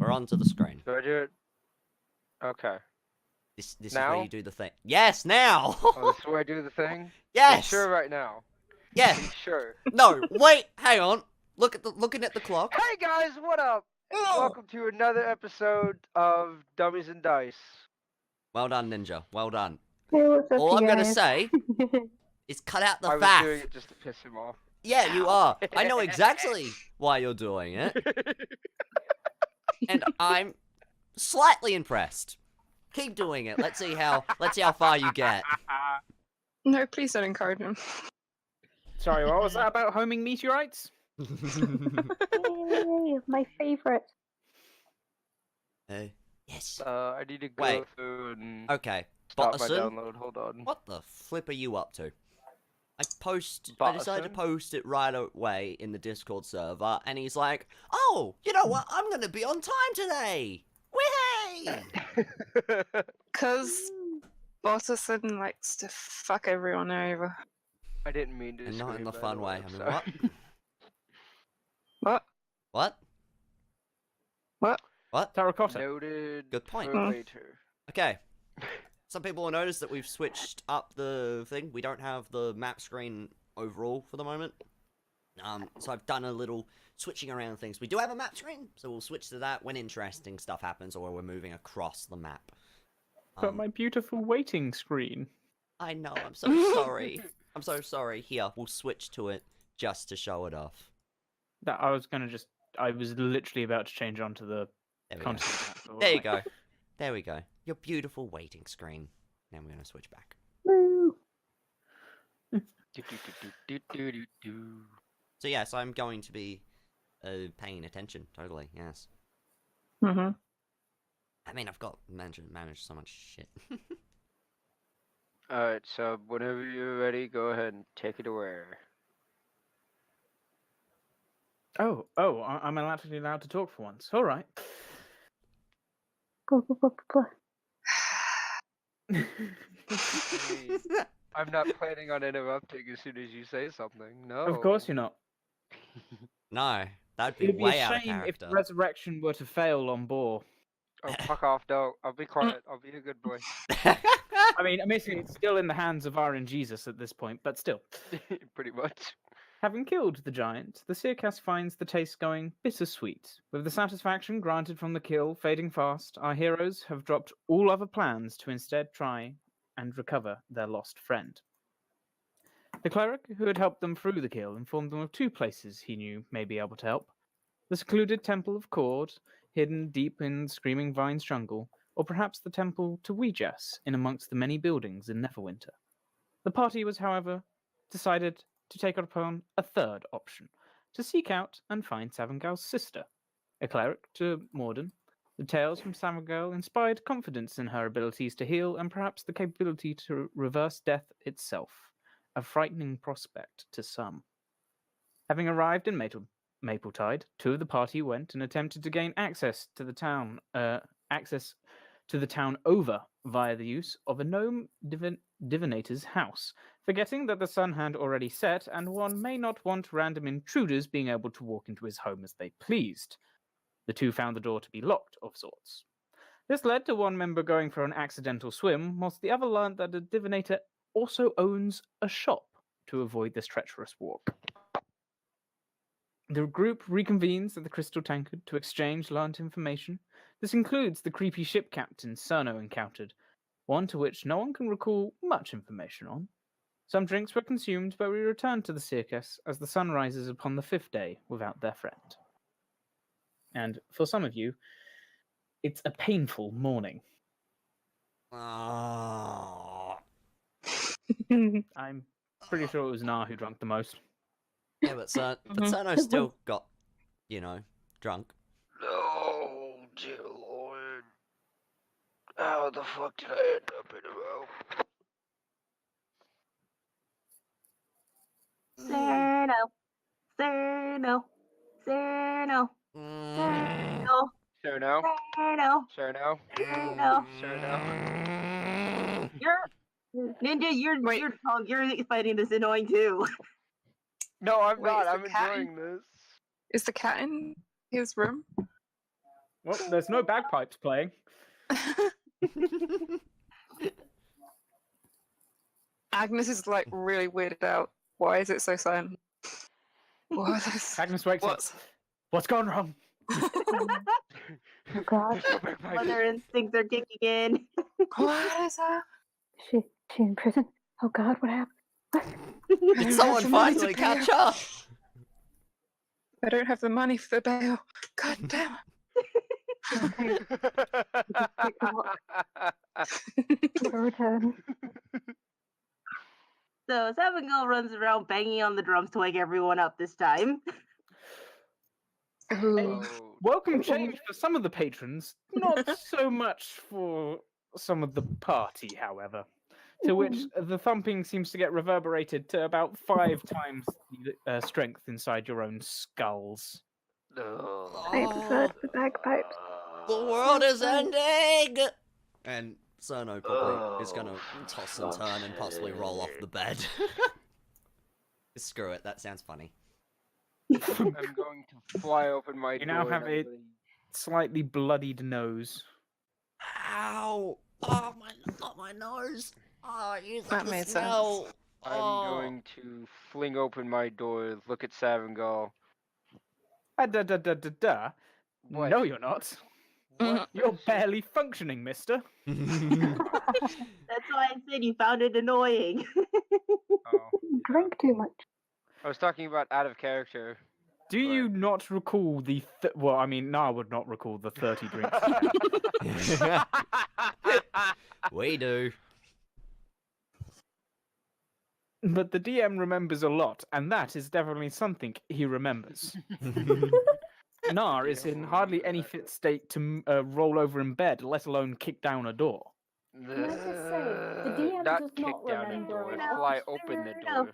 We're onto the screen. Do I do it? Okay. This is Now? where you do the thing. Yes, now! Oh, this is where I do the thing? Yes! You sure right now? Yes! Are you sure? No, wait, hang on. Looking at the clock. Hey guys, what up? Welcome to another episode of Dummies and Dice. Well done, Ninja. Well done. Hey, what's up, All you I'm gonna guys? say is cut out the I was faff. doing it just to piss him off. Yeah, you are. I know exactly why you're doing it, and I'm slightly impressed. Keep doing it. Let's see how far you get. No, please don't encourage him. Sorry, what was that about homing meteorites? Yay, my favorite. Yes. I need to go Wait. through and Okay. start my Botterson, download. Hold on. what the flip are you up to? I decided to Botterson? post it right away in the Discord server, and he's like, "Oh, you know what? I'm gonna be on time today. Way!" Because Botterson likes to fuck everyone over. I didn't mean to. And not in scream, the by fun way. I'm I mean, sorry. what? What? What? What? Terracotta. Noted. Good point. For later. Okay. Some people will notice that we've switched up the thing. We don't have the map screen overall for the moment. So I've done a little switching around things. We do have a map screen, so we'll switch to that when interesting stuff happens or we're moving across the map. But my beautiful waiting screen. I know, I'm so sorry. I'm so sorry. Here, we'll switch to it just to show it off. That I was literally about to change onto the There we go. content map, but There you like- go. There we go. Your beautiful waiting screen. Now we're going to switch back. Woo. Do-do-do-do-do-do-do. So yes, I'm going to be paying attention. Totally, yes. Mm-hmm. I mean, I've got managed so much shit. Alright, so whenever you're ready, go ahead and take it away. I'm actually allowed to talk for once. All right. Go, go, go, go, go. I'm not planning on interrupting as soon as you say something. No. Of course you're not. No, that'd be It'd be way a out of shame if character. the resurrection were to fail on board. Oh, fuck off. No, I'll be quiet. I'll be a good boy. I mean, admittedly, it's still in the hands of RN Jesus at this point, but still. Pretty much. Having killed the giant, the Syrcas finds the taste going bittersweet. With the satisfaction granted from the kill fading fast, our heroes have dropped all other plans to instead try and recover their lost friend. The cleric who had helped them through the kill informed them of two places he knew may be able to help. The secluded Temple of Cord, hidden deep in Screaming Vines jungle, or perhaps the Temple to Ouijas in amongst the many buildings in Neverwinter. The party was, however, decided to take upon a third option, to seek out and find Savengal's sister. A cleric to Morden, the tales from Savengal inspired confidence in her abilities to heal and perhaps the capability to reverse death itself, a frightening prospect to some. Having arrived in Mapletide, two of the party went and attempted to gain access to the town over via the use of a gnome divinator's house, forgetting that the sun had already set and one may not want random intruders being able to walk into his home as they pleased. The two found the door to be locked of sorts. This led to one member going for an accidental swim, whilst the other learned that the divinator also owns a shop to avoid this treacherous walk. The group reconvenes at the Crystal Tankard to exchange learnt information. This includes the creepy ship captain Cerno encountered, one to which no one can recall much information on. Some drinks were consumed, but we returned to the Syrcas as the sun rises upon the fifth day without their friend. And for some of you, it's a painful morning. Oh. I'm pretty sure it was Na who drank the most. Yeah, but Cerno's still got, drunk. No, dear Lord. How the fuck did I end up in a row? Cerno. Cerno. Cerno. Cerno. Sure now? Cerno. Sure now? Cerno. Sure now? Ninja, you're finding this annoying too. No, I'm Wait, not. is the I'm cat enjoying this. Is the cat in his room? Well, there's no bagpipes playing. Agnes is like really weirded out. Why is it so silent? What is... Agnes wakes up. What's... What's gone wrong? Oh god. Mother instincts are kicking in. What is that? She in prison? Oh god, what happened? Did someone finally catch her? I don't have the money for the bail. God damn Return. So Savengal runs around banging on the drums to wake everyone up this time. it. Ooh. Welcome change for some of the patrons, not so much for some of the party, however. To which the thumping seems to get reverberated to about 5 times the strength inside your own skulls. No. I prefer the bagpipes. The world is ending! And Cerno probably is gonna toss and turn and possibly roll off the bed. Screw it, that sounds funny. I'm going to fly open my You door. now have and a I'm gonna- slightly bloodied nose. Ow! Oh, not my nose! Oh, you That made sense. smell! I'm Oh. going to fling open my door, look at Savengal. Da. What? No, you're not. What You're is it? barely functioning, mister. That's why I said you found it annoying. Oh. Drink too much. I was talking about out of character. Do you not recall the... well, I mean, Nar would not recall the 30 drinks. he had. We do. But the DM remembers a lot, and that is definitely something he remembers. Nar is in hardly any fit state to roll over in bed, let alone kick down a door. I just say, the DM Not does kick not down a remember door, enough. fly open the door.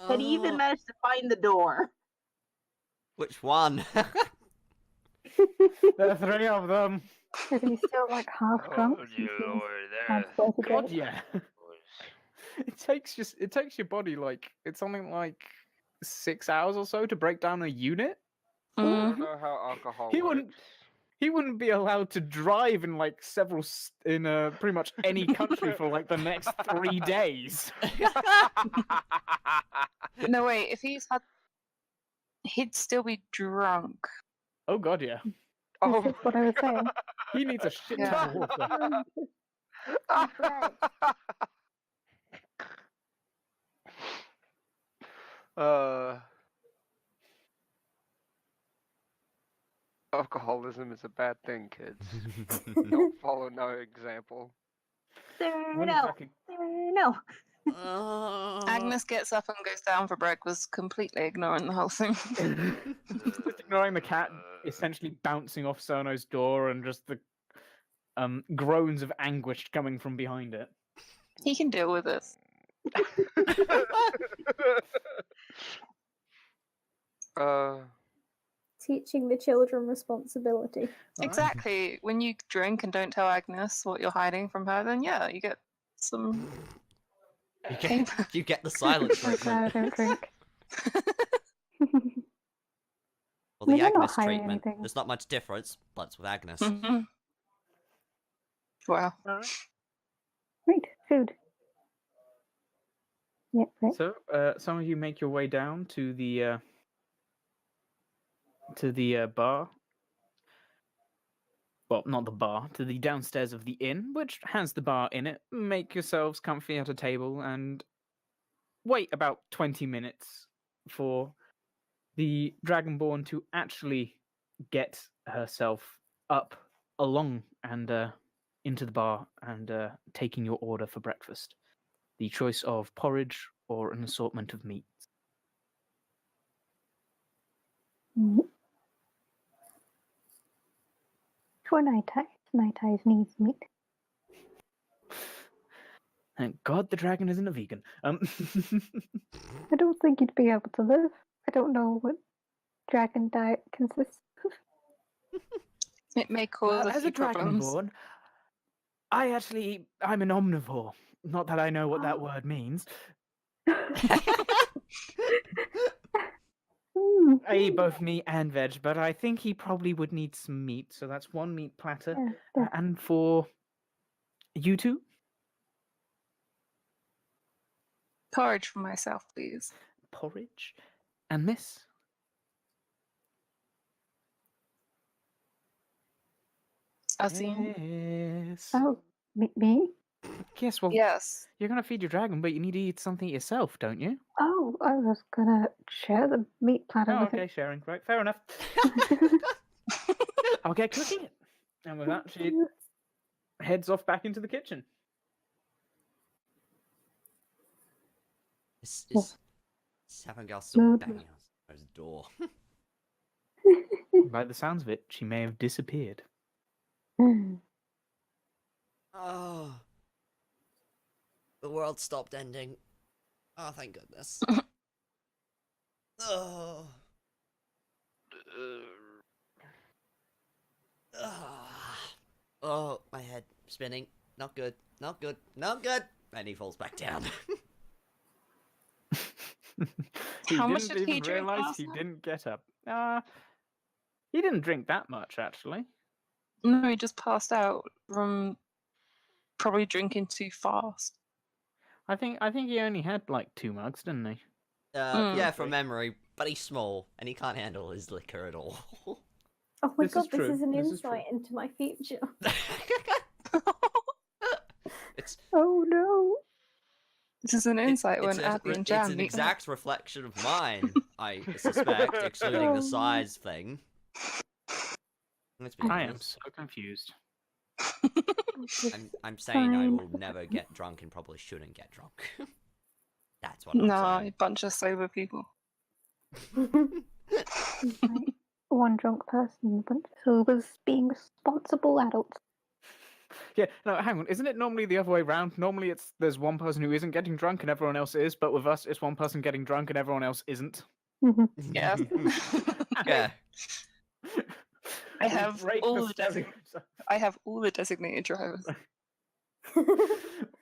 But he even managed to find the door. Which one? There are 3 of them. Is he still like half drunk? Oh dear since he's lord, had there 30 God, days? yeah. It takes your body like it's something like 6 hours or so to break down a unit. I Mm. don't know how alcohol He works. He wouldn't be allowed to drive in like pretty much any country for like the next 3 days. No, wait, if he's had... He'd still be drunk. Oh god, yeah. Oh. This is what I was saying. He needs a shit ton Yeah. of water. Alcoholism is a bad thing, kids. Don't follow no example. When No, exactly- no. Agnes gets up and goes down for breakfast, completely ignoring the whole thing. Just ignoring the cat essentially bouncing off Cerno's door and just the groans of anguish coming from behind it. He can deal with it. Teaching the children responsibility. Exactly. When you drink and don't tell Agnes what you're hiding from her, then yeah, you get some... You get the silent I'm glad I treatment. don't drink. Or the Well, they're not Agnes hiding treatment. anything. There's not much difference, but it's with Agnes. Mhm. Wow. Right, food. Yep, right. So, some of you make your way down to the bar. Well, not the bar, to the downstairs of the inn, which has the bar in it. Make yourselves comfy at a table and wait about 20 minutes for the Dragonborn to actually get herself up along and into the bar and taking your order for breakfast. The choice of porridge or an assortment of meats. For Night Eyes. Night Eyes needs meat. Thank God the dragon isn't a vegan. I don't think you'd be able to live. I don't know what dragon diet consists of. It may cause As a a few problems. dragonborn, I'm an omnivore. Not that I know what that word means. Hmm. I eat both meat and veg, but I think he probably would need some meat, so that's one meat platter. Yeah, And for you two, Porridge for myself, please. porridge. And miss? Azim. Yes. Oh, me? Yes, well, Yes. you're going to feed your dragon, but you need to eat something yourself, don't you? Oh, I was gonna share the meat platter Oh, with okay, sharing. Right, fair enough. him. I'll get cooking it. And with that, she heads off back into the kitchen. Is Savengal still No, banging on his door? By the sounds of it, she may have disappeared. Oh. The world stopped ending. Oh, thank goodness. Oh. Oh, my head spinning. Not good. Not good. Not good. And he falls back down. How much didn't did he even drink realize last he night? didn't get up. He didn't drink that much, actually. No, he just passed out from probably drinking too fast. I think he only had like 2 mugs, didn't he? Yeah, from Three. memory, but he's small and he can't handle his liquor at all. Oh my This is god, true, this is an this is true. insight into my future. It's Oh no. This is an insight it's when a- Abby and it's Jan an meet exact reflection of mine, I suspect, excluding the size thing. Let's be I am honest. so confused. I'm saying I Fine. will never get drunk and probably shouldn't get drunk. That's what I'm Nah, saying. a bunch of sober people. Like, one drunk person, a bunch of sobers being responsible adults. Yeah, no, hang on. Isn't it normally the other way around? Normally there's one person who isn't getting drunk and everyone else is, but with us it's one person getting drunk and everyone else isn't. Yeah. Yeah. I We have break all the the I have all the designated drivers.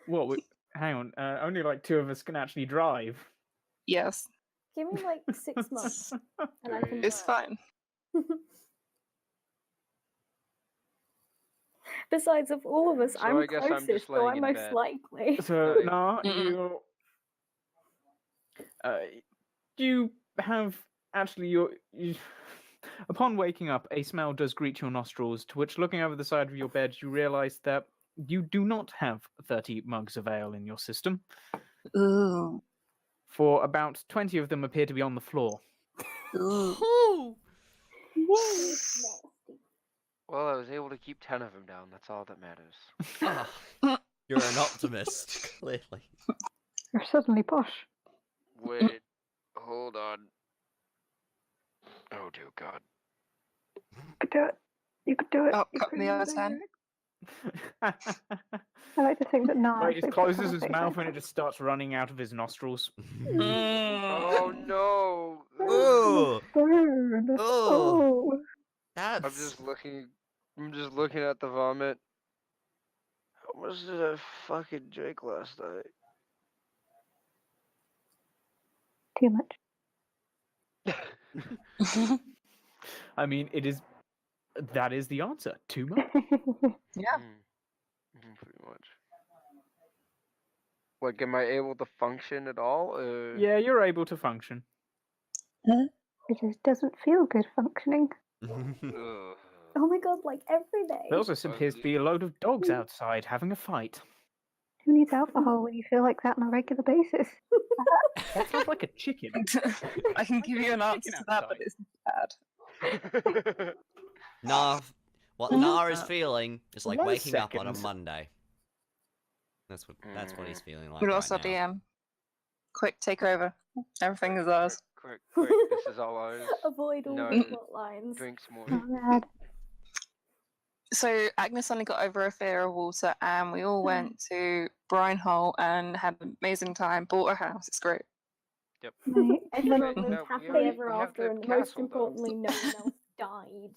What? Hang on. Only like 2 of us can actually drive. Yes, Give me like 6 months and I can it's drive. fine. Besides, of all of us, So I'm I guess I'm closest, just so laying I'm in most bed. likely. So, Right. nah, Mm-mm. you have actually upon waking up, a smell does greet your nostrils, to which, looking over the side of your bed, you realize that you do not have 30 mugs of ale in your system, Ooh. for about 20 of them appear to be on the floor. Ooh. Ooh. Nasty. Well, I was able to keep 10 of them down. That's all that matters. Oh, you're an optimist, clearly. You're suddenly posh. Wait, hold on. Oh dear God. You could do it. You could do it. Oh, You cut could me do out of it. 10. I like to think that now. So he just closes his mouth and it just starts running out of his nostrils. Oh no! Ooh. Burn. Ooh. Oh. I'm That's just looking at the vomit. How much did I fucking drink last night? Too much. I mean, that is the answer. Too much. Yeah. Pretty much. Like, am I able to function at all? Yeah, you're able to function. It just doesn't feel good functioning. Ugh. Oh my god, like every day. There also appears to be a load of dogs outside having a fight. Who needs alcohol when you feel like that on a regular basis? That sounds like a chicken. I can give you an answer to that, but it's bad. Nah, what Nar is feeling is like 1 waking up on a second. Monday. That's what he's feeling like We right lost our now. DM. Quick, take over. Everything is ours. Quick, this is all ours. Avoid all No. the plot lines. Drinks more. Oh, God. So Agnes only got over a fear of water, and we all went to Brine Hole and had an amazing time. Bought a house. It's great. Yep. Right. Everyone Wait, lived no, we happily have ever the after, and most castle, though. importantly, no one else died.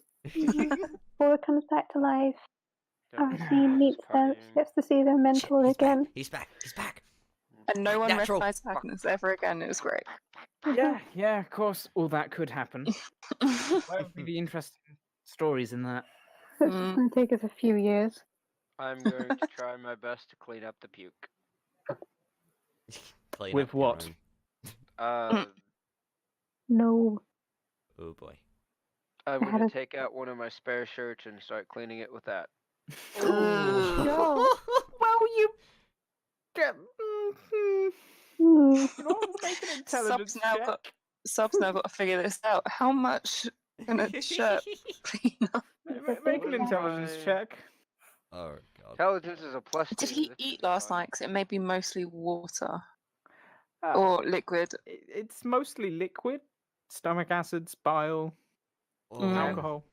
Before comes back to life. Yep. Arsene meets them. Partying. Gets to see their mentor Shit, again. He's back. He's back. And no one Natural. recognised Agnes ever again. It was great. Yeah, of course, all that could happen. Where would be the interesting stories in that? It's Mm. going to take us a few years. I'm going to try my best to clean up the puke. Clean With up your what? own. No. Oh boy. I'm I had gonna a- take out one of my spare shirts and start cleaning it with that. Well, you get. Mm. You know, make an intelligence Sub's now check. Sub's now got to figure this out. How much can a shirt clean up? Make an What is intelligence my- check. Oh god. Intelligence is a plus. Did 2. he This eat is last fun. night? Because it may be mostly water Uh, or liquid. It's mostly liquid, stomach acids, bile, Oh. alcohol.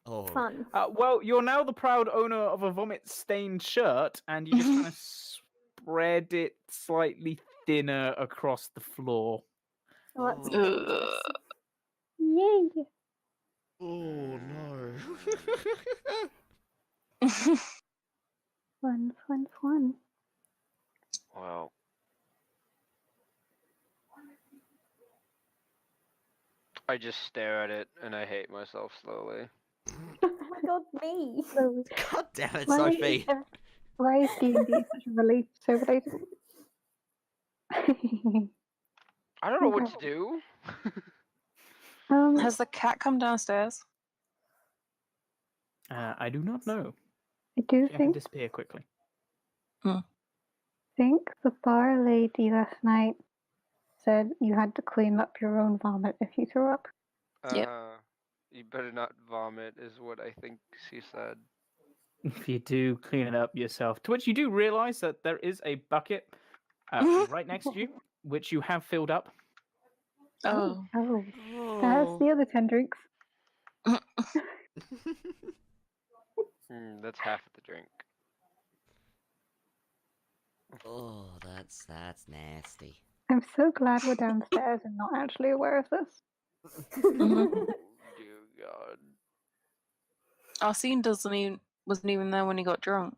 Oh. Fun. Well, you're now the proud owner of a vomit-stained shirt, and you just kind of spread it slightly thinner across the floor. Oh, that's Oh. dangerous. Yay. Oh no. Fun, fun, fun. Wow. I just stare at it and I hate myself slowly. Oh my god, me. So, God damn it, why, Sophie. why is D&D such a relief? So related. I don't know what Okay. to do. Has the cat come downstairs? I do not know. I do She can think disappear quickly. the bar lady last night said you had to clean up your own vomit if you threw up. Yep. You better not vomit, is what I think she said. If you do clean it up yourself, to which you do realise that there is a bucket right next to you, which you have filled up. Oh. Oh, that's the other 10 drinks. That's half of the drink. Oh, that's nasty. I'm so glad we're downstairs and not actually aware of this. Oh, dear God. Arsene wasn't even there when he got drunk.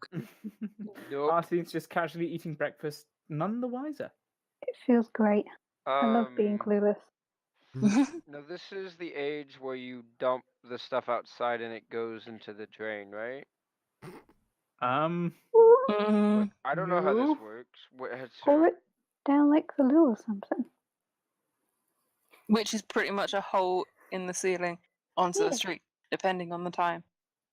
Nope. Arsene's just casually eating breakfast, none the wiser. It feels great. I love being clueless. Now this is the age where you dump the stuff outside and it goes into the drain, right? Like, I don't know how No. this works. Pour it down like the loo or something. Which is pretty much a hole in the ceiling onto Yeah. the street, depending on the time,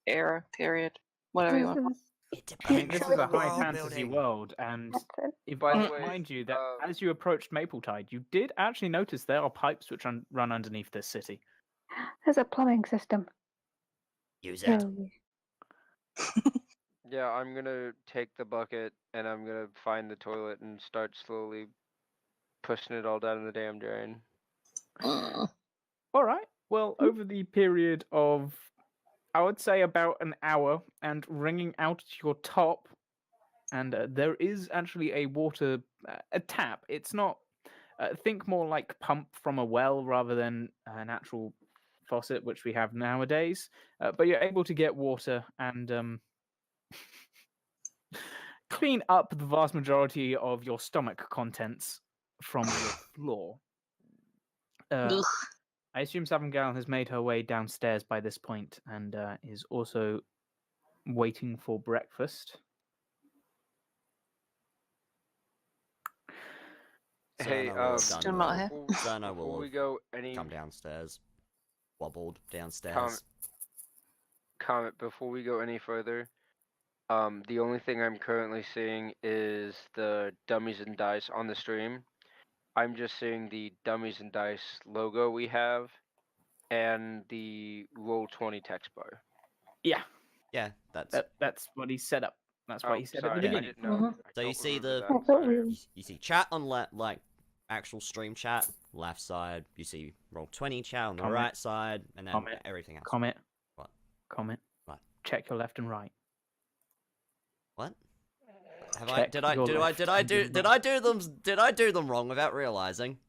era, period, whatever you want. It I mean, depends this on is the a high world fantasy building. world, and That's it. if By I the way, remind you that um, as you approached Mapletide, you did actually notice there are pipes which run underneath this city. There's a plumbing system. Use it. Oh, yeah. Yeah, I'm gonna take the bucket and I'm gonna find the toilet and start slowly pushing it all down in the damn drain. Mm. All right. Well, over the period of, I would say, about an hour, and wringing out your top, and there is actually a water, a tap. It's not. Think more like pump from a well rather than an actual faucet, which we have nowadays. But you're able to get water and clean up the vast majority of your stomach contents from your floor. Ugh. I assume Savengal has made her way downstairs by this point and is also waiting for breakfast. Hey, Zerno will have Still done not the- here. Zerno Before will we have go any come downstairs. Wobbled downstairs. comment before we go any further, the only thing I'm currently seeing is the Dummies and Dice on the stream. I'm just seeing the Dummies and Dice logo we have and the Roll20 text bar. Yeah, Yeah, that's. that's what he set up. That's what he said sorry, at the I beginning. didn't know. Mhm. I So you don't see remember the- that, I thought sorry. we You see chat on like actual stream chat, left side. You see Roll20 chat on the Comment. right side, and then Comment. everything else. Comment. What? Comment. What? Check your left and right. What? Have Check did I your do left and I do them wrong without realizing?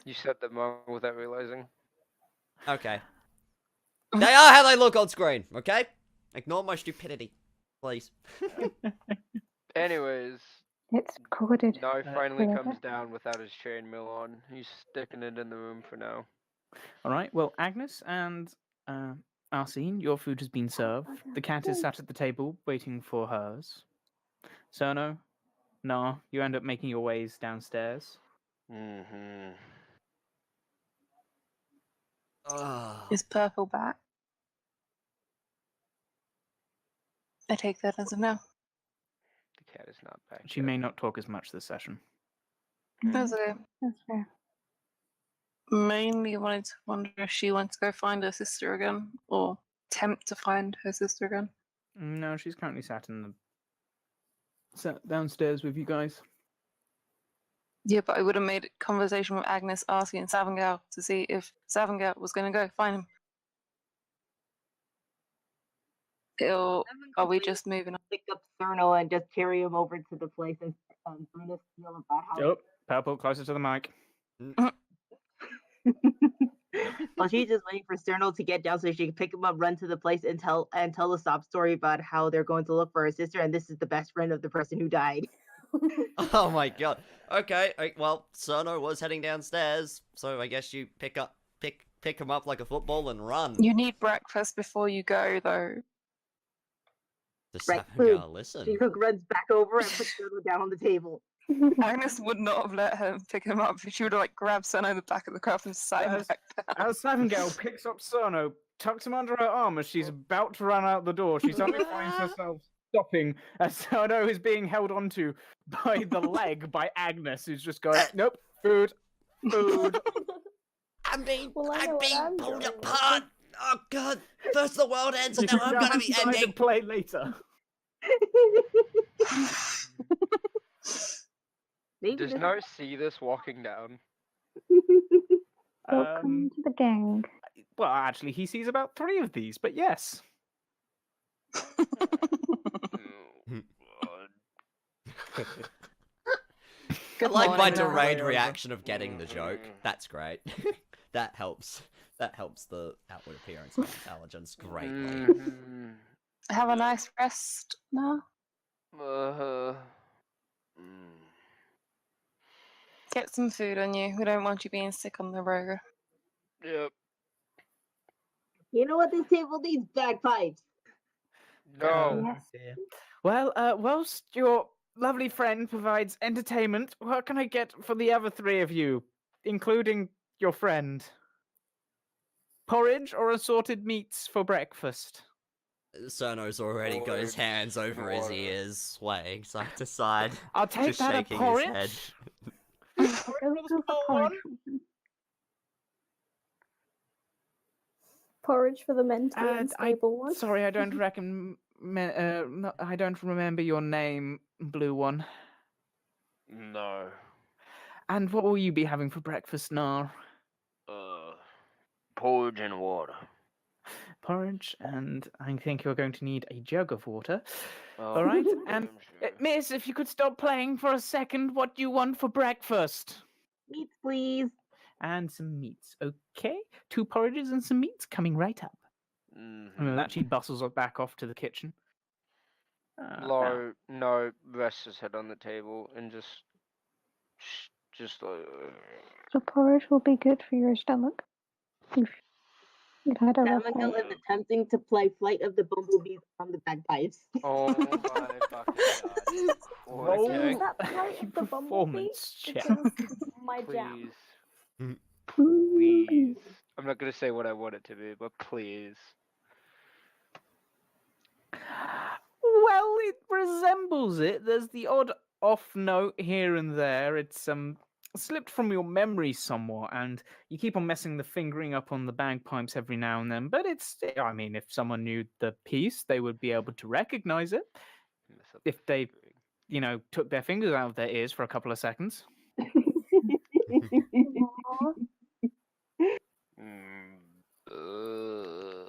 You said them wrong without realizing. Okay. They are how they look on screen, okay? Ignore my stupidity, please. Anyways, It's coded. No, he finally forever. comes down without his chainmail on. He's sticking it in the room for now. All right. Well, Agnes and Arsene, your food has been served. The cat is sat at the table waiting for hers. Cerno, nah, you end up making your ways downstairs. Mm-hmm. Is Purple back? I take that as a no. The cat is not back She yet. may not talk as much this session. That's it. That's fair. Mainly wanted to wonder if she went to go find her sister again, or attempt to find her sister again. No, she's currently sat downstairs with you guys. Yeah, but I would have made conversation with Agnes, asking Savengal to see if Savengal was going to go find him. Or are we just moving on? Pick up Cerno and just carry him over to the place and Bruna feel about how. Oh, Purple, closer to the mic. Well, she's just waiting for Cerno to get down so she can pick him up, run to the place, and tell the sob story about how they're going to look for her sister, and this is the best friend of the person who died. Oh my god. Okay, well, Cerno was heading downstairs, so I guess you pick him up like a football and run. You need breakfast before you go, though. The Right, Savengal, listen. She runs back over and puts Cerno down on the table. Agnes would not have let her pick him up. She would have grabbed Cerno in the back of the cuff and sat him As- back down. As Savengal picks up Cerno, tucks him under her arm as she's about to run out the door, she suddenly finds herself stopping as Cerno is being held onto by the leg by Agnes, who's just going, nope, food. I'm being Well, I know what I'm pulled doing. apart. Oh god. First the world ends and You now I'm can gonna be decide to ending. play later. Maybe Does this- No see this walking down? Welcome to the gang. Well, actually, he sees about 3 of these, but yes. I Good like my morning, delayed Nora. reaction of getting the joke. That's great. That helps the outward appearance of intelligence greatly. Mhm. Have a nice rest now. Mm. Get some food on you. We don't want you being sick on the road. Yep. You know what? This table needs bagpipes. No. Yes. Dear. Well, whilst your lovely friend provides entertainment, what can I get for the other 3 of you, including your friend? Porridge or assorted meats for breakfast? Cerno's already got his hands over his Water. ears, swaying side to side, I'll take just that shaking at porridge. his head. Really go for porridge. Porridge for the mentally unstable one. Sorry, I don't I don't remember your name, Blue One. No. And what will you be having for breakfast, Nar? Porridge and water. Porridge, and I think you're going to need a jug of water. Oh, All right, and I'm sure. Miss, if you could stop playing for a second, what do you want for breakfast? Meats, please. And some meats, okay? 2 porridges and some meats coming right up. And then that she bustles back off to the kitchen. No, rests his head on the table and just like. So porridge will be good for your stomach. You've had a rough Savengal night. is attempting to play Flight of the Bumblebees on the bagpipes. Oh my fucking god. Roll Okay. Is that part a of the bumblebee? performance check. Because my jam. Please. Please. Please. I'm not gonna say what I want it to be, but please. Well, it resembles it. There's the odd off note here and there. It's slipped from your memory somewhat, and you keep on messing the fingering up on the bagpipes every now and then. But I mean, if someone knew the piece, they would be able to recognize it Mess up if the they, fingering. took their fingers out of their ears for a couple of seconds. Aw.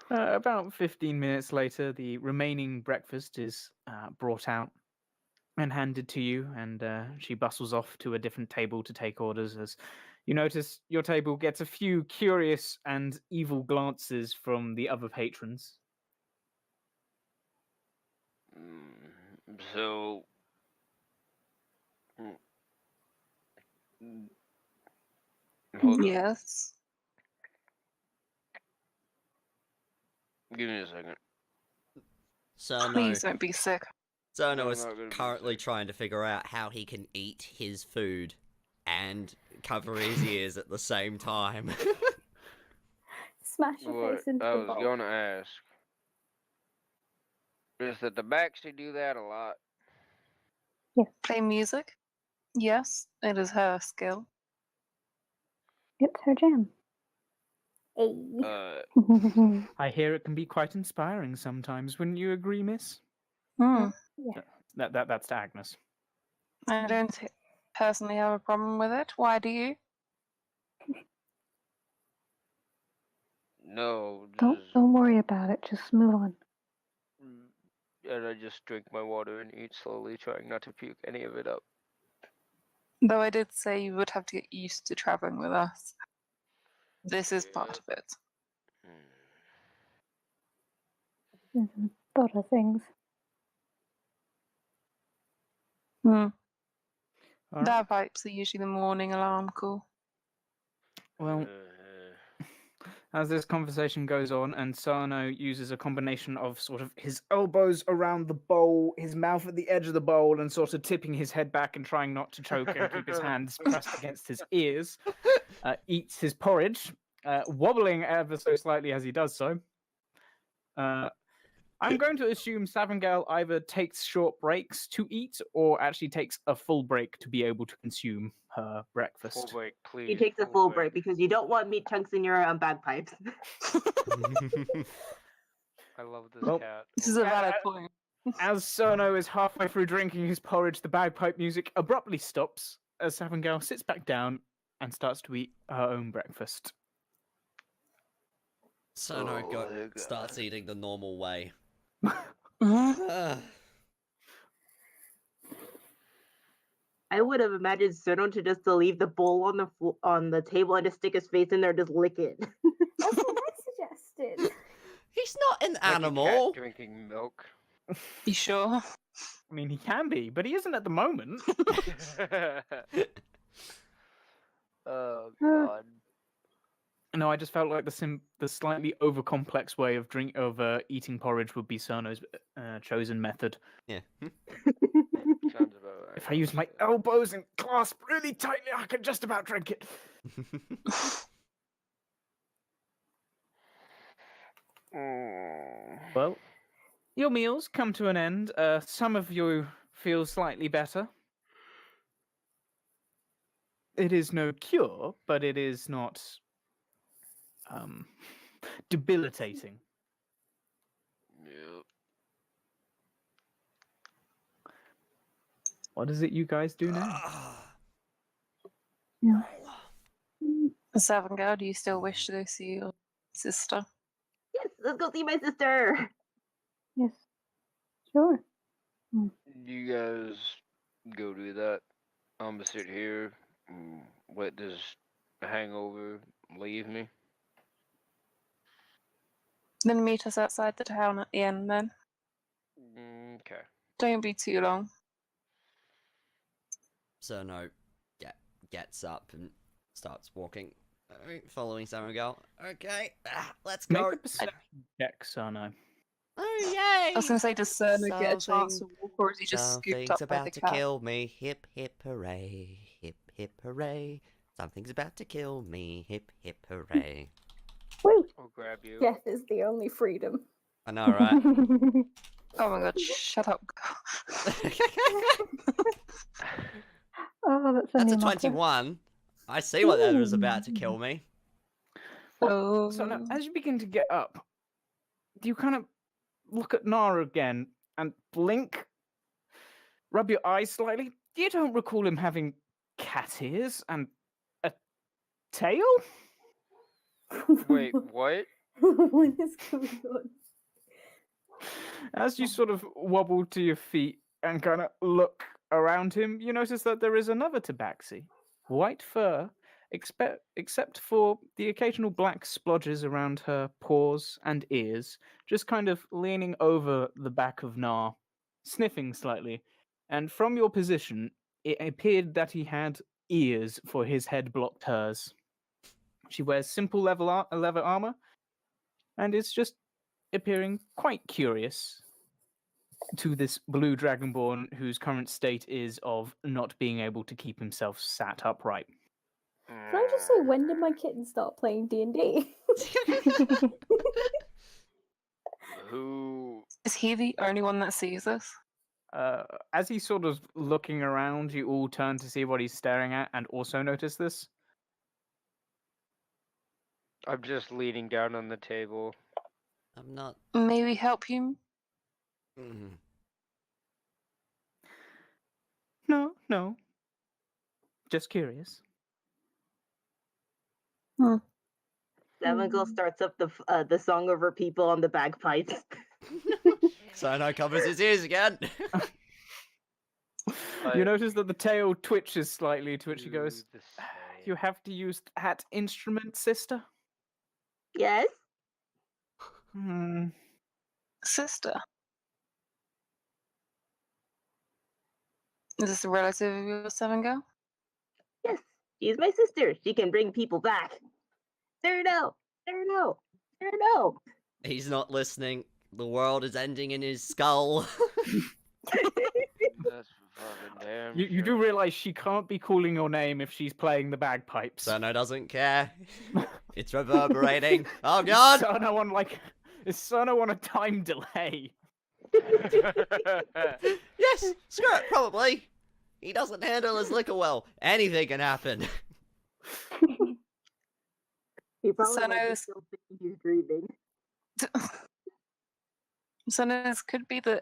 About 15 minutes later, the remaining breakfast is brought out and handed to you, and she bustles off to a different table to take orders. As you notice, your table gets a few curious and evil glances from the other patrons. So, Hold on. Yes. Give me a second. Cerno, Please don't be sick. Cerno No, is I'm not gonna be currently sick. trying to figure out how he can eat his food and cover his ears at the same time. Smash your What face into I the was bowl. gonna ask is that the Baxi do that a lot. Play music? Yes, it is her skill. It's her jam. Hey. I hear it can be quite inspiring sometimes. Wouldn't you agree, Miss? Hmm. That's to Agnes. I don't personally have a problem with it. Why do you? No, Don't worry about it. Just move on. and I just drink my water and eat slowly, trying not to puke any of it up. Though I did say you would have to get used to traveling with us. This is part of it. There's a lot of things. Hmm. All right. Bagpipes are usually the morning alarm call. Well, as this conversation goes on, and Sarno uses a combination of sort of his elbows around the bowl, his mouth at the edge of the bowl, and sort of tipping his head back and trying not to choke and keep his hands pressed against his ears, eats his porridge, wobbling ever so slightly as he does so. I'm going to assume Savengal either takes short breaks to eat or actually takes a full break to be able to consume her breakfast. Full break, please. He takes a full break because you don't want meat chunks in your bagpipes. I love this Well, cat. This is a valid point. As Cerno is halfway through drinking his porridge, the bagpipe music abruptly stops as Savengal sits back down and starts to eat her own breakfast. Cerno Oh my God. starts eating the normal way. Mhm. I would have imagined Cerno to just leave the bowl on the table and just stick his face in there and just lick it. That's what I suggested. He's not an Like a cat animal. drinking milk. You sure? I mean, he can be, but he isn't at the moment. Oh God. No, I just felt like the slightly over-complex way of eating porridge would be Cerno's chosen method. Yeah. Sounds about right. If I use my elbows and clasp really tightly, I can just about drink it. Well, your meals come to an end. Some of you feel slightly better. It is no cure, but it is not debilitating. Yep. What is it you guys do now? Yeah. Savengal, do you still wish to go see your sister? Yes, let's go see my sister. Yes. Sure. You guys go do that. I'm gonna sit here, let this hangover leave me. Then meet us outside the town at the end then. Okay. Don't be too long. Cerno gets up and starts walking, following Savengal. Okay, let's go. Make a perception check, Sarno. Oh yay! I was going to say, does Cerno get a chance to Something- walk, or is he just scooped Something's up by about the to cat? kill me. Hip hip hooray! Hip hip hooray! Something's about to kill me. Hip hip hooray! Woo! I'll grab you. Death is the only freedom. I know, right? Oh my god, shut up. Oh, that's That's only a 21. I see what that is about to kill me. Oh. So now, as you begin to get up, do you kind of look at Nara again and blink, rub your eyes slightly? You don't recall him having cat ears and a tail? Wait, what? What is going on? As you sort of wobble to your feet and kind of look around him, you notice that there is another tabaxi. White fur, except for the occasional black splodges around her paws and ears, just kind of leaning over the back of Nar, sniffing slightly. And from your position, it appeared that he had ears for his head blocked hers. She wears simple leather armor and is just appearing quite curious to this blue dragonborn whose current state is of not being able to keep himself sat upright. Can I just say, when did my kitten start playing D&D? Who? Is he the only one that sees this? As he's sort of looking around, you all turn to see what he's staring at and also notice this. I'm just leaning down on the table. I'm not. Maybe help you? Mm. No. Just curious. Savengal starts up the song of her people on the bagpipes. Sino covers his ears again. You notice that the tail twitches slightly, to which he goes, Do the "You same. have to use that instrument, sister?" Yes? Hmm. Sister. Is this a relative of yours, Savengal? Yes. She's my sister. She can bring people back. Cyrano! Cyrano! Cyrano! He's not listening. The world is ending in his skull. That's fucking damn You do sure. realize she can't be calling your name if she's playing the bagpipes. Sino doesn't care. It's reverberating. Oh god! Is Cerno on a time delay? Yes, screw it, probably. He doesn't handle his liquor well. Anything can happen. He probably So might be knows- still thinking he's dreaming. So this could be the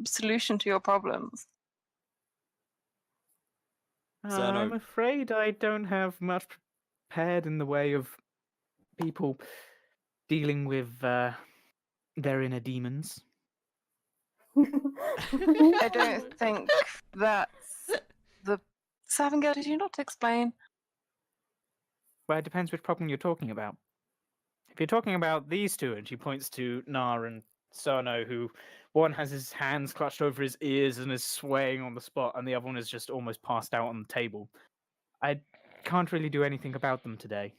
solution to your problems. Cerno- I'm afraid I don't have much prepared in the way of people dealing with their inner demons. I don't think that's the... Savengal, did you not explain? Well, it depends which problem you're talking about. If you're talking about these two, and she points to Nar and Cerno, who one has his hands clutched over his ears and is swaying on the spot, and the other one is just almost passed out on the table. I can't really do anything about them today.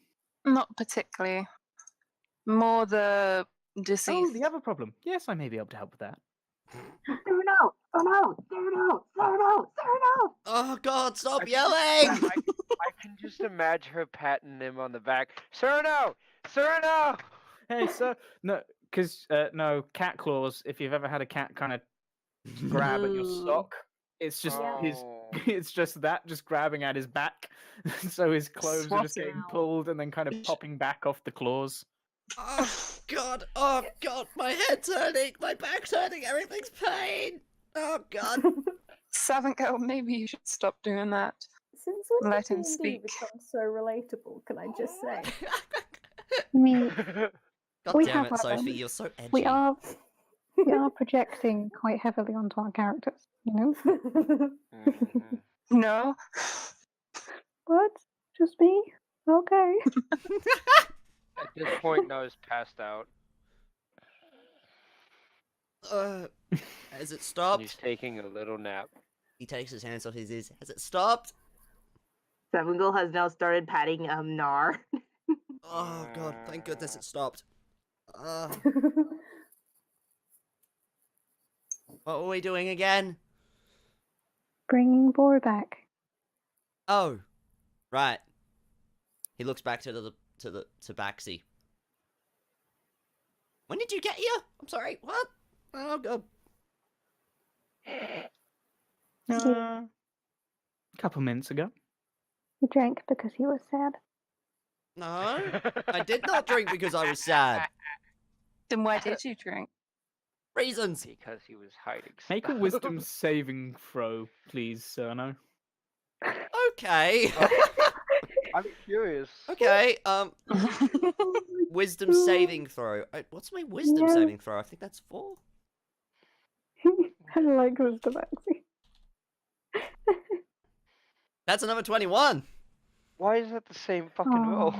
Not particularly. More the Oh, deceased. the other problem. Yes, I may be able to help with that. Cyrano! Cyrano! Cyrano! Cyrano! Cyrano! Oh god, stop I can yelling! I can just imagine her patting him on the back. Cyrano! Cyrano! Hey, sir. No, because, no, cat claws, if you've ever had a cat kind of grab at your Ooh. sock, it's just his... Oh. It's just that, just grabbing at his back. So his clothes are just Swatting. getting pulled and then kind of popping back off the claws. Oh god, my head's hurting, my back's hurting, everything's pain! Oh god. Savengal, maybe you should stop doing that. Since when Let did him D&D speak. become so relatable, can I just say? I mean, God We damn have it, our- Sophie, you're so edgy. we are projecting quite heavily onto our characters, you know? Mhm. No? What? Just me? Okay. At this point, Noah's passed out. Has it And stopped? he's taking a little nap. He takes his hands off his ears. Has it stopped? Savengal has now started patting Nar. Oh god, thank goodness it stopped. What were we doing again? Bringing Boar back. Oh, right. He looks back to Baxi. When did you get here? I'm sorry, what? Oh god. A couple minutes ago. He drank because he was sad. No, I did not drink because I was sad. Then why did you drink? Reasons. Because he was hiding Make a stuff. wisdom saving throw, please, Cerno. Okay. I'm curious. Okay. Wisdom saving throw. What's my wisdom Yeah. saving throw? I think that's 4. I like wisdom actually. That's another 21. Why is that the same fucking roll?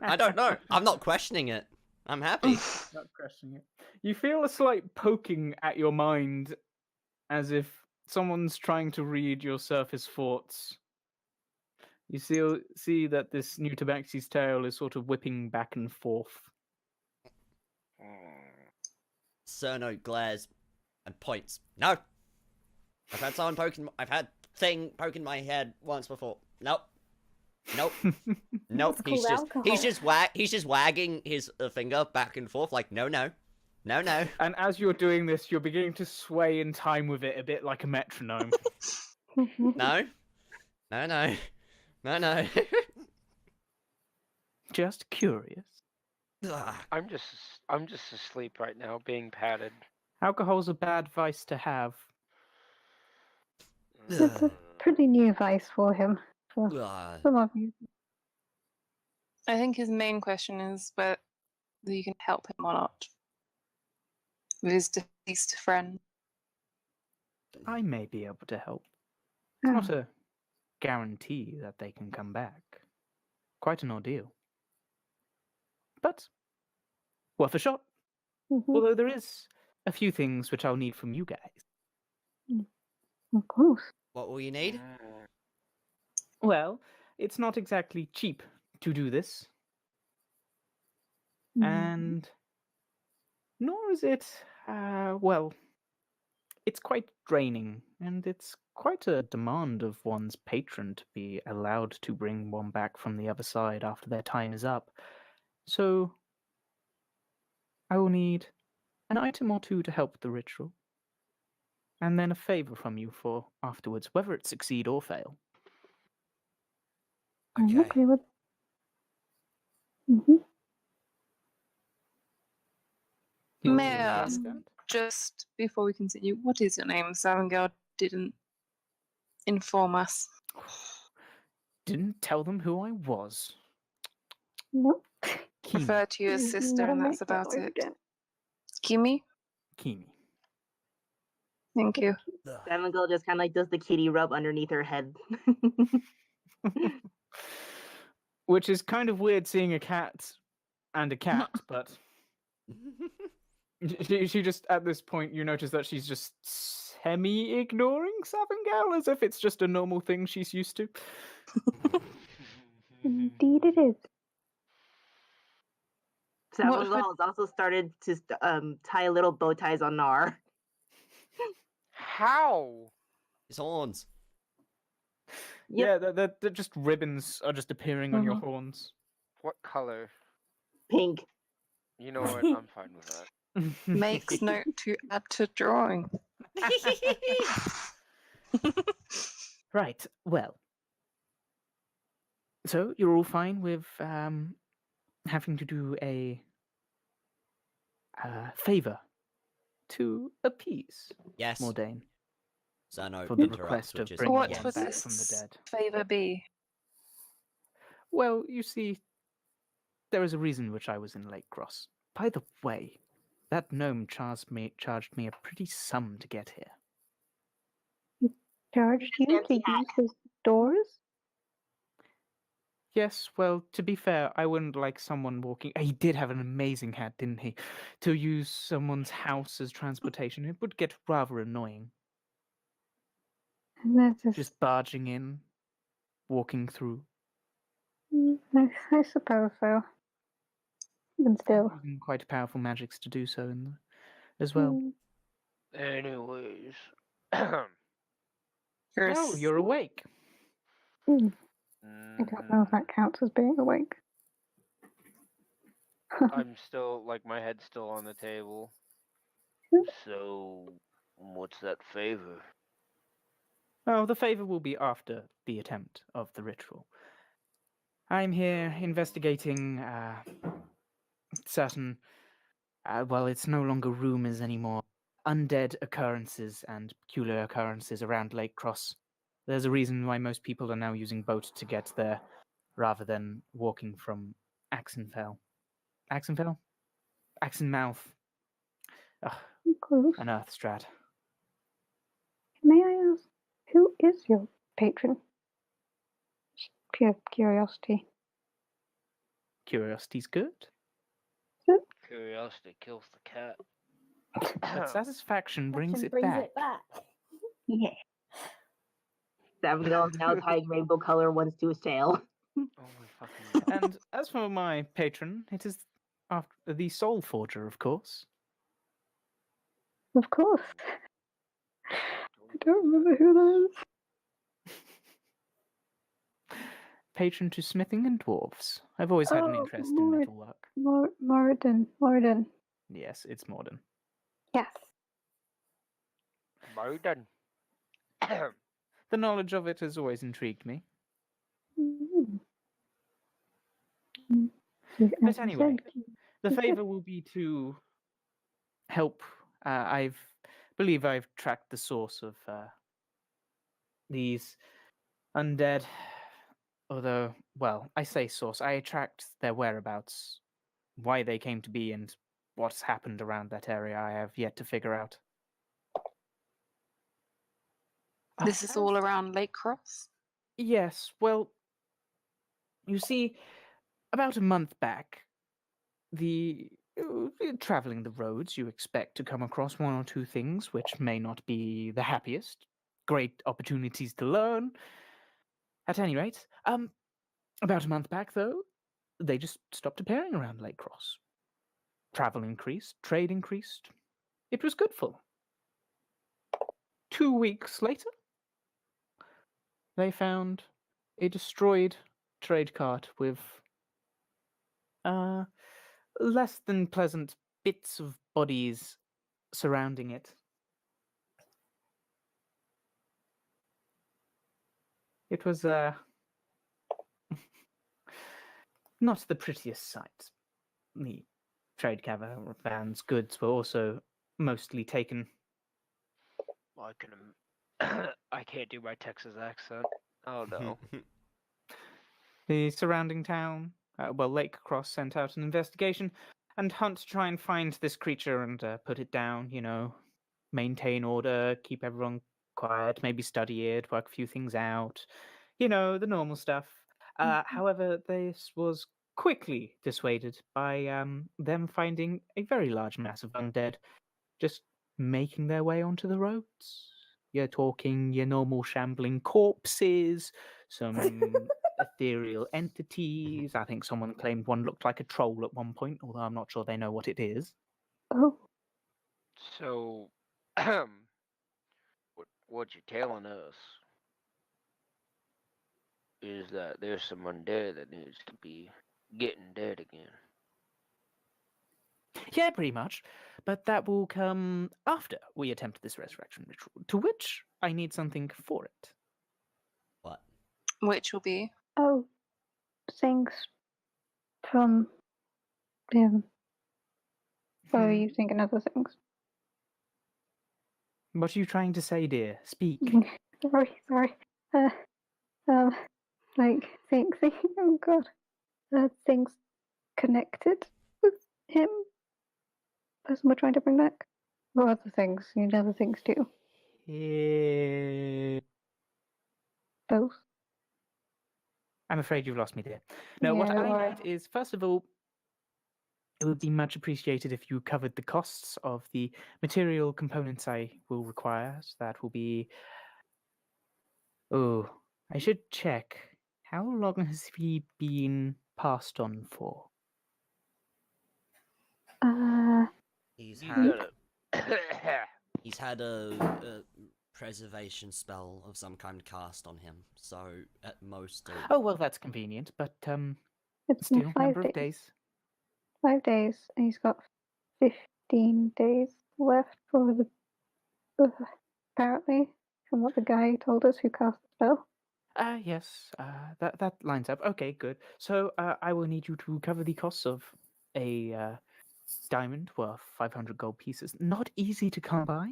I don't know. I'm not questioning it. I'm happy. Not questioning it. You feel a slight poking at your mind, as if someone's trying to read your surface thoughts. You see that this new tabaxi's tail is sort of whipping back and forth. Cerno glares and points. No! I've had someone poking. I've had thing poking my head once before. Nope. Nope. Nope. That's called alcohol. He's just wagging his finger back and forth like no. And as you're doing this, you're beginning to sway in time with it a bit like a metronome. No. Just curious. Ugh. I'm just asleep right now, being patted. Alcohol's a bad vice to have. It's a pretty new vice for him. For Ugh. some of you. I think his main question is whether you can help him or not with his deceased friend. I may be able to help. It's not a guarantee that they can come back. Quite an ordeal. But worth a shot. Although there is a few things which I'll need from you guys. Of course. What will you need? Well, it's not exactly cheap to do this. And nor is it, well, it's quite draining, and it's quite a demand of one's patron to be allowed to bring one back from the other side after their time is up. So, I will need an item or two to help with the ritual, and then a favor from you for afterwards, whether it succeed or fail. I'm Okay. okay with. May I Yeah. ask, just before we continue, what is your name? Savengal didn't inform us. Didn't tell them who I was. No. Kimi. Refer to you as sister, Never and make that's that about noise it. again. Kimi? Kimi. Thank you. Ugh. Savengal just kind of like does the kitty rub underneath her head. Which is kind of weird seeing a cat and a cat, but she just, at this point, you notice that she's just semi-ignoring Savengal as if it's just a normal thing she's used to. Indeed, it is. Savengal has also started to tie little bow ties on Nar. How? His horns. Yeah, they're just ribbons are just appearing on your horns. What color? Pink. You know what? I'm fine with that. Makes note to add to drawing. Right, well. So, you're all fine with having to do a favor to appease Yes. Mordain Cerno for the interrupts, request of which is bringing What one would back from the this dead. favour be? Well, you see, there is a reason which I was in Lake Cross. By the way, that gnome charged me a pretty sum to get here. Charged you to Fancy hat. use his doors? Yes, well, to be fair, I wouldn't like someone walking. He did have an amazing hat, didn't he? To use someone's house as transportation, it would get rather annoying. And that's Just barging in, walking through. I suppose so. Even still. Using quite powerful magics to do so as well. Anyways. Oh, you're awake. I don't know if that counts as being awake. I'm still, like, my head's still on the table. So, what's that favor? Well, the favor will be after the attempt of the ritual. I'm here investigating certain, well, it's no longer rumors anymore, undead occurrences and peculiar occurrences around Lake Cross. There's a reason why most people are now using boat to get there rather than walking from Axenfell. Axenfell? Axenmouth. Ugh, Close. an Earthstrat. May I ask, who is your patron? Just pure curiosity. Curiosity's good, Curiosity kills the cat. but satisfaction brings Action it brings back. it back. Yeah. Savengal is now tying rainbow color ones to his tail. Oh my fucking god. And as for my patron, it is after the Soul Forger, of course. Of course. I don't remember who that is. Patron to smithing and dwarves. I've always had an Oh, interest in metalwork. Moradin. Yes, it's modern. Yes. Murden. The knowledge of it has always intrigued me. Mm. Mm. So, But as you anyway, said, the Okay. favor will be to help. Believe I've tracked the source of these undead. Although, well, I say source. I tracked their whereabouts, why they came to be, and what's happened around that area. I have yet to figure out. This is all around Lake Cross. Yes. Well, you see, about a month back, traveling the roads, you expect to come across one or two things which may not be the happiest. Great opportunities to learn. At any rate, about a month back, though, they just stopped appearing around Lake Cross. Travel increased, trade increased. It was good for them. 2 weeks later, they found a destroyed trade cart with less than pleasant bits of bodies surrounding it. It was not the prettiest sight. The trade caravan's goods were also mostly taken. I can. I can't do my Texas accent. Oh no. The surrounding town, Lake Cross, sent out an investigation and hunt to try and find this creature and put it down, maintain order, keep everyone quiet, maybe study it, work a few things out, the normal stuff. However, this was quickly dissuaded by them finding a very large mass of undead just making their way onto the roads. You're talking your normal shambling corpses, some ethereal entities. I think someone claimed one looked like a troll at one point, although I'm not sure they know what it is. Oh, So, what you're telling us is that there's some undead that needs to be getting dead again. Yeah, pretty much. But that will come after we attempt this resurrection ritual, to which I need something for it. What? Which will be oh, things from him. Or are you thinking other things? What are you trying to say, dear? Speak. Sorry. Like things. Oh God. Things connected with him. That's what we're trying to bring back. Or other things. You need other things too. Both. I'm afraid you've lost me, dear. No, Yeah, what don't I worry. need is, first of all, it would be much appreciated if you covered the costs of the material components I will require. So that will be... Oh, I should check. How long has he been passed on for? He's You had gotta. he's had a preservation spell of some kind cast on him. So at most, Oh, well, that's convenient, but It's been still, 5 number days. of days. 5 days, and he's got 15 days left for the. Apparently, from what the guy told us who cast the spell. Yes, that lines up. Okay, good. So I will need you to cover the costs of a diamond worth 500 gold pieces. Not easy to come by,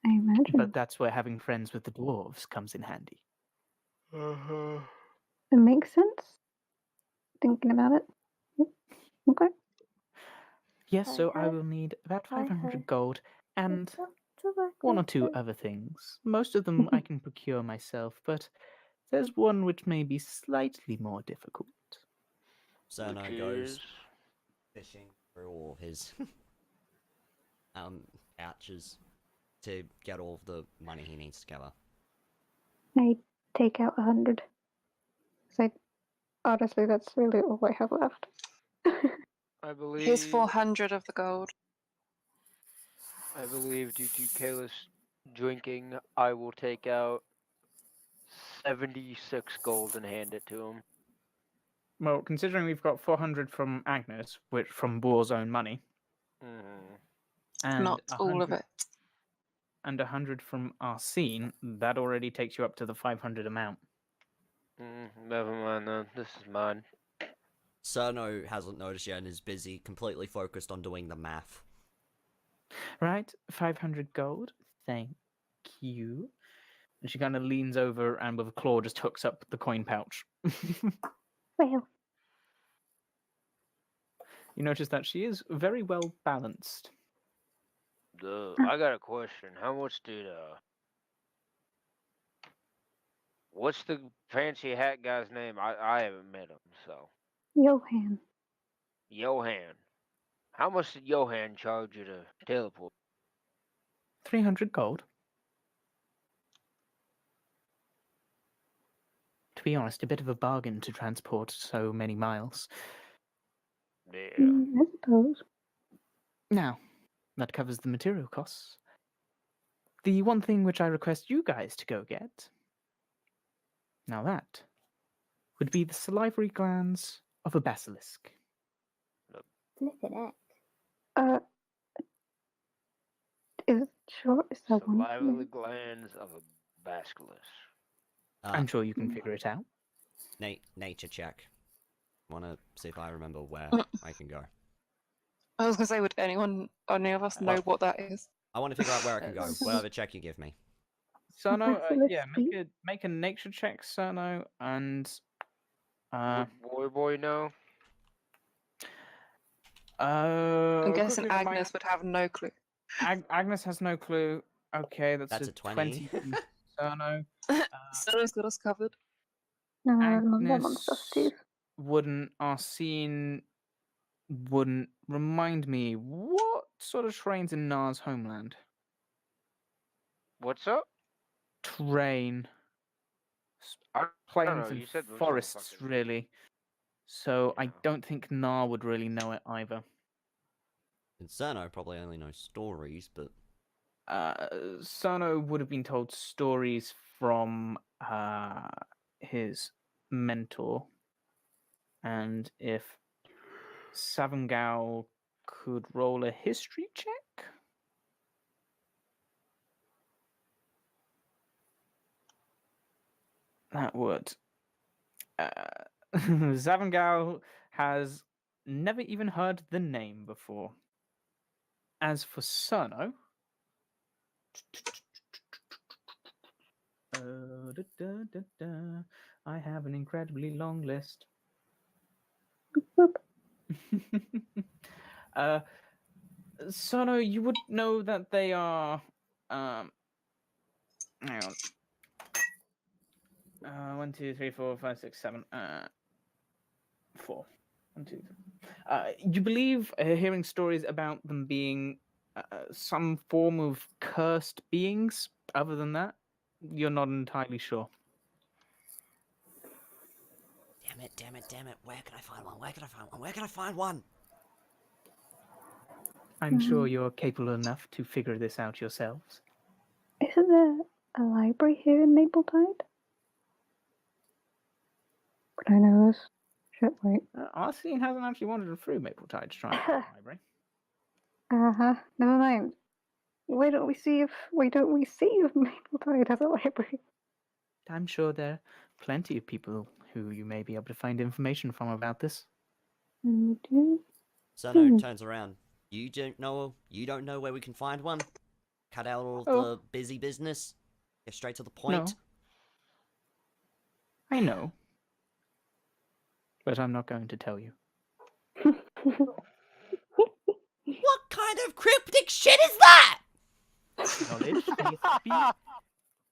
I imagine. but that's where having friends with the dwarves comes in handy. It makes sense. Thinking about it. Yep. Okay. Yes, I so I have- will need about I 500 have gold and It's up to the one or two clock. other things. Most of them I can procure myself, but there's one which may be slightly more difficult. Cerno Which goes is fishing through all his pouches to get all of the money he needs together. I take out 100. It's like, honestly, that's really all I have left. I believe. Here's 400 of the gold. I believe due to Kayla's drinking, I will take out 76 gold and hand it to him. Well, considering we've got 400 from Agnes, which from Boar's own money, Mm. and Not all of 100 it. and 100 from Arsene, that already takes you up to the 500 amount. Never mind then. This is mine. Cerno hasn't noticed yet and is busy, completely focused on doing the math. Right, 500 gold. Thank you. And she kind of leans over and with a claw just hooks up the coin pouch. Well, You notice that she is very well balanced. I got a question. How much did what's the fancy hat guy's name? I haven't met him, so Johan. Johan. How much did Johan charge you to teleport? 300 gold. To be honest, a bit of a bargain to transport so many miles. Yeah. I suppose. Now, that covers the material costs. The one thing which I request you guys to go get, now that, would be the salivary glands of a basilisk. Flippin' heck. Is that one? Salivary glands of a basilisk. I'm sure you can figure it out. Nature check. Wanna see if I remember where I can go. I was gonna say, would any of us know what that is? I want to figure out where I can go. Whatever check you give me. Cerno, Basilisk yeah, make a nature check, Cerno, and Would boy know? I'm guessing quickly remind- Agnes would have no clue. Agnes has no clue. Okay, That's a a 20. from Cerno. Sarah's got us covered. No, I'm on Agnes stuff too. wouldn't. Arsene wouldn't. Remind me, what sort of terrain's in Nar's homeland? What's up? Terrain. I don't Plains know. and You said most of the forests, fucking- really. So I Yeah. don't think Nar would really know it either. And Cerno probably only knows stories, but Sano would have been told stories from his mentor, and if Savengal could roll a history check. That would. Savengal has never even heard the name before. As for Cerno, I have an incredibly long list. Cerno, you would know that they are. Hang on. 1, 2, 3, 4, 5, 6, 7. 4. 1, 2, 3. You believe hearing stories about them being some form of cursed beings. Other than that, you're not entirely sure. damn it. Where can I find one? I'm sure you're capable enough to figure this out yourselves. Isn't there a library here in Mapletide? Would I know this? Shit, wait. Arsene hasn't actually wandered through Mapletide to try and find the library. Never mind. Why don't we see if Mapletide has a library? I'm sure there are plenty of people who you may be able to find information from about this. Cerno turns around. You don't know where we can find one? Cut out all the busy business? Get straight to the point? No. I know. But I'm not going to tell you. What kind of cryptic shit is that?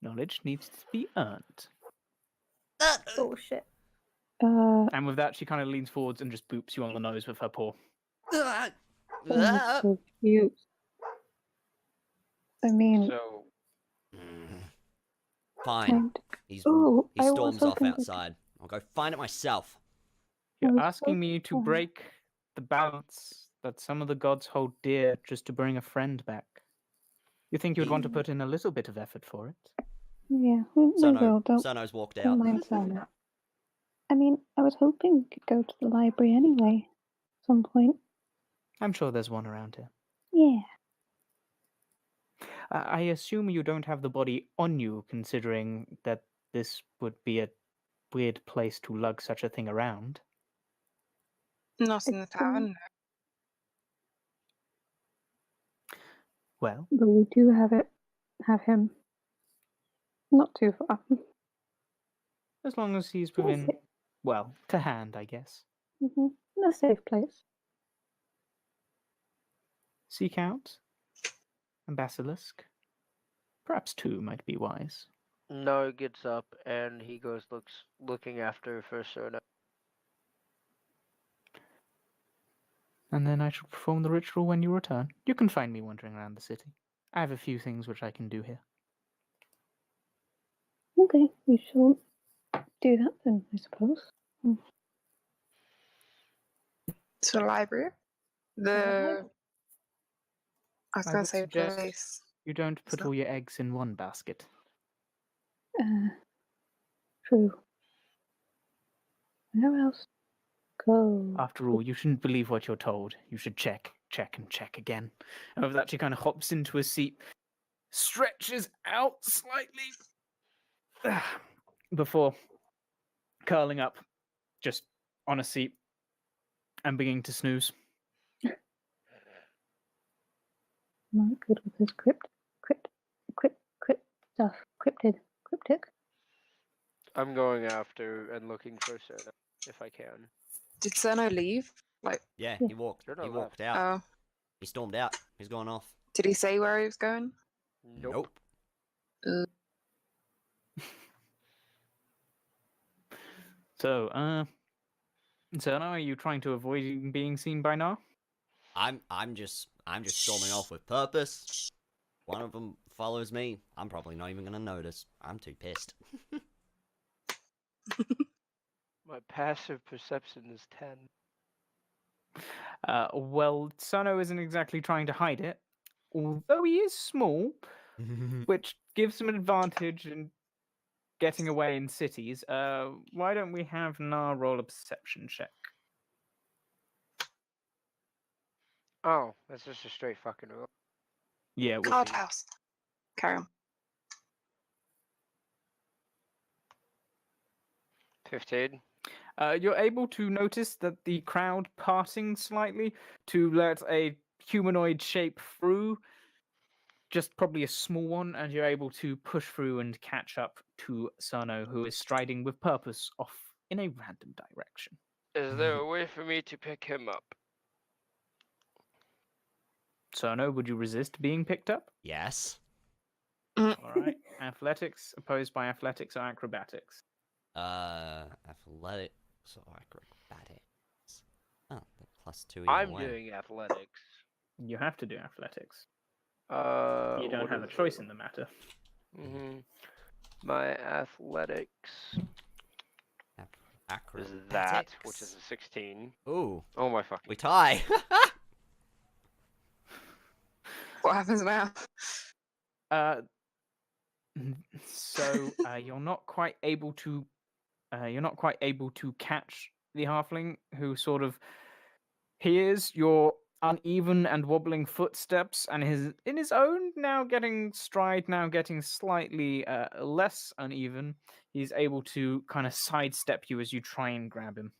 Knowledge needs to be earned. Bullshit. And with that, she kind of leans forwards and just boops you on the nose with her paw. Oh, that's so cute. I mean, So, Fine. Kind. He Ooh, I was storms off hoping you could- outside. I'll go find it myself. You're was asking me to hoping- break the balance that some of the gods hold dear just to bring a friend back. You think you'd want to put in a little bit of effort for it? Yeah, we will. Don't Sono's walked out. don't mind Sana. I mean, I was hoping we could go to the library anyway, at some point. I'm sure there's one around here. Yeah. I assume you don't have the body on you, considering that this would be a weird place to lug such a thing around. Not in the It's, tavern. Well, But we do have him not too far. as long as he's Yes, within, well, to hand, I guess. Mm-hmm. In a safe place. Seek out a basilisk. Perhaps two might be wise. No gets up and he goes looking after for Syrna. And then I shall perform the ritual when you return. You can find me wandering around the city. I have a few things which I can do here. Okay, we shall do that then, I suppose. To the library. I was I going would to say suggest place. you don't put So- all your eggs in one basket. True. Where else go? After all, you shouldn't believe what you're told. You should check, and check again. And with that, she kind of hops into a seat, stretches out slightly, before curling up just on a seat and beginning to snooze. Not good with his crypt stuff. Cryptic. I'm going after and looking for Syrna if I can. Did Cerno leave? Yeah, Yeah. he walked. Syrna He left. walked out. Oh, He stormed out. He's gone off. did he say where he was going? Nope. So, Zerno, are you trying to avoid being seen by Nar? I'm just storming off with purpose. One of them follows me. I'm probably not even gonna notice. I'm too pissed. My passive perception is 10. Well, Sono isn't exactly trying to hide it, although he is small, which gives him an advantage in getting away in cities. Why don't we have Nar roll a perception check? Oh, that's just a straight fucking roll. Yeah, it would Card be. house. Carry on. 15. You're able to notice that the crowd parting slightly to let a humanoid shape through, just probably a small one, and you're able to push through and catch up to Sano, who is striding with purpose off in a random direction. Is there a way for me to pick him up? Sano, would you resist being picked up? Yes. All right. Athletics opposed by athletics or acrobatics. Athletics or acrobatics. Oh, the +2 either I'm way. doing athletics. You have to do athletics. You don't what have a is choice it? in the matter. My athletics is that, which is a 16. Ooh, Oh my fucking. we tie. What happens now? So you're not quite able to catch the halfling, who sort of hears your uneven and wobbling footsteps, and in his own now getting slightly less uneven. He's able to kind of sidestep you as you try and grab him.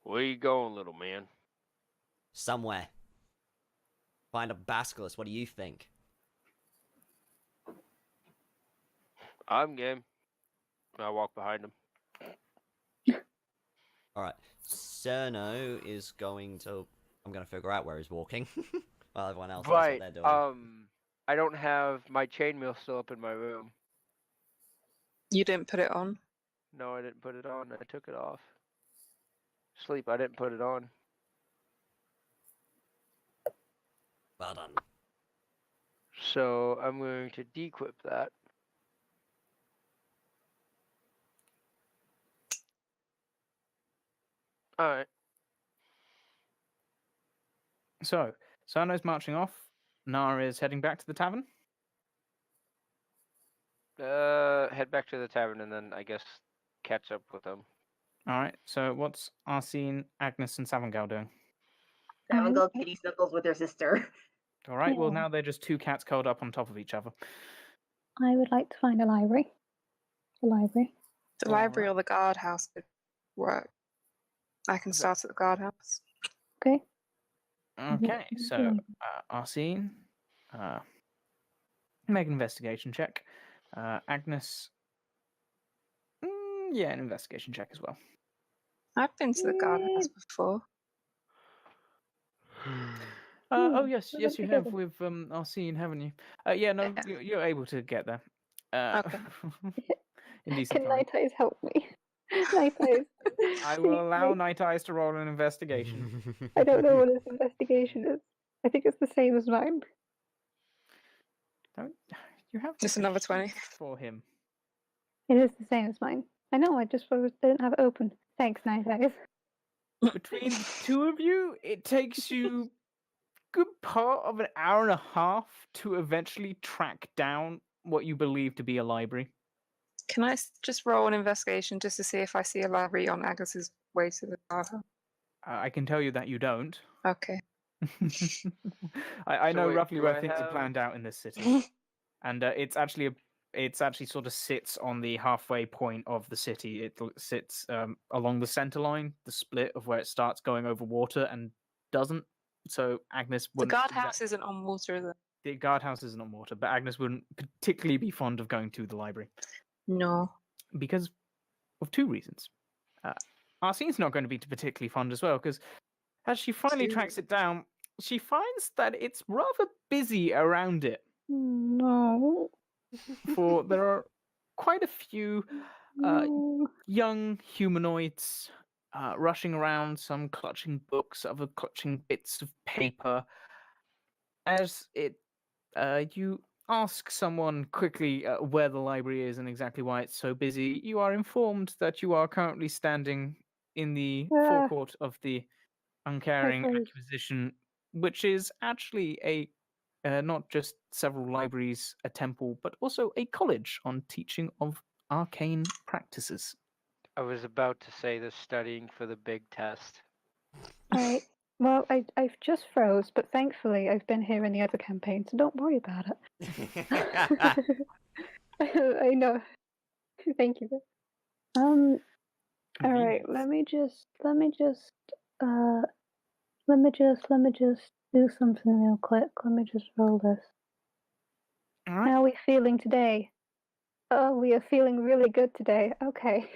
Where you going, little man? Somewhere. Find a basilisk. What do you think? I'm game. I walk behind him. Alright. Cerno is going to... I'm going to figure out where he's walking. While everyone else knows what Right. they're doing. I don't have my chainmail still up in my room. You didn't put it on. No, I didn't put it on. I took it off. Sleep. I didn't put it on. Well done. So I'm going to dequip that. Alright. So, Sano's marching off. Nara is heading back to the tavern. Head back to the tavern and then I guess catch up with them. All right. So, what's Arsene, Agnes, and Savengal doing? Savengal kitty snuggles with her sister. All right. Well, Yeah. now they're just two cats curled up on top of each other. I would like to find a library. The library. The library or the guardhouse could work. I can start at the guardhouse. Okay. Okay. So, Arsene, make an investigation check. Agnes, yeah, an investigation check as well. I've been to the guardhouse before. Oh yes, we're yes gonna you have together. with Arsene, haven't you? Yeah, no, Yeah. you're able to get there. Okay. In decent Can time. Night Eyes help me? Night Eyes. I will allow Night Eyes to roll an investigation. I don't know what his investigation is. I think it's the same as mine. Don't you have Just the another sheet 20. for him? It is the same as mine. I know, I just didn't have it open. Thanks, Night Eyes. Between the two of you, it takes you good part of an hour and a half to eventually track down what you believe to be a library. Can I just roll an investigation just to see if I see a library on Agnes's way to the guardhouse? I can tell you that you don't. Okay. I So know wait, roughly do where I things are have- planned out in this city, and it's actually sort of sits on the halfway point of the city. It sits along the center line, the split of where it starts going over water and doesn't. So Agnes The wouldn't. guardhouse isn't on water, is it? The guardhouse isn't on water, but Agnes wouldn't particularly be fond of going to the library No. because of two reasons. Arsene's not going to be particularly fond as well because as she finally tracks it down, she finds that it's rather busy around it. No. For there are quite a few No. young humanoids rushing around, some clutching books, other clutching bits of paper. As you ask someone quickly where the library is and exactly why it's so busy, you are informed that you are currently standing in the forecourt of the Uncaring Okay. Acquisition, which is actually a not just several libraries, a temple, but also a college on teaching of arcane practices. I was about to say the studying for the big test. Right. Well, I've just froze, but thankfully I've been here in the other campaign, so don't worry about it. I know. Thank you. All right. Let me just do something real quick. Let me just roll this. All right. How are we feeling today? Oh, we are feeling really good today. Okay.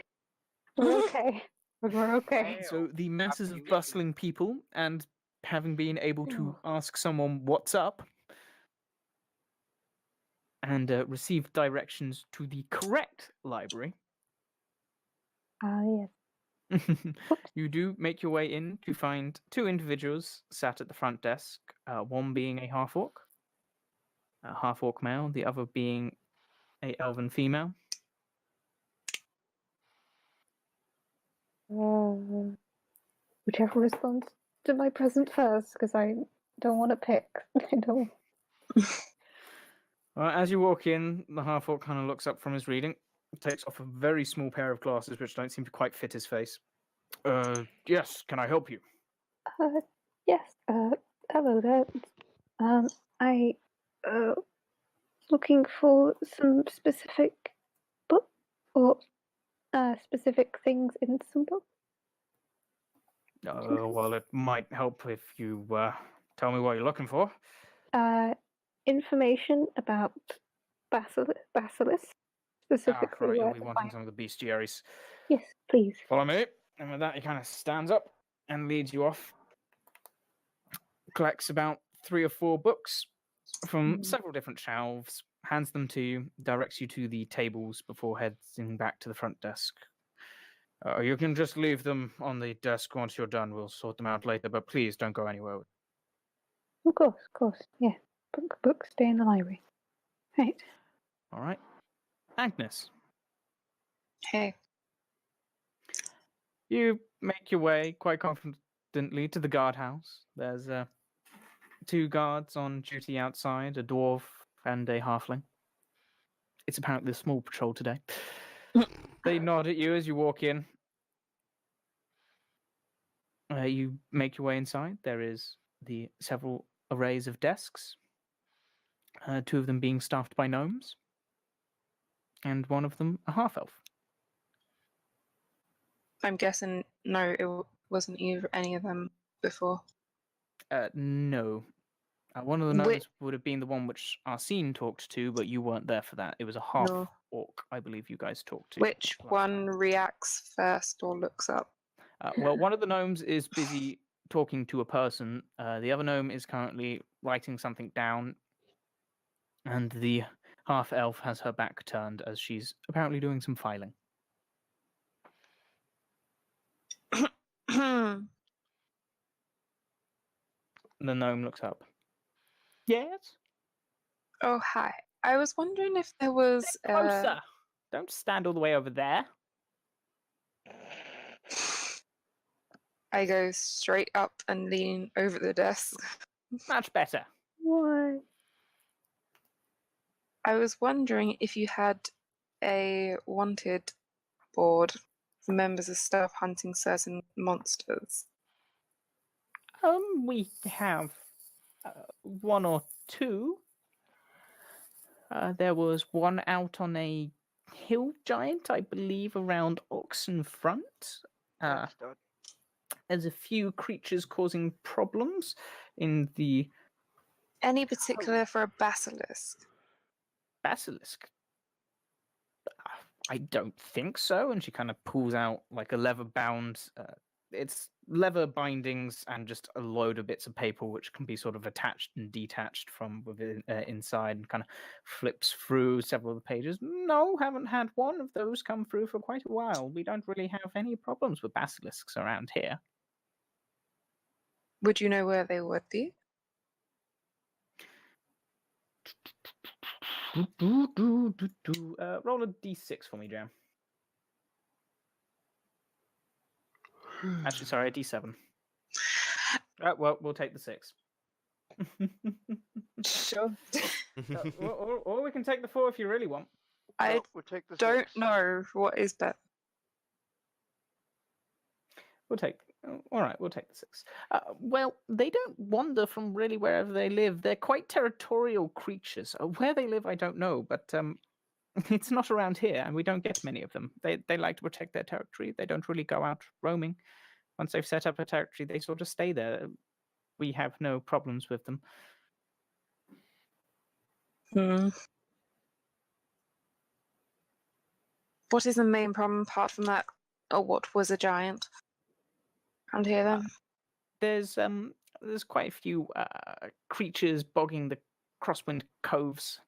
We're okay. We're okay. So the masses of bustling people and having been able to ask someone what's up and receive directions to the correct library. Ah, yes. You do make your way in to find two individuals sat at the front desk, one being a half-orc male, the other being a elven female. Whichever responds to my present first, because I don't want to pick. I don't. As you walk in, the half-orc kind of looks up from his reading, takes off a very small pair of glasses which don't seem to quite fit his face. Yes, can I help you? Yes. Hello there. I looking for some specific book or specific things in some book. Well, it might help if you tell me what you're looking for. Information about basilisk, specifically Right, you'll where be to wanting find. some of the bestiaries. Yes, please. Follow me. And with that, he kind of stands up and leads you off. Collects about 3 or 4 books from several different shelves, hands them to you, directs you to the tables before heading back to the front desk. You can just leave them on the desk once you're done. We'll sort them out later, but please don't go anywhere. Of course, yeah. Books stay in the library. Right. All right. Agnes, Hey. you make your way quite confidently to the guardhouse. There's 2 guards on duty outside, a dwarf and a halfling. It's apparently a small patrol today. They nod at you as you walk in. You make your way inside. There is the several arrays of desks, 2 of them being staffed by gnomes, and one of them a half-elf. I'm guessing no, wasn't either any of them before. No. One of the Whi- gnomes would have been the one which Arsene talked to, but you weren't there for that. It was a half-orc, I believe you guys talked to. Which last one time. reacts first or looks up? Well, one of the gnomes is busy talking to a person. The other gnome is currently writing something down, and the half-elf has her back turned as she's apparently doing some filing. The gnome looks up. Yes? Oh, hi. I was wondering if there was Get closer! Don't stand all the way over there. I go straight up and lean over the desk. Much better. What? I was wondering if you had a wanted board for members of staff hunting certain monsters. We have 1 or 2. There was one out on a hill giant, I believe, around Oxenfront. There's a few creatures causing problems in the Any particular for a basilisk? basilisk. I don't think so. And she kind of pulls out like a leather bound. It's leather bindings and just a load of bits of paper which can be sort of attached and detached from within inside, and kind of flips through several of the pages. No, haven't had one of those come through for quite a while. We don't really have any problems with basilisks around here. Would you know where they would be? Roll a d6 for me, Jam. Actually, sorry, a d7. Well, we'll take the 6. Sure. Or we can take the 4 if you really want. I Nope, we'll take the don't 6. know what is better. We'll take. All right, we'll take the 6. Well, they don't wander from really wherever they live. They're quite territorial creatures. Where they live, I don't know, but it's not around here, and we don't get many of them. They like to protect their territory. They don't really go out roaming. Once they've set up a territory, they sort of stay there. We have no problems with them. What is the main problem apart from that? Or what was a giant? Around here then? There's quite a few creatures bogging the crosswind coves.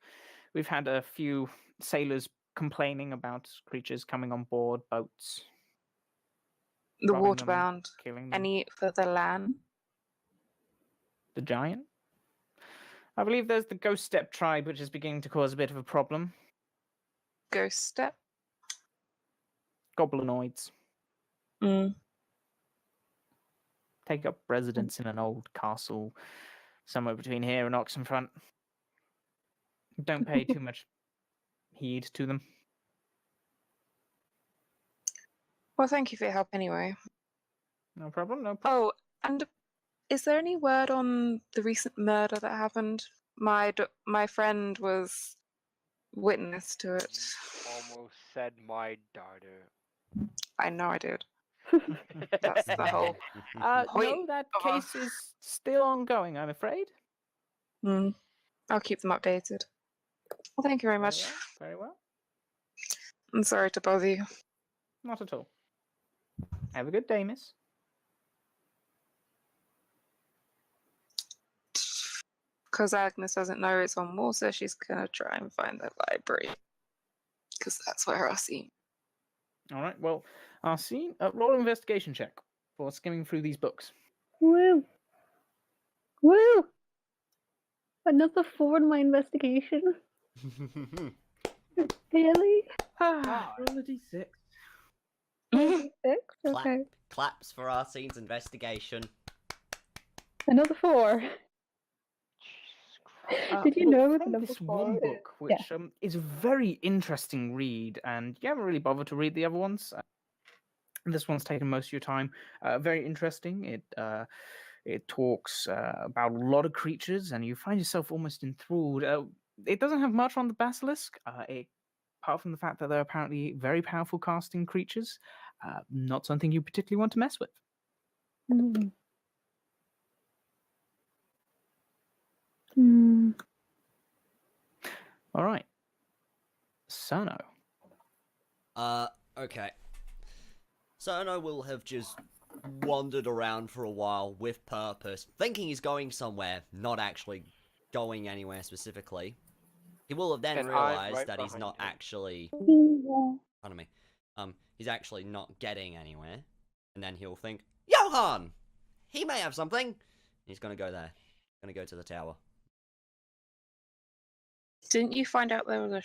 We've had a few sailors complaining about creatures coming on board boats. The robbing them, waterbound. killing them. Any for the land? The giant? I believe there's the Ghost Step tribe, which is beginning to cause a bit of a problem. Ghost step? Goblinoids Mm. take up residence in an old castle somewhere between here and Oxenfront. Don't pay too much heed to them. Well, thank you for your help anyway. No problem, no problem. Oh, and is there any word on the recent murder that happened? My friend was witness to it. Almost said my daughter. I know I did. That's the whole No, point that of our- case is still ongoing, I'm afraid. I'll keep them updated. Well, thank you very much. Very well. I'm sorry to bother you. Not at all. Have a good day, miss. Because Agnes doesn't know it's on Malta, she's gonna try and find the library. Because that's where I'll see. All right, well, Arsene, roll an investigation check for skimming through these books. Woo! Woo! Another 4 in my investigation. Really? Roll a d6. 36? Clap, Okay. claps for Arsene's investigation. Another 4. Did you know it was from another this 4? one book, which is a very interesting read, and you haven't really bothered to read the other ones. This one's taken most of your time. Very interesting. It talks about a lot of creatures, and you find yourself almost enthralled. It doesn't have much on the basilisk, apart from the fact that they're apparently very powerful casting creatures. Not something you particularly want to mess with. Mm. Mm. All right, Sono. Okay. Sono will have just wandered around for a while with purpose, thinking he's going somewhere, not actually going anywhere specifically. He will have then And I'm realized right that he's behind not him. actually... Yeah. Pardon me. He's actually not getting anywhere. And then he'll think, Johan! He may have something! He's gonna go there. Gonna go to the tower. Didn't you find out there was a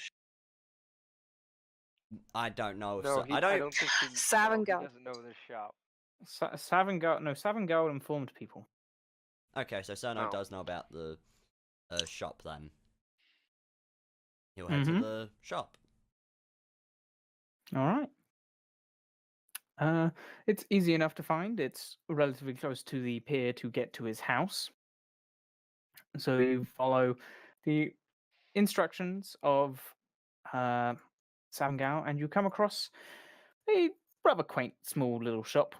I don't know if... No, I I don't... don't think he, no, he Savengal. doesn't know this shop. Savengal informed people. Okay, so Sono Oh. does know about the shop then. He'll head to Mhm. the shop. All right. It's easy enough to find. It's relatively close to the pier to get to his house. So you follow the instructions of Savengal, and you come across a rather quaint, small little shop.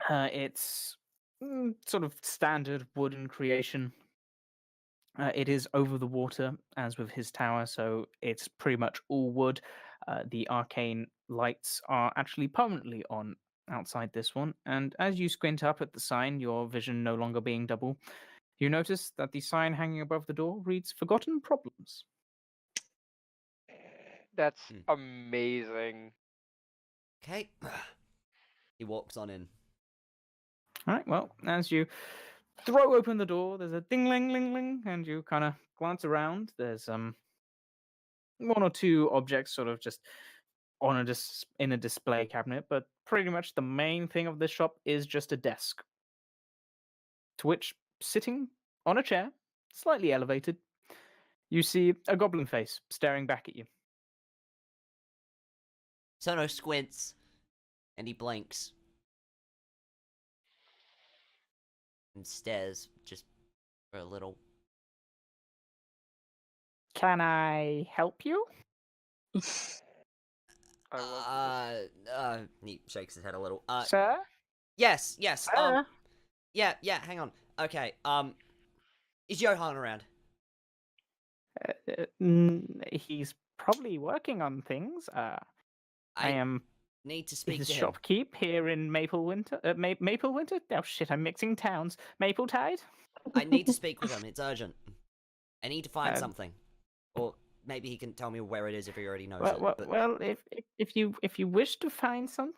It's sort of standard wooden creation. It is over the water, as with his tower, so it's pretty much all wood. The arcane lights are actually permanently on outside this one, and as you squint up at the sign, your vision no longer being double, you notice that the sign hanging above the door reads Forgotten Problems. That's Hmm. amazing. Okay. He walks on in. All right, well, as you throw open the door, there's a ding ling ling ling, and you kind of glance around. There's one or two objects sort of just on in a display cabinet, but pretty much the main thing of this shop is just a desk. To which, sitting on a chair, slightly elevated, you see a goblin face staring back at you. Sono squints, and he blinks. And stares just for a little. Can I help you? I love this. He shakes his head a little. Sir? Yes, Sir? yeah, hang on. Okay, is Johan around? He's probably working on things. I am Need to speak his to him. shopkeep here in Maple Winter. Maple Winter? Oh shit, I'm mixing towns. Maple Tide? I need to speak with him. It's urgent. I need to find Um, something. Or maybe he can tell me where it is if he already knows Well, it. well, But well, if you wish to find something,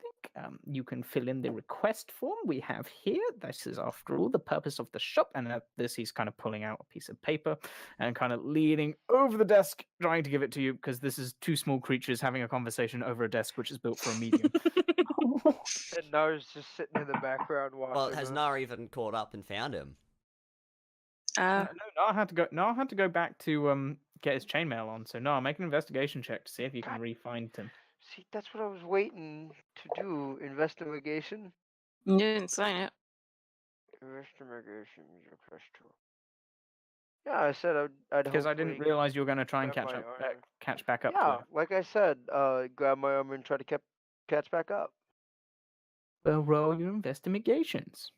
you can fill in the request form we have here. This is, after all, the purpose of the shop. And at this, he's kind of pulling out a piece of paper and kind of leaning over the desk, trying to give it to you, because this is two small creatures having a conversation over a desk which is built for a medium. And Nar's just sitting in the background watching. well, has us. Nar even caught up and found him? No, I had to go. No, I had to go back to get his chainmail on. So no, make an investigation check to see if you can God. re-find him. See, that's what I was waiting to do. Investigation. You didn't sign it. Investigation is your quest tool. Yeah, I said I'd Because I didn't hopefully realize you were going to try and grab catch my up, armor. catch back up. To Yeah, her. like I said, grab my armor and try to catch back up. Well, roll your investigations.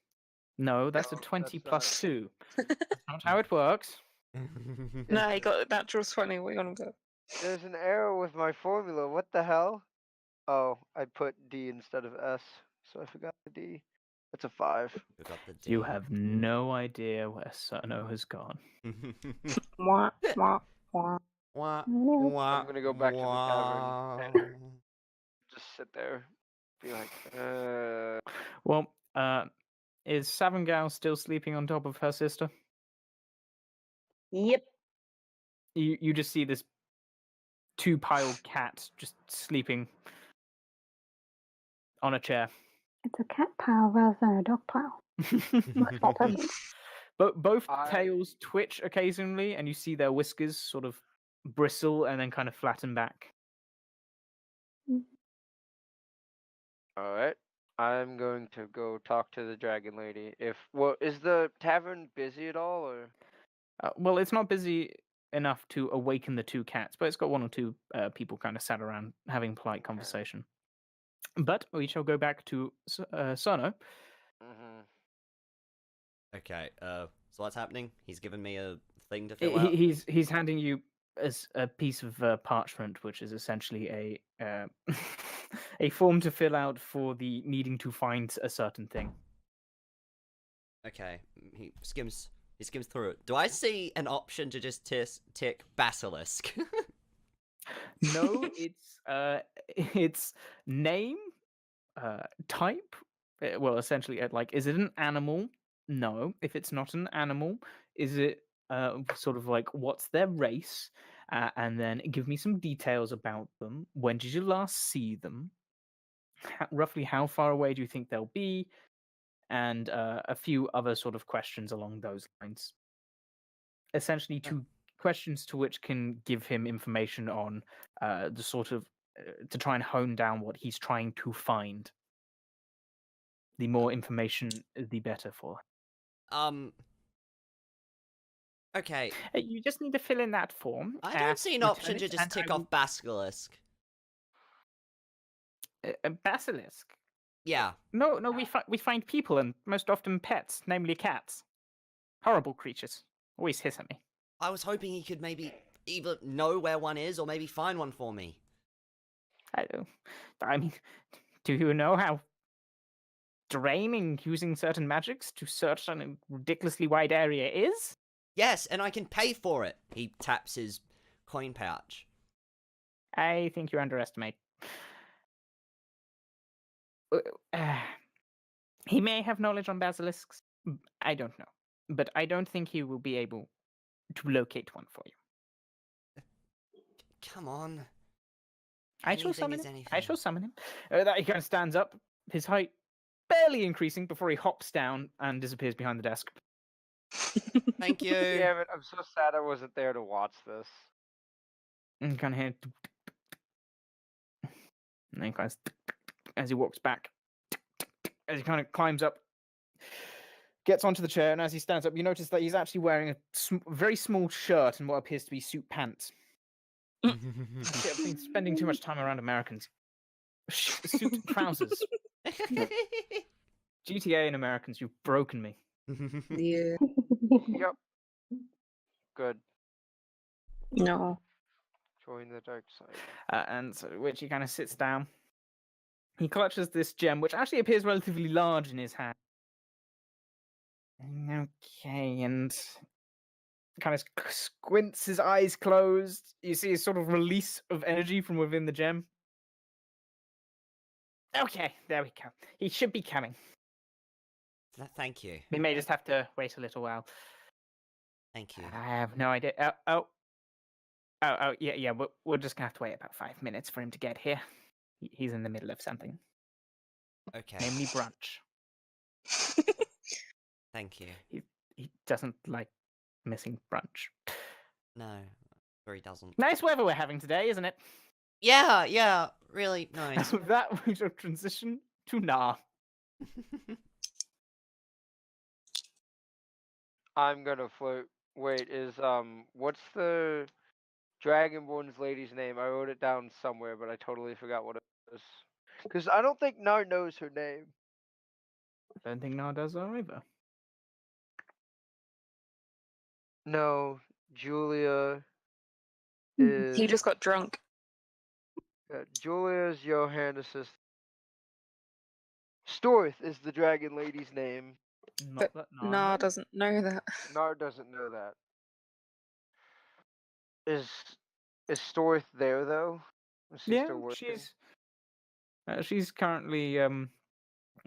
No, that's a No, 20 that's plus 2. That's not how it works. No, you got a natural 20. What are you gonna go? There's an error with my formula. What the hell? Oh, I put D instead of S, so I forgot the D. That's a 5. Forgot the D. You have no idea where Sono has gone. Wah, wah, wah. Wah, No. wah, I'm gonna go back to the wah. tavern. Just sit there, be like, Well, is Savengal still sleeping on top of her sister? Yep. You just see this two-piled cat just sleeping on a chair. It's a cat pile rather than a dog pile. Much more pleasant. But both I- tails twitch occasionally, and you see their whiskers sort of bristle and then kind of flatten back. All right. I'm going to go talk to the dragon lady. Is the tavern busy at all, or? Well, it's not busy enough to awaken the two cats, but it's got one or two people kind of sat around having polite conversation. But we shall go back to Sono. Mm-hmm. Okay, so what's happening? He's given me a thing to fill out. He's handing you as a piece of parchment, which is essentially a a form to fill out for the needing to find a certain thing. Okay, he skims through it. Do I see an option to just tick basilisk? No, it's name, type. Well, essentially, like, is it an animal? No. If it's not an animal, is it sort of like what's their race? And then give me some details about them. When did you last see them? Roughly how far away do you think they'll be? And a few other sort of questions along those lines. Essentially, two questions to which can give him information on the sort of to try and hone down what he's trying to find. The more information, the better for. Okay. You just need to fill in that form. I don't see an return option to it, just and tick I off basilisk. basilisk. Yeah. No, we find people and most often pets, namely cats. Horrible creatures. Always hiss at me. I was hoping he could maybe either know where one is or maybe find one for me. I mean, do you know how draining using certain magics to search on a ridiculously wide area is? Yes, and I can pay for it. He taps his coin pouch. I think you underestimate. He may have knowledge on basilisks. I don't know. But I don't think he will be able to locate one for you. Come on. I shall Anything summon is him. I anything. shall summon him. That he kind of stands up, his height barely increasing before he hops down and disappears behind the desk. Thank you. Yeah, but I'm so sad I wasn't there to watch this. And kind of hear, and then kind of as he walks back, as he kind of climbs up, gets onto the chair, and as he stands up, you notice that he's actually wearing a very small shirt and what appears to be suit pants. I've been spending too much time around Americans. Suit trousers. GTA and Americans, you've broken me. Yeah. Yep. Good. No. Join the dark side. And so, which he kind of sits down. He clutches this gem, which actually appears relatively large in his hand. Okay, and kind of squints, his eyes closed. You see a sort of release of energy from within the gem. Okay, there we go. He should be coming. Thank you. We may just have to wait a little while. Thank you. I have no idea. Yeah. We're just gonna have to wait about 5 minutes for him to get here. He's in the middle of something, Okay. namely brunch. Thank you. He doesn't like missing brunch. No, or he doesn't. Nice weather we're having today, isn't it? Yeah, really nice. With that, we shall transition to Nah. I'm gonna float. Wait, what's the Dragonborn's lady's name? I wrote it down somewhere, but I totally forgot what it was. Because I don't think Nar knows her name. I don't think Nah does either. No, Julia Hmm. is. He just got drunk. Julia's Johannes' Storth is the dragon lady's name. Not But that Nah Nah knows. doesn't know that. Nar doesn't know that. Is Storth there though? Is she Yeah, still working? she's currently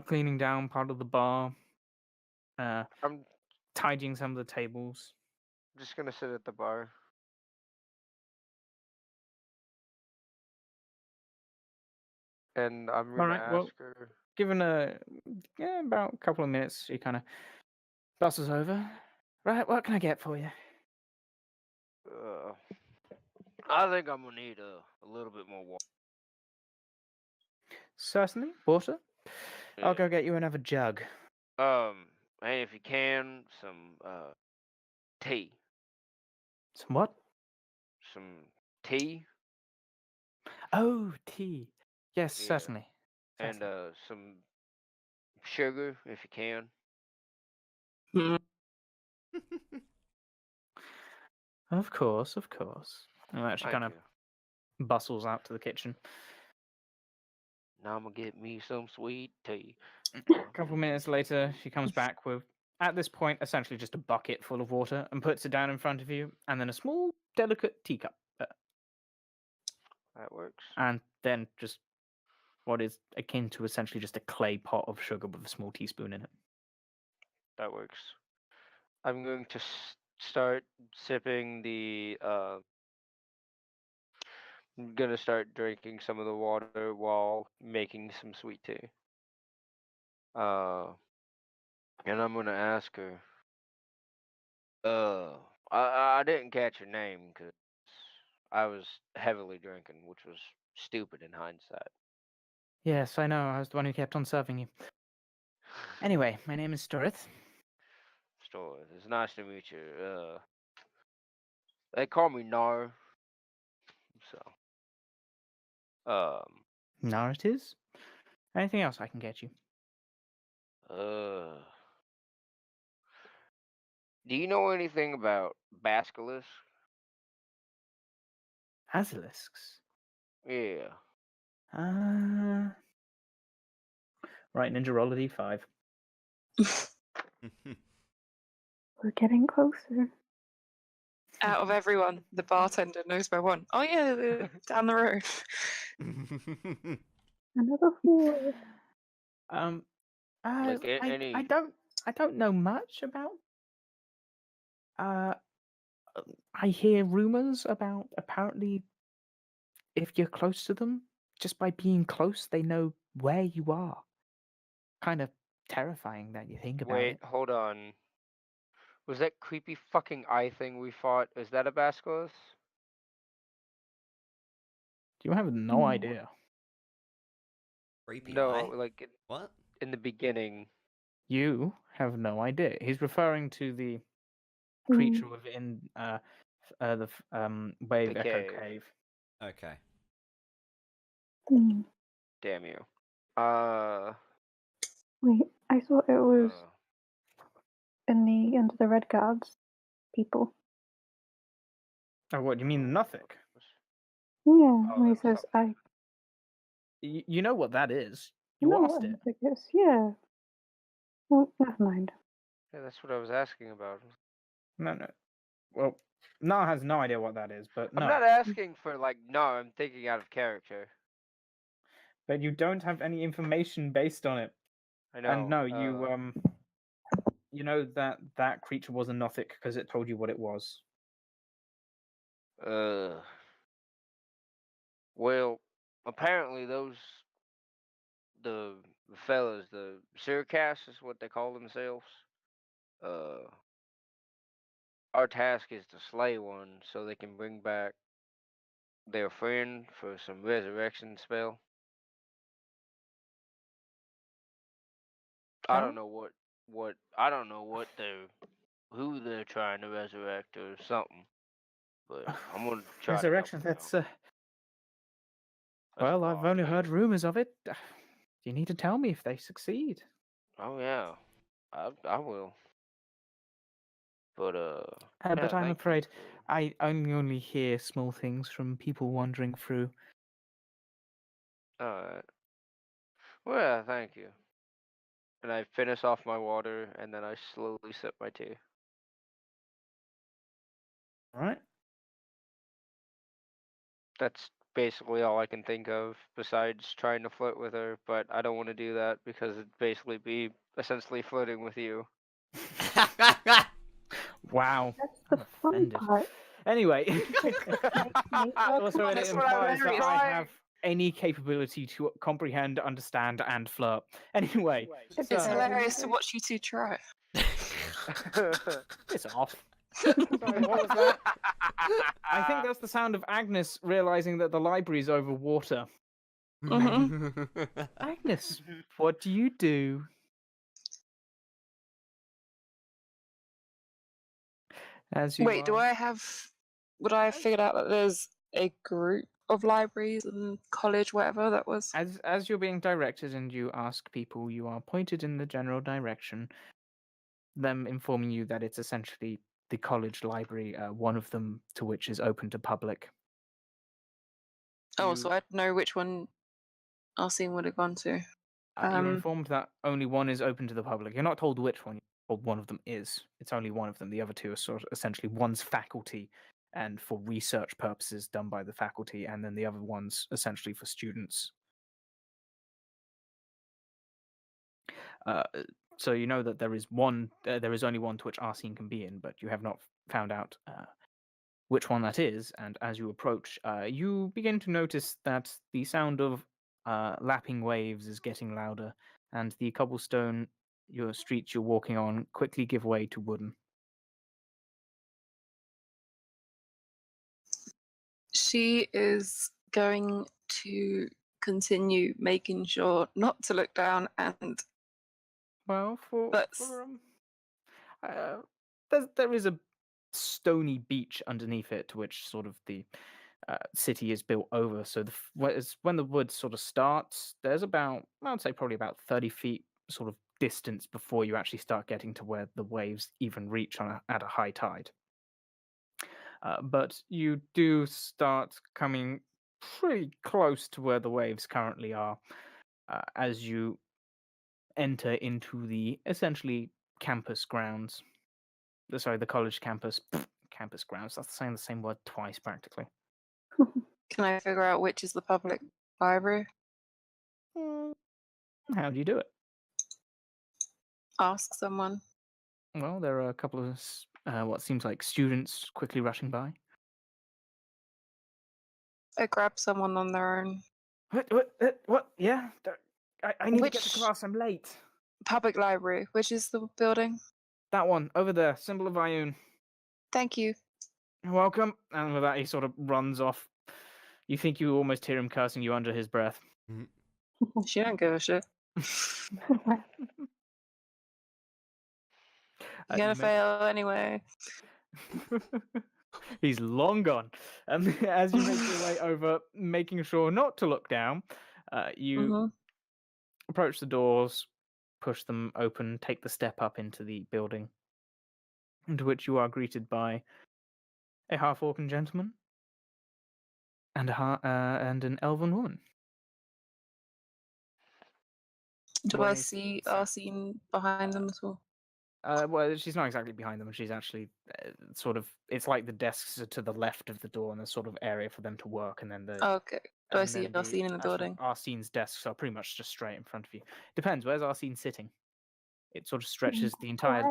cleaning down part of the bar, I'm tidying some of the tables. just gonna sit at the bar. And I'm gonna Alright, well, ask her. given about a couple of minutes, she kind of bustles over. Right, what can I get for you? I think I'm gonna need a little bit more water. Certainly, water. I'll Yeah. go get you another jug. Hey, if you can, some tea. Some what? Some tea Oh, tea. Yes, Yeah. certainly. and certainly. some sugar if you can. Of course, of course. And that she Thank kind of you. bustles out to the kitchen. Now I'm gonna get me some sweet tea. A couple of minutes later, she comes back with, at this point, essentially just a bucket full of water and puts it down in front of you, and then a small, delicate teacup. That works. And then just what is akin to essentially just a clay pot of sugar with a small teaspoon in it. That works. I'm going to start sipping the. I'm gonna start drinking some of the water while making some sweet tea. And I'm gonna ask her. I didn't catch her name because I was heavily drinking, which was stupid in hindsight. Yes, I know. I was the one who kept on serving you. Anyway, my name is Storith. Story. It's nice to meet you. They call me Nar. So, Now it is. Anything else I can get you? do you know anything about basilisks? Basilisks. Yeah. Right, Ninja roll a d5. We're getting closer. Out of everyone, the bartender knows by one. Oh yeah, down the road. Another 4. Like any. I don't know much about. I hear rumors about apparently if you're close to them, just by being close, they know where you are. Kind of terrifying that you think about Wait, it. hold on. Was that creepy fucking eye thing we fought? Is that a basilisk? You have no No. idea. Creepy No, eye? like What? in the beginning. You have no idea. He's referring to the Mm. creature within the Wave The Echo cave. Cave. Okay. Mm. Damn you. Wait, I thought it was under the Red Guards people. Oh, what do you mean, Nothic? Yeah, Oh, where he that's says, something. You know what that is. You know asked what it. I guess, yeah. Oh, never mind. Yeah, that's what I was asking about. No. Well, Na has no idea what that is, but no. I'm not asking for like no, I'm thinking out of character. But you don't have any information based on it. I know. And no, you know that creature was a Nothic because it told you what it was. Well, apparently the fellas, the Syrcas is what they call themselves. Our task is to slay one so they can bring back their friend for some resurrection spell. I don't know what who they're trying to resurrect or something. But I'm gonna try Resurrection, to help that's them out. well, I've far only fetched. heard rumors of it. You need to tell me if they succeed. Oh yeah, I will. But But yeah, I'm thank you afraid for- I only hear small things from people wandering through. Alright. Well, yeah, thank you. And I finish off my water, and then I slowly sip my tea. All right. That's basically all I can think of, besides trying to flirt with her, but I don't want to do that because it'd basically be essentially flirting with you. Wow. That's the I'm fun offended. part. Anyway, Well, also it That's what I implies that meant. I have any capability to comprehend, understand, and flirt. Anyway, It's It's so hilarious to watch you two try. piss off. Sorry, what was that? I think that's the sound of Agnes realizing that the library's over water. Agnes, what do you do? As you Wait, do are- I have? Would I have figured out that there's a group of libraries and college, whatever that was? As you're being directed and you ask people, you are pointed in the general direction, them informing you that it's essentially the college library, one of them to which is open to public. Oh, You- so I'd know which one Arsene would have gone to. You're informed that only one is open to the public. You're not told which one. You're told one of them is. It's only one of them. The other two are sort of essentially one's faculty and for research purposes done by the faculty, and then the other one's essentially for students. So you know that there is one. There is only one to which Arsene can be in, but you have not found out which one that is. And as you approach, you begin to notice that the sound of lapping waves is getting louder, and the cobblestone streets you're walking on quickly give way to wooden. She is going to continue making sure not to look down and Well, But there is a stony beach underneath it, to which sort of the city is built over. So when the wood sort of starts, there's about, I would say, probably about 30 feet sort of distance before you actually start getting to where the waves even reach at a high tide. But you do start coming pretty close to where the waves currently are as you enter into the essentially campus grounds. Sorry, the college campus. Campus grounds. That's saying the same word twice practically. can I figure out which is the public library? How do you do it? Ask someone. Well, there are a couple of what seems like students quickly rushing by. I grab someone on their own. What? Yeah? I need to get to Which- class. I'm late. Public library. Which is the building? That one, over there. Symbol of Ioun. Thank you. You're welcome. And with that, he sort of runs off. You think you almost hear him cursing you under his breath. She don't give a shit. You're gonna fail anyway. He's long gone. As you make your way over, making sure not to look down, you approach the doors, push them open, take the step up into the building, into which you are greeted by a half-orc gentleman and an elven woman. Do I Wearing see Arsene behind them at all? Well, she's not exactly behind them. She's actually sort of. It's like the desks are to the left of the door, and there's sort of area for them to work, and then the. Okay. Do I and see then Arsene in the actual building? Arsene's desks are pretty much just straight in front of you. Depends. Where's Arsene sitting? It sort of stretches the entire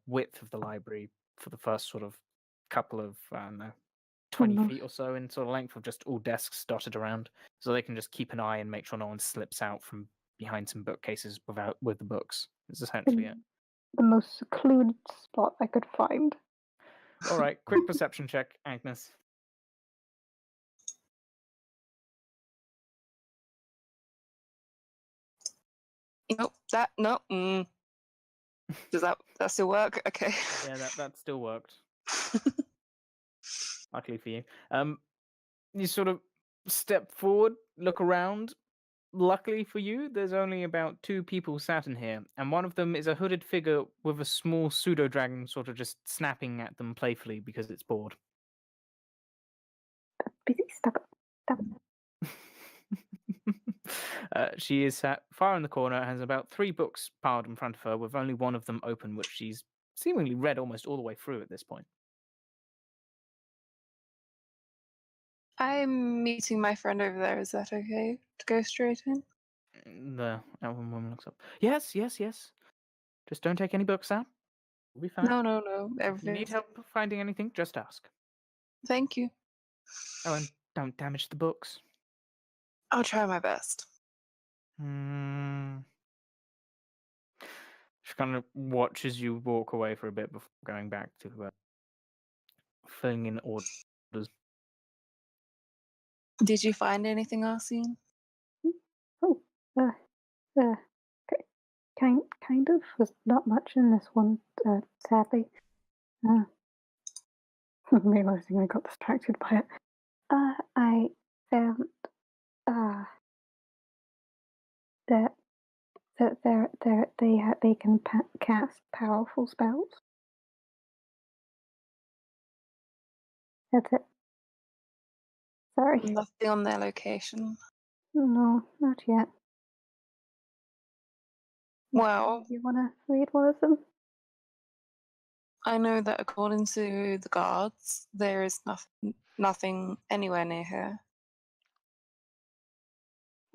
width of the library for the first sort of couple of, I don't know, 20 feet or so in sort of length of just all desks dotted around, so they can just keep an eye and make sure no one slips out from behind some bookcases with the books. Is essentially it. The most secluded spot I could find. All right, quick perception check, Agnes. Nope. No. Does that still work? Okay. Yeah, that still worked. Luckily for you. You sort of step forward, look around. Luckily for you, there's only about 2 people sat in here, and one of them is a hooded figure with a small pseudo-dragon sort of just snapping at them playfully because it's bored. Busy, stop it. She is sat far in the corner, has about 3 books piled in front of her, with only one of them open, which she's seemingly read almost all the way through at this point. I'm meeting my friend over there. Is that okay to go straight in? The elven woman looks up. Yes. Just don't take any books out. We'll be fine. No. If you Everything. need help finding anything, just ask. Thank you. Oh, and don't damage the books. I'll try my best. She kind of watches you walk away for a bit before going back to filling in orders. Did you find anything, Arsene? Oh, kind of. There's not much in this one, sadly. I'm realizing I got distracted by it. I found that they can cast powerful spells. That's it. Sorry. Nothing on their location. No, not yet. Well, You want to read one of them? I know that according to the guards, there is nothing anywhere near here.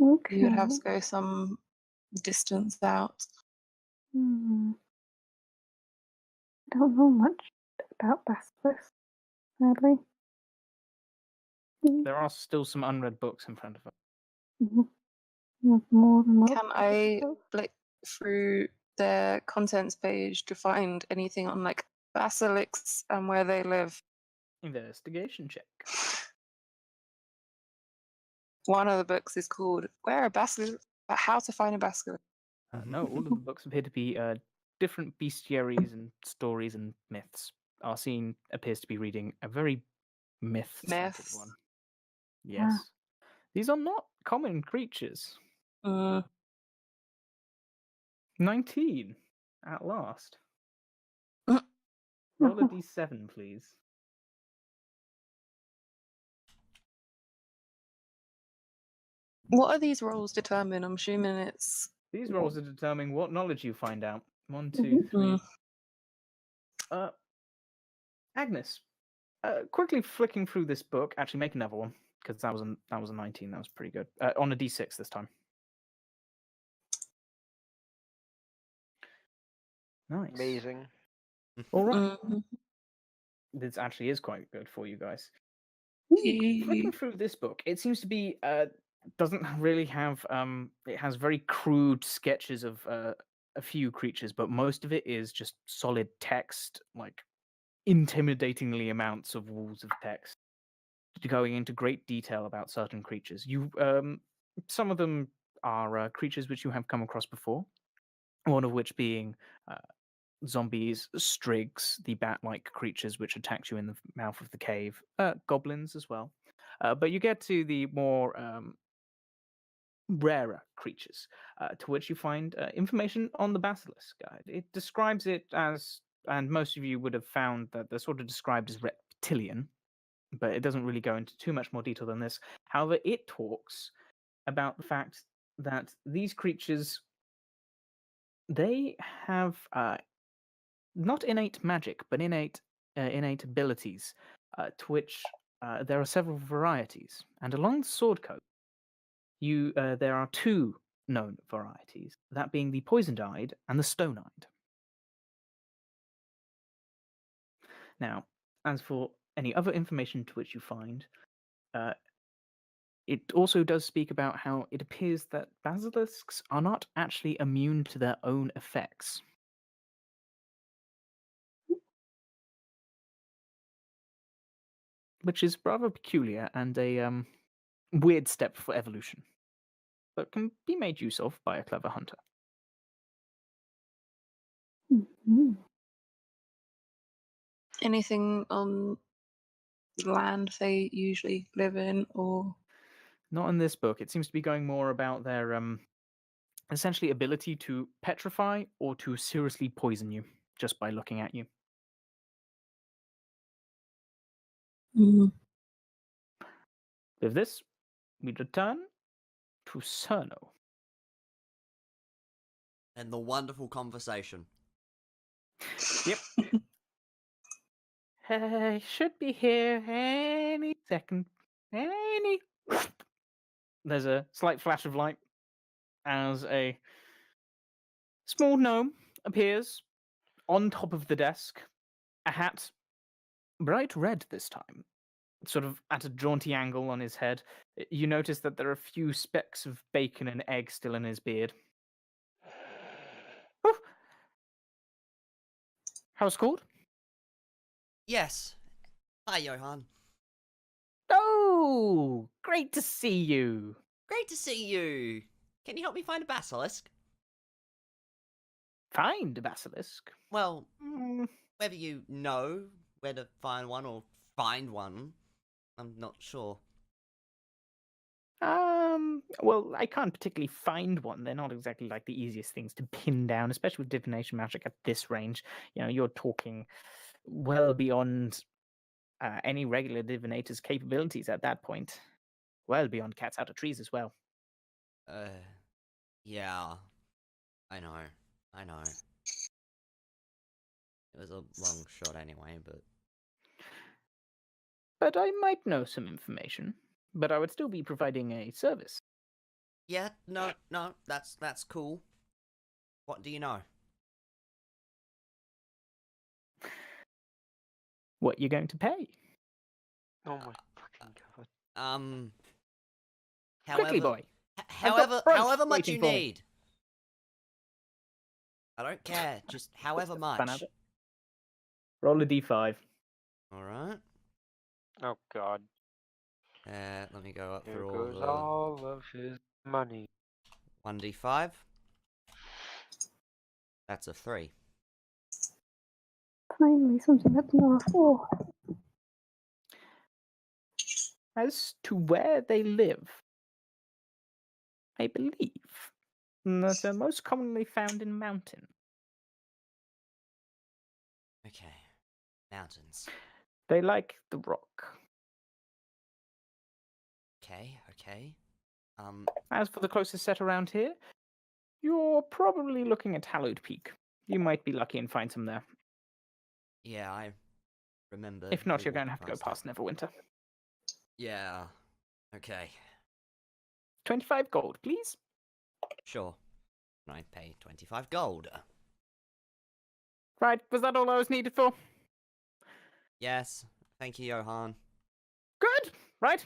Okay. You'd have to go some distance out. I don't know much about basilisks, sadly. There are still some unread books in front of her. More than most. Can I flick through their contents page to find anything on like basilisks and where they live? Investigation check. One of the books is called "Where a Basilisk," How to Find a Basilisk. No, all of the books appear to be different bestiaries and stories and myths. Arsene appears to be reading a very myth-centered Myths. one. Yes. These are not common creatures. 19 at last. Roll a d7, please. What are these rolls determine? I'm assuming it's These rolls are determining what knowledge you find out. 1, 2, 3. Agnes, quickly flicking through this book. Actually, make another one because that was a 19. That was pretty good. On a d6 this time. Nice. Amazing. All right. This actually is quite good for you guys. Flicking through this book, it seems to be doesn't really have it has very crude sketches of a few creatures, but most of it is just solid text, like intimidatingly amounts of walls of text going into great detail about certain creatures. You some of them are creatures which you have come across before, one of which being zombies, strigs, the bat-like creatures which attacked you in the mouth of the cave, goblins as well. But you get to the more rarer creatures, to which you find information on the basilisk guide. It describes it as, and most of you would have found that they're sort of described as reptilian, but it doesn't really go into too much more detail than this. However, it talks about the fact that these creatures, they have not innate magic, but innate abilities, to which there are several varieties. And along the sword code, there are two known varieties, that being the poisoned-eyed and the stone-eyed. Now, as for any other information to which you find, it also does speak about how it appears that basilisks are not actually immune to their own effects. Which is rather peculiar and a weird step for evolution, but can be made use of by a clever hunter. anything on the land they usually live in, or Not in this book. It seems to be going more about their essentially ability to petrify or to seriously poison you just by looking at you. With this, we return to Cerno. And the wonderful conversation. Yep. Should be here any second. There's a slight flash of light as a small gnome appears on top of the desk, a hat, bright red this time, sort of at a jaunty angle on his head. You notice that there are a few specks of bacon and egg still in his beard. Whew. House called? Yes. Hi, Johan. Oh, great to see you. Great to see you. Can you help me find a basilisk? Find a basilisk? Well, Mm, whether you know where to find one or find one, I'm not sure. well, I can't particularly find one. They're not exactly like the easiest things to pin down, especially with divination magic at this range. You know, you're talking well beyond any regular divinator's capabilities at that point. Well beyond cats out of trees as well. Yeah. I know. It was a long shot anyway, but... But I might know some information. But I would still be providing a service. Yeah, no, that's cool. What do you know? What you're going to pay? Oh my fucking god. Quickly, However, boy. however brunch much you waiting for me. need. I don't care, just however Fun at much. it. Roll a d5. Alright. Oh god. Let me go up Here through all goes the all of his money. 1d5. That's a 3. Finally, something up to know for. As to where they live, I believe that they're most commonly found in mountains. Okay. Mountains. They like the rock. Okay. As for the closest set around here, you're probably looking at Hallowed Peak. You might be lucky and find some there. yeah, I remember. If not, we you're going to walked have to go it. past Neverwinter. Yeah. Okay. 25 gold, please. Sure. And I pay 25 gold. Right, was that all I was needed for? Yes. Thank you, Johan. Good, right?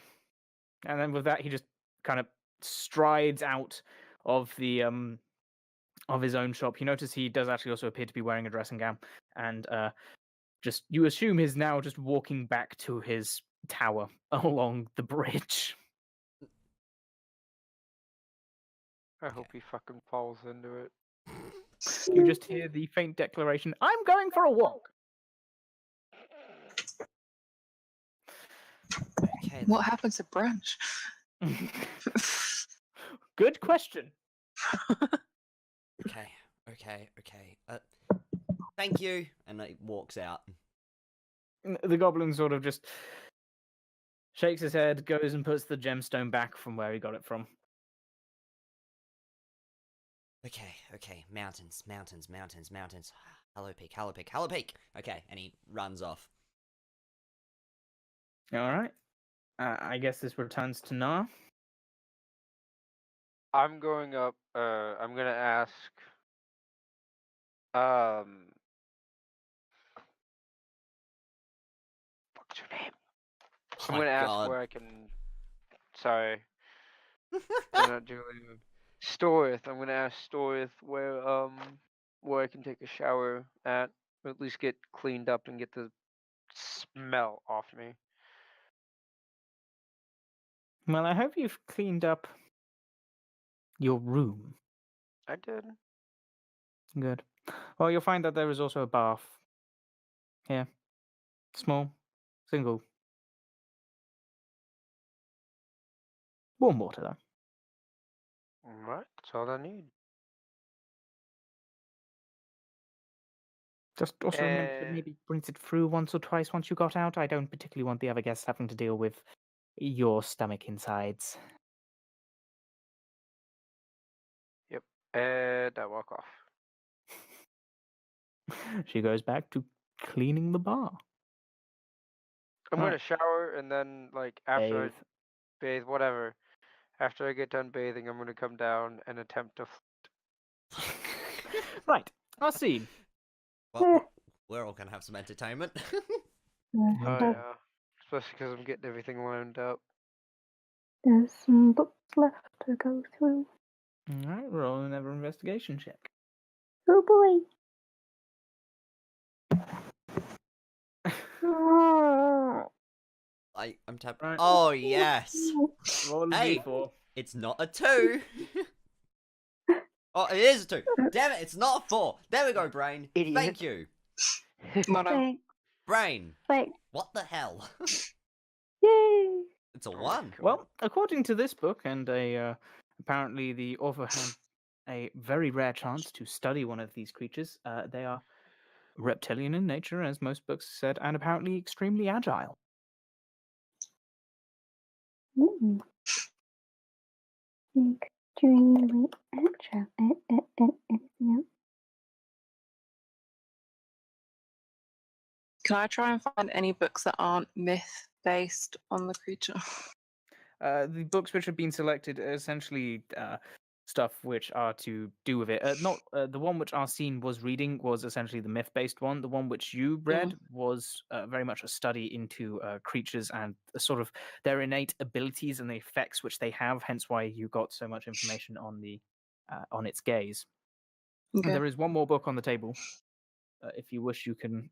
And then with that, he just kind of strides out of the of his own shop. You notice he does actually also appear to be wearing a dressing gown, and just you assume he's now just walking back to his tower along the bridge. I hope he fucking falls into it. You just hear the faint declaration, "I'm going for a walk." Okay. Then. What happens at brunch? Good question. Okay. Thank you. And he walks out. The goblin sort of just shakes his head, goes and puts the gemstone back from where he got it from. Okay. Mountains. Hello Peak. Okay, and he runs off. All right. I guess this returns to Nar. I'm going up. I'm gonna ask. What's your name? Oh I'm my gonna ask God. where I can. Sorry, I'm not doing Storith. I'm gonna ask Storith where I can take a shower at, or at least get cleaned up and get the smell off me. Well, I hope you've cleaned up your room. I did. Good. Well, you'll find that there is also a bath here. Small, single. Warm water, though. Alright, that's all I need. Just also remember to maybe rinse it through once or twice once you got out. I don't particularly want the other guests having to deal with your stomach insides. Yep. And I walk off. She goes back to cleaning the bar. I'm Right. gonna shower and then, like, after Bathe. I bathe, whatever. After I get done bathing, I'm gonna come down and attempt to. Right. I'll see. Well, we're all gonna have some entertainment. Oh But yeah, especially because I'm getting everything lined up. there's some books left to go through. Alright, roll another investigation check. Oh boy! I'm tapped. Right. Oh yes. Roll a Hey. d4. It's not a 2. Oh, it is a 2. Damn it, it's not a 4. There we go, Brain. Idiot. Thank you. Mono. Thanks. Brain. Thanks. What the hell? Yay! It's a 1. Well, according to this book, and apparently the author had a very rare chance to study one of these creatures, they are reptilian in nature, as most books said, and apparently extremely agile. Mm. Extremely agile. Anything else? Can I try and find any books that aren't myth based on the creature? The books which have been selected are essentially stuff which are to do with it. Not the one which Arsene was reading was essentially the myth-based one. The one which you read was very much a study into creatures and sort of their innate abilities and the effects which they have. Hence, why you got so much information on the on its gaze. Okay. And there is one more book on the table. If you wish, you can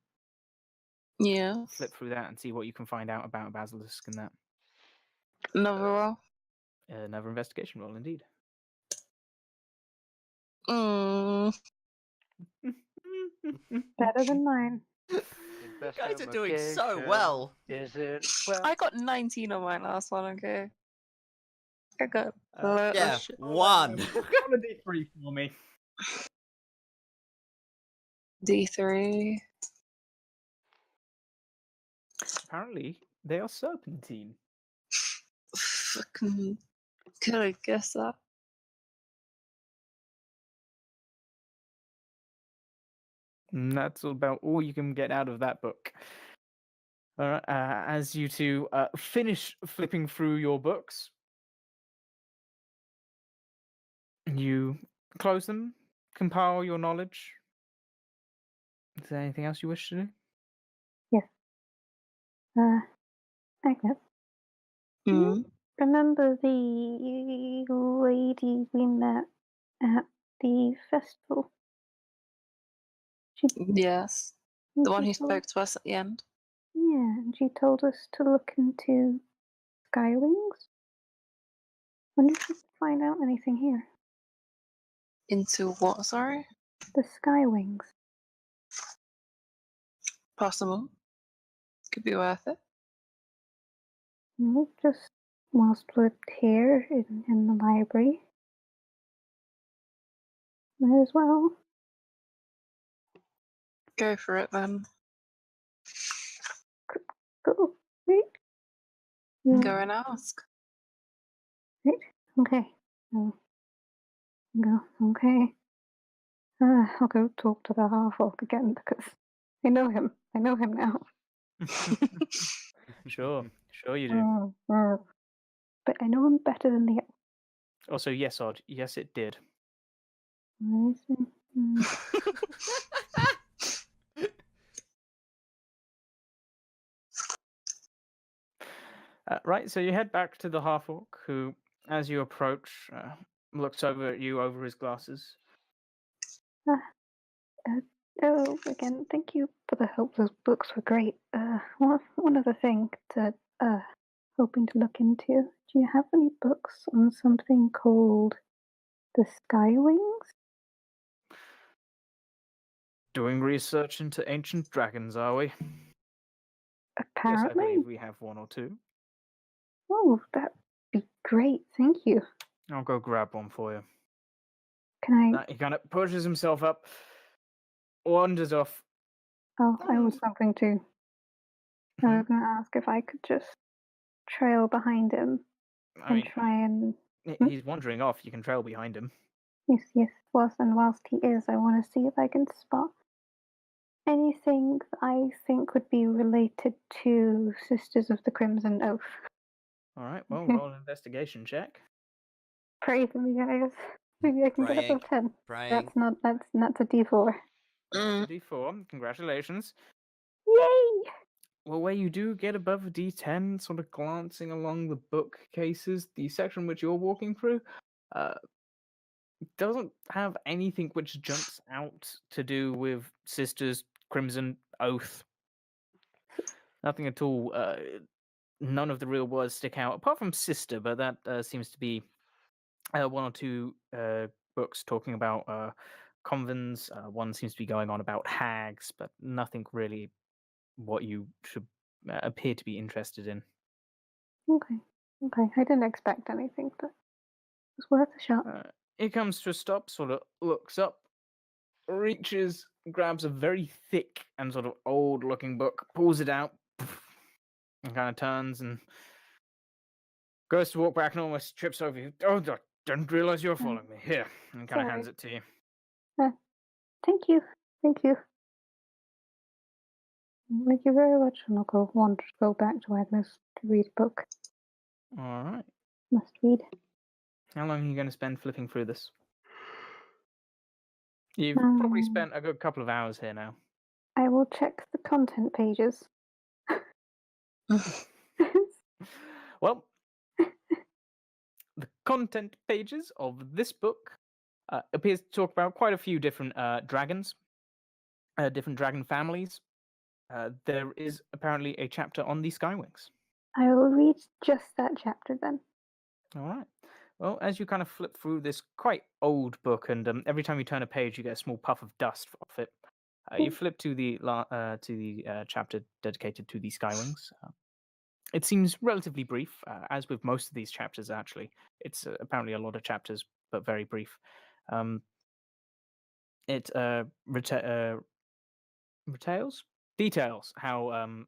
Yeah. flip through that and see what you can find out about Basilisk and that. Another roll. Another investigation roll, indeed. Mm. Better than mine. You guys are doing so well. Is it? Well, I got 19 on my last one, okay? I got Yeah, shit. 1. Roll a d3 for me. D3. Apparently, they are serpentine. Fucking could I guess that? And that's about all you can get out of that book. All right, as you two finish flipping through your books, you close them, compile your knowledge. Is there anything else you wish to do? Agnes, Mm. remember the lady we met at the festival? She, Yes. The one she who told- spoke to us at the end. Yeah, and she told us to look into skywings. Wonder if we can find out anything here. Into what, sorry? The skywings. Possible. Could be worth it. Just whilst we're here in the library. Might as well. Go for it then. Go. Right? Yeah, Go and ask. okay. Go. Okay. I'll go talk to the half-orc again because I know him. I know him now. Sure you do. But I know him better than the Also, yes, Odd. Yes, it did. others. Right, so you head back to the half-orc, who, as you approach, looks over at you over his glasses. Oh, again, thank you for the help. Those books were great. One other thing to hoping to look into. Do you have any books on something called the Skywings? Doing research into ancient dragons, are we? Yes, I Apparently. believe we have one or two. Oh, that'd be great. Thank you. I'll go grab one for you. Can I? He kind of pushes himself up, wanders off. Oh, I was and- something too. I was going to ask if I could just trail behind him I and mean, try and. he's wandering off. You can trail behind him. Yes. Whilst he is, I want to see if I can spot anything that I think would be related to Sisters of the Crimson Oath. All right, well, roll an investigation check. Pray for me, guys. Maybe I can get Praying. above 10. Praying. That's a D4. Mm. A D4. Congratulations. Yay! Well, where you do get above a D10, sort of glancing along the bookcases, the section which you're walking through doesn't have anything which jumps out to do with Sisters, Crimson, Oath. Nothing at all. None of the real words stick out, apart from Sister, but that seems to be one or two books talking about convents. One seems to be going on about hags, but nothing really what you should appear to be interested in. Okay. Okay. I didn't expect anything, but it was worth a shot. It comes to a stop, sort of looks up, reaches, grabs a very thick and sort of old-looking book, pulls it out, and kind of turns and goes to walk back and almost trips over you. Oh, I didn't realize you were following me. Here, and kind of hands it to you. Thank you. Thank you. Thank you very much. And I'll want to go back to Agnes to read a book. All right. Must read. How long are you going to spend flipping through this? You've probably spent a good couple of hours here now. I will check the content pages. Well, the content pages of this book appears to talk about quite a few different dragons, different dragon families. There is apparently a chapter on the Skywings. I will read just that chapter then. All right. Well, as you kind of flip through this quite old book, and every time you turn a page, you get a small puff of dust off it. You flip to the chapter dedicated to the Skywings. It seems relatively brief, as with most of these chapters. Actually, it's apparently a lot of chapters, but very brief. It details how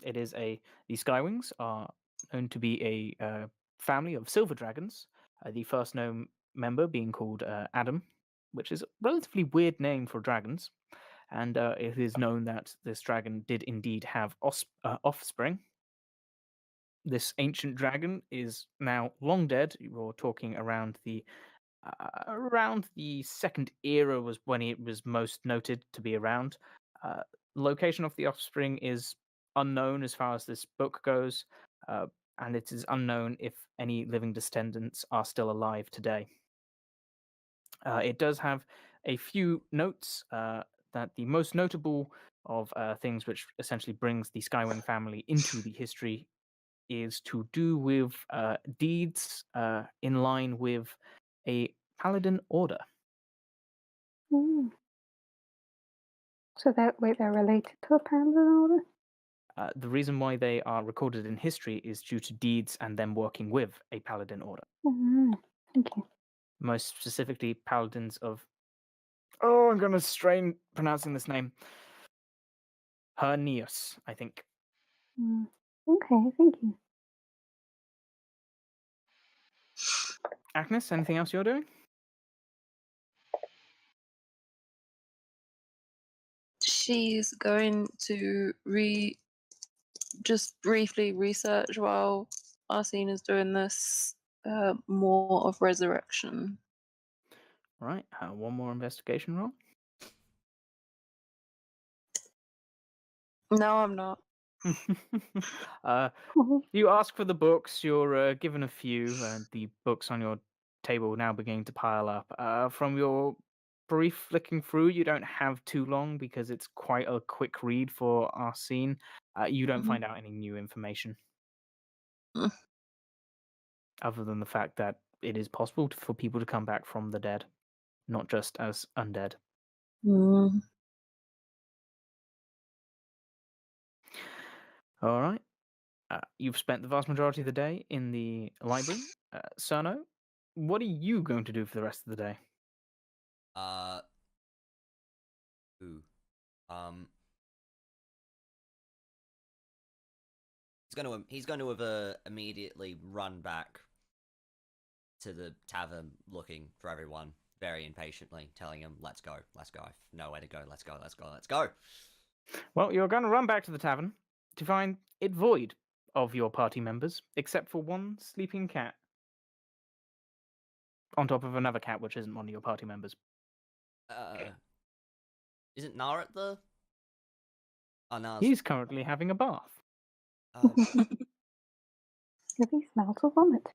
it is the Skywings are known to be a family of silver dragons. The first known member being called Adam, which is a relatively weird name for dragons. And it is known that this dragon did indeed have offspring. This ancient dragon is now long dead. You're talking around the second era was when it was most noted to be around. Location of the offspring is unknown as far as this book goes, and it is unknown if any living descendants are still alive today. It does have a few notes that the most notable of things which essentially brings the Skywing family into the history is to do with deeds in line with a paladin order. So they're related to a paladin order? The reason why they are recorded in history is due to deeds and them working with a paladin order. Thank you. Most specifically, paladins of... Oh, I'm going to strain pronouncing this name. Hernius, I think. Okay, thank you. Agnes, anything else you're doing? She's going to just briefly research while Arsene is doing this more of resurrection. Right, one more investigation roll. No, I'm not. You ask for the books, you're given a few, and the books on your table now beginning to pile up. From your brief flicking through, you don't have too long because it's quite a quick read for Arsene. You don't find out any new information. Other than the fact that it is possible for people to come back from the dead, not just as undead. All right. You've spent the vast majority of the day in the library. Cerno, what are you going to do for the rest of the day? He's going to have immediately run back to the tavern, looking for everyone very impatiently, telling him, "Let's go, let's go. Nowhere to go. Let's go, let's go, let's go." Well, you're going to run back to the tavern to find it void of your party members, except for one sleeping cat. On top of another cat, which isn't one of your party members. Isn't Nar at the? Oh, Nar's. He's currently having a bath. Oh. Have you smelled a vomit?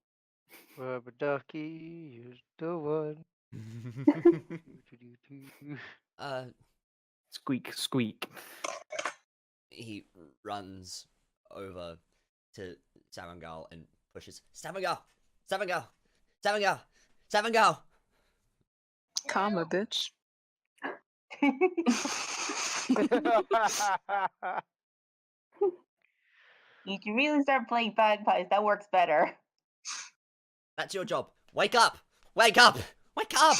Rubber ducky is the one. uh, Squeak, squeak. he runs over to Savengal and pushes Savengal, Savengal, Savengal, Savengal. Karma, bitch. You can really start playing bagpipes. That works better. That's your job. Wake up! Wake up! Wake up!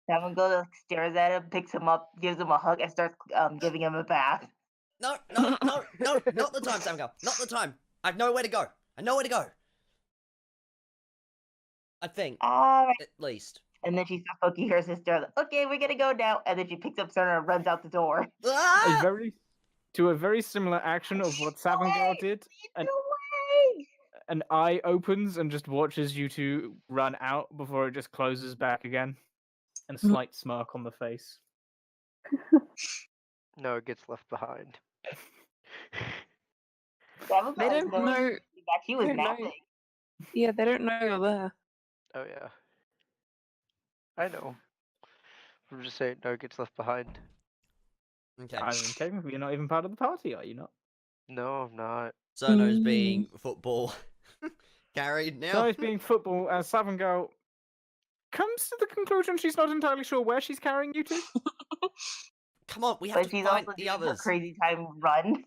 Savengal stares at him, picks him up, gives him a hug, and starts giving him a bath. No, no, no, no, not the time, Savengal. Not the time. I have nowhere to go. I know where to go. I think, Alright. at least. And then she stops poking her sister. Okay, we're gonna go now. And then she picks up Cerner and runs out the door. Ah! A very similar action of what Savengal did. An eye opens and just watches you two run out before it just closes back again. And a slight smirk on the face. No, it gets left behind. Savengal They don't knows know. that she was they don't know. napping. Yeah, they don't know you're there. Oh yeah. I know. I'm just saying, no, it gets left behind. Okay. I mean, technically, you're not even part of the party, are you not? No, I'm not. Sono's being football carried now. So it's being football as Savengal comes to the conclusion she's not entirely sure where she's carrying you to. Come on, we have But to she's find also the doing her others. crazy time run.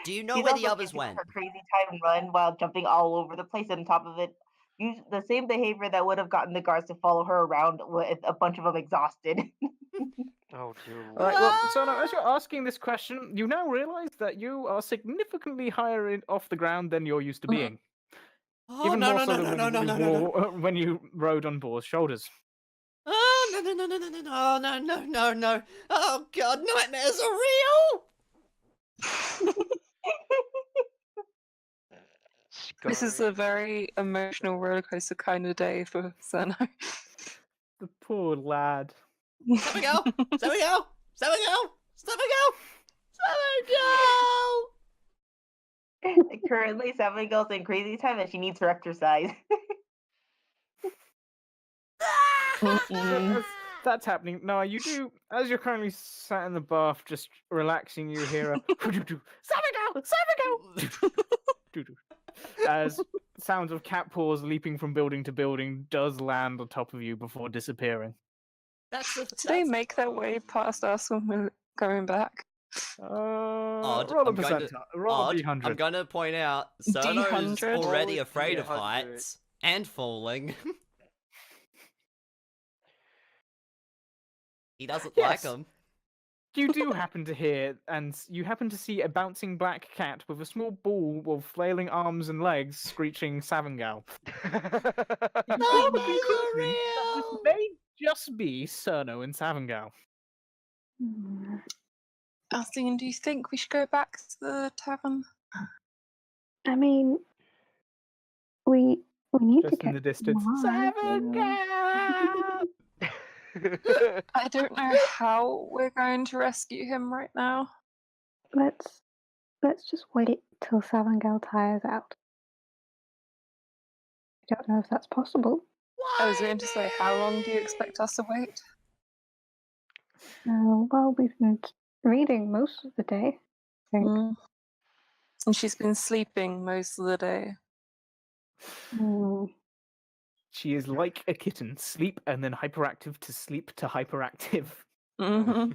Do you know She's where also the others doing went? her crazy time run while jumping all over the place. And on top of it, use the same behavior that would have gotten the guards to follow her around with a bunch of them exhausted. Oh dear All right, well, Ah! Sono, as you're asking this question, you now realize that you are significantly higher off the ground than you're used to being. Oh, Even no, more no, so no, than no, when no, you no, no, no. when you rode on Boar's shoulders. Oh, no, no, no, no, no, no, no, no, no, no, no. Oh, God, nightmares are real! This is a very emotional rollercoaster kind of day for Sano. The poor lad. There we go! There we go! There we go! There we go! There we go! Currently, Savengal's in crazy time and she needs her exercise. So as that's happening, no, you do, as you're currently sat in the bath, just relaxing, you hear a Savengal! Savengal! As sounds of cat paws leaping from building to building does land on top of you before disappearing. That's the... Do they make their way past us when we're going back? Odd. Roll a I'm going to- percentile. Roll a Odd. D100. I'm going to point out, Sono's D100? already Roll a afraid of D100. heights and falling. He doesn't like Yes. them. You do happen to hear, and you happen to see a bouncing black cat with a small ball of flailing arms and legs screeching Savengal. Nightmares are This real! may just be Cerno and Savengal. Althine, do you think we should go back to the tavern? I mean, we need to Just in get the distance. Mars, Savengal! I don't know how we're going to rescue him right now. Let's just wait till Savengal tires out. I don't know if that's possible. I was going to say, how long do you expect us to wait? Well, we've been reading most of the day. I think. And she's been sleeping most of the day. She is like a kitten, sleep and then hyperactive to sleep to hyperactive. hmm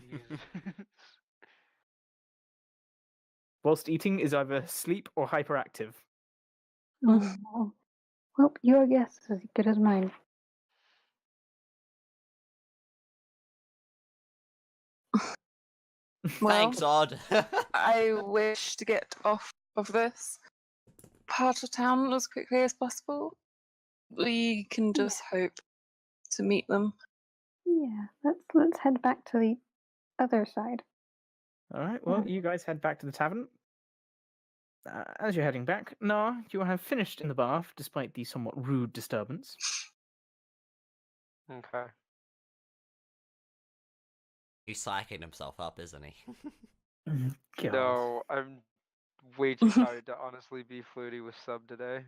Whilst eating is either sleep or hyperactive. Oh. Well, your guess is as good as mine. Well, Thanks, Odd. I wish to get off of this part of town as quickly as possible. We can just hope to meet them. Yeah, let's head back to the other side. Alright, well, you guys head back to the tavern. As you're heading back, Nah, you have finished in the bath despite the somewhat rude disturbance. Okay. He's psyching himself up, isn't he? God. No, I'm way too tired to honestly be flirty with Sub today.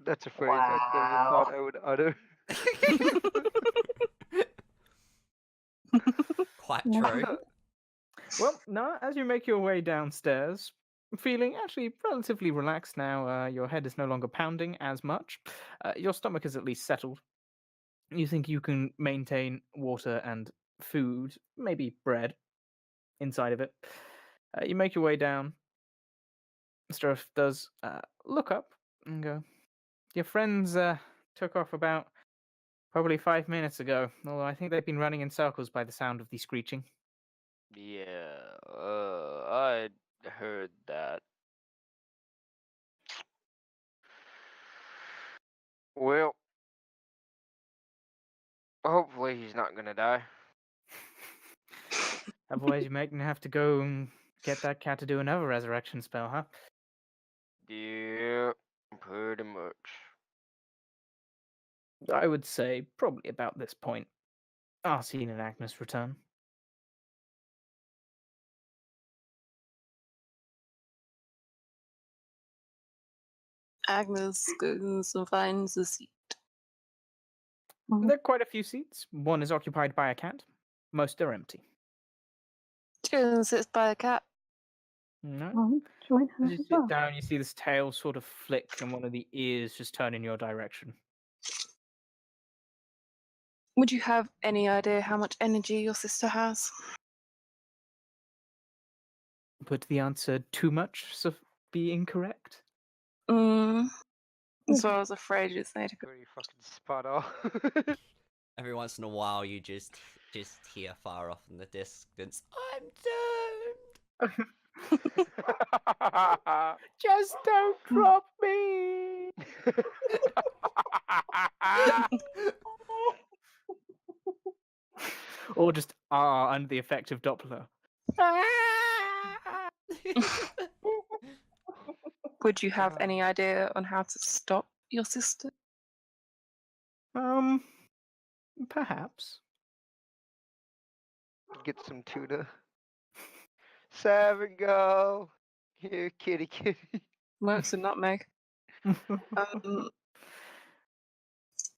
That's a phrase I never thought I would utter. Quite No. true. Well, now as you make your way downstairs, feeling actually relatively relaxed now, your head is no longer pounding as much. Your stomach is at least settled. You think you can maintain water and food, maybe bread, inside of it. You make your way down. Struff does look up and go, your friends took off about probably 5 minutes ago, although I think they've been running in circles by the sound of the screeching. Yeah, I heard that. Well, hopefully he's not gonna die. Otherwise, you might have to go and get that cat to do another resurrection spell, huh? Yeah, pretty much. I would say probably about this point, Arsene and Agnes return. Agnes goes and finds a seat. Oh, There are quite a few seats. One is occupied by a cat. Most are empty. She goes and sits by a cat. No. I'll join her As you as sit well. down, you see this tail sort of flick and one of the ears just turn in your direction. Would you have any idea how much energy your sister has? Would the answer too much be incorrect? Mm, that's what I was afraid you'd say. Pretty fucking spot on. Every once in a while, you just hear far off in the distance, I'm doomed. Just don't drop me! Or just under the effect of Doppler. Would you have any idea on how to stop your sister? Perhaps. Get some tuna. Savengal. Here, kitty kitty. Works a nutmeg.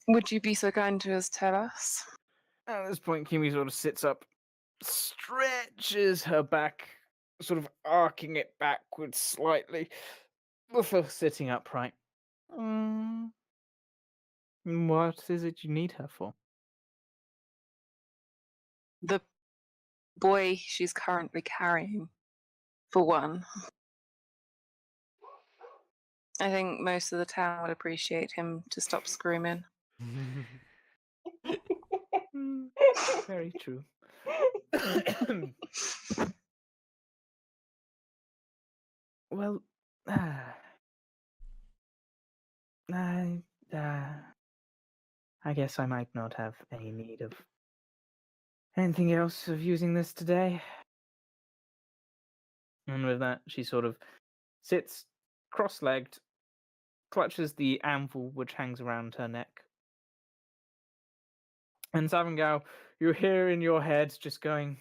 Would you be so kind to us tell us? At this point, Kimi sort of sits up, stretches her back, sort of arcing it backwards slightly, before sitting upright. What is it you need her for? The boy she's currently carrying, for one. I think most of the town would appreciate him to stop screaming. Very true. Well, I guess I might not have any need of anything else of using this today. And with that, she sort of sits cross-legged, clutches the anvil which hangs around her neck. And Savengal, you hear in your head just going,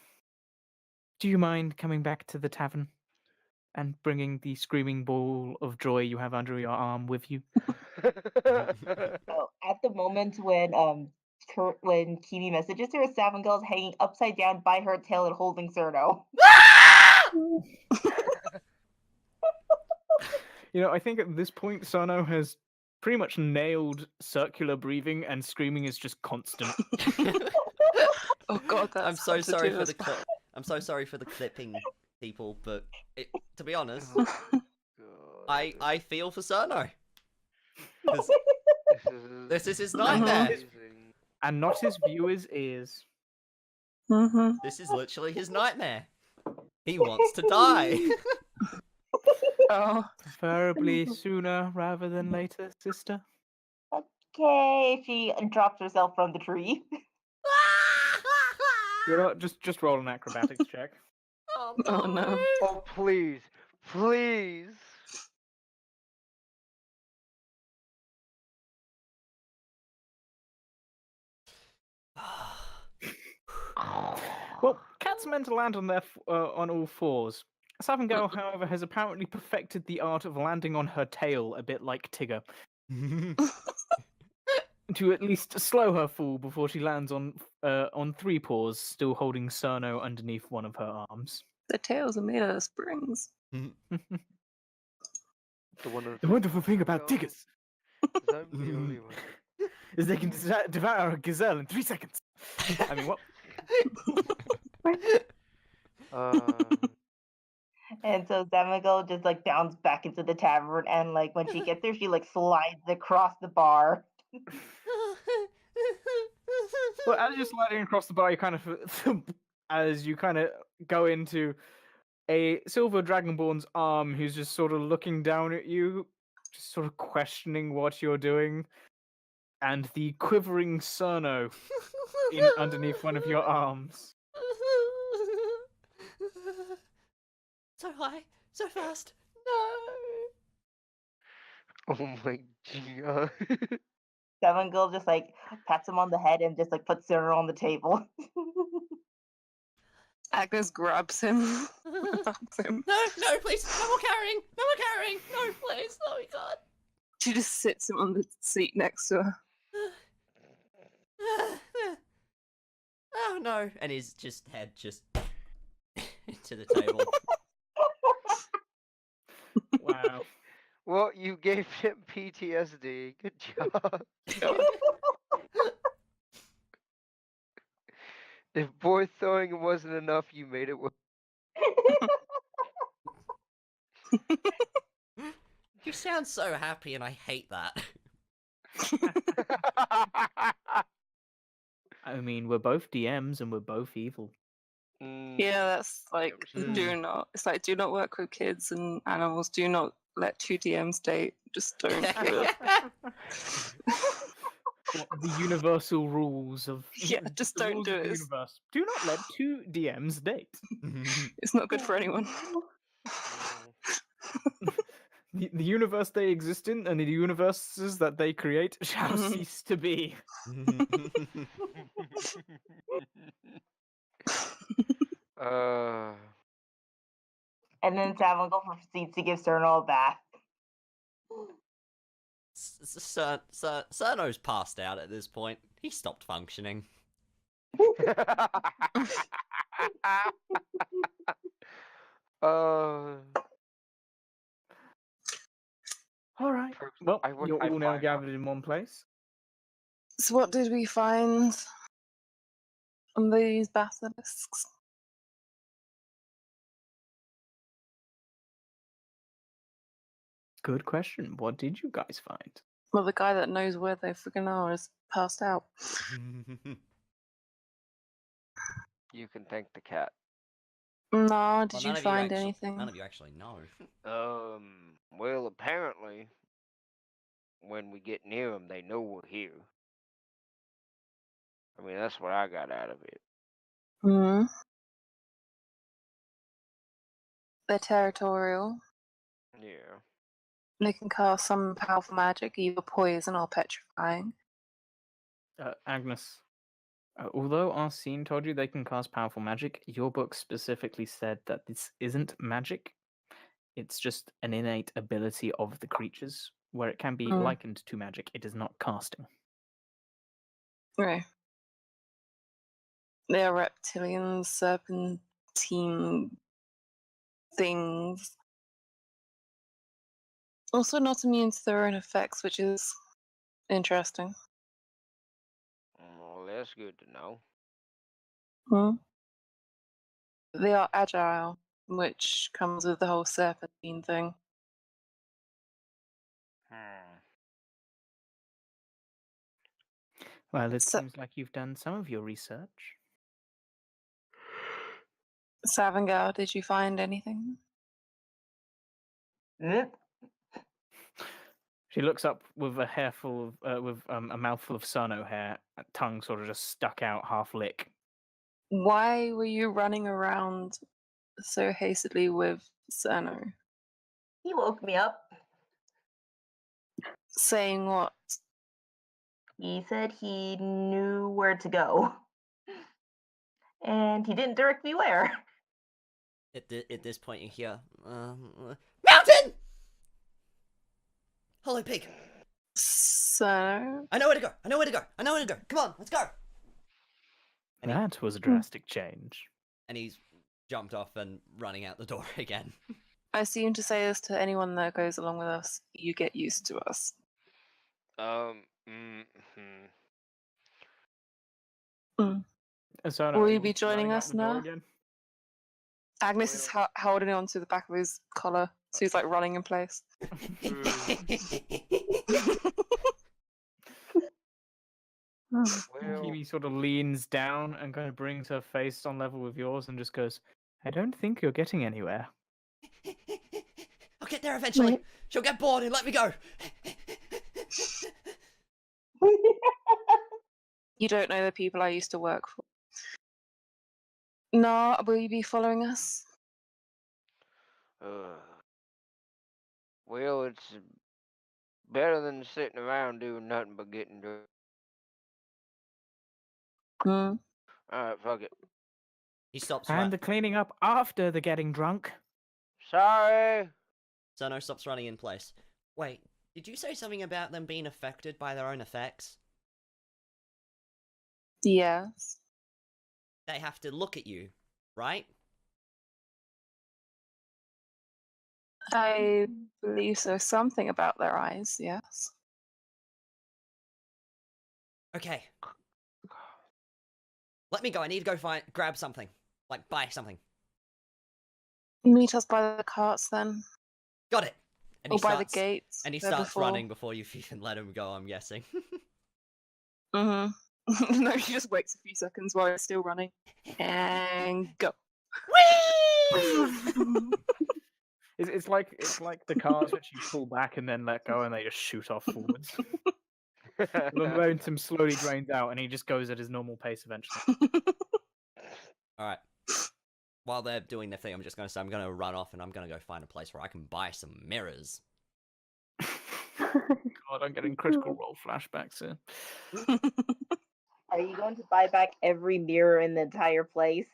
do you mind coming back to the tavern and bringing the screaming ball of joy you have under your arm with you? Oh, at the moment when Kimi messages her, Savengal is hanging upside down by her tail and holding Cerno. You know, I think at this point, Sano has pretty much nailed circular breathing, and screaming is just constant. Oh god, that's I'm so hard to sorry do for as the well. I'm so sorry for the clipping, people, but to be honest, God. I feel for Cerno. 'Cause this is his Uh-huh. nightmare. amazing. And not his viewers' ears. Mm-hmm. This is literally his nightmare. He wants to die. Oh, Preferably sooner rather than later, sister. Okay, she drops herself from the tree. You know, just roll an acrobatics check. Oh oh no. Oh please, please. Well, cats are meant to land on on all fours. Savengal, however, has apparently perfected the art of landing on her tail, a bit like Tigger, to at least slow her fall before she lands on three paws, still holding Cerno underneath one of her arms. The tails are made out of springs. The The wonderful thing about Savengal Tiggers is I'm the only one. is they can devour a gazelle in 3 seconds. I mean, what? And so Savengal just like bounds back into the tavern, and like when she gets there, she like slides across the bar. Well, as you're sliding across the bar, you kind of, as you kind of go into a silver dragonborn's arm, who's just sort of looking down at you, just sort of questioning what you're doing, and the quivering Cerno underneath one of your arms. So high, so fast. No. Oh my god. Savengal just like pats him on the head and just like puts Cyril on the table. Agnes grabs him. Hugs him. No, please, no more carrying, no, please, oh my god. She just sits him on the seat next to her. Oh no, and his head just into the table. Wow. Well, you gave him PTSD. Good job. If boy throwing wasn't enough, you made it work. You sound so happy, and I hate that. I mean, we're both DMs and we're both evil. Yeah, that's like do not. It's like do not work with kids and animals. Do not let 2 DMs date. Just don't do it. The universal rules of Yeah, just the don't rules do of the it. universe. Do not let 2 DMs date. It's not good for anyone. The universe they exist in and the universes that they create shall cease to be. And then Savengal proceeds to give Cyril a bath. Cerno's passed out at this point. He stopped functioning. All right. Well, I would- you're I'd all now find gathered in one place. So what did we find on these basilisks? Good question. What did you guys find? Well, the guy that knows where they freaking are is passed out. You can thank the cat. No, did Well, you none of find actually- anything? None of you actually know. Well, apparently, when we get near them, they know we're here. I mean, that's what I got out of it. Hmm. They're territorial. Yeah. They can cast some powerful magic, either poison or petrifying. Agnes, although Arsene told you they can cast powerful magic, your book specifically said that this isn't magic. It's just an innate ability of the creatures, where it can be likened to magic. It is not casting. Right. They are reptilian, serpentine things. Also not immune to their own effects, which is interesting. Well, that's good to know. They are agile, which comes with the whole serpentine thing. Well, it So- seems like you've done some of your research. Savengal, did you find anything? She looks up with a hair full of, with a mouthful of Cerno hair, tongue sort of just stuck out, half lick. Why were you running around so hastily with Cerno? He woke me up. Saying what? He said he knew where to go. And he didn't direct me where. At this point, you hear, Mountain! Holy pig! So I know where to go. I know where to go. I know where to go. Come on, let's go. And he- That was a drastic change. And he's jumped off and running out the door again. I seem to say this to anyone that goes along with us. You get used to us. So, Will are you be joining running out us the door now? again? Agnes is holding on to the back of his collar, so he's like running in place. Oh, Kimi sort of leans down and kind of brings her face on level with yours and just goes, I don't think you're getting anywhere. I'll get there eventually. Wait. She'll get bored and let me go. You don't know the people I used to work for. No, will you be following us? Well, it's better than sitting around doing nothing but getting drunk. Mm. Alright, fuck it. He stops And the cleaning up after the getting drunk. Sorry! Sono stops running in place. Wait, did you say something about them being affected by their own effects? Yes. They have to look at you, right? I believe so. Something about their eyes, yes. Okay. Let me go. I need to go grab something. Like, buy something. Meet us by the carts then. Got it. And Or by the gates. And he there starts before. running before you even let him go, I'm guessing. Mm-hmm. No, she just waits a few seconds while it's still running. And go. It's like the cars which you pull back and then let go and they just shoot off forwards. The momentum slowly drains out and he just goes at his normal pace eventually. Alright. While they're doing their thing, I'm just going to say I'm going to run off and I'm going to go find a place where I can buy some mirrors. God, I'm getting critical role flashbacks here. Are you going to buy back every mirror in the entire place?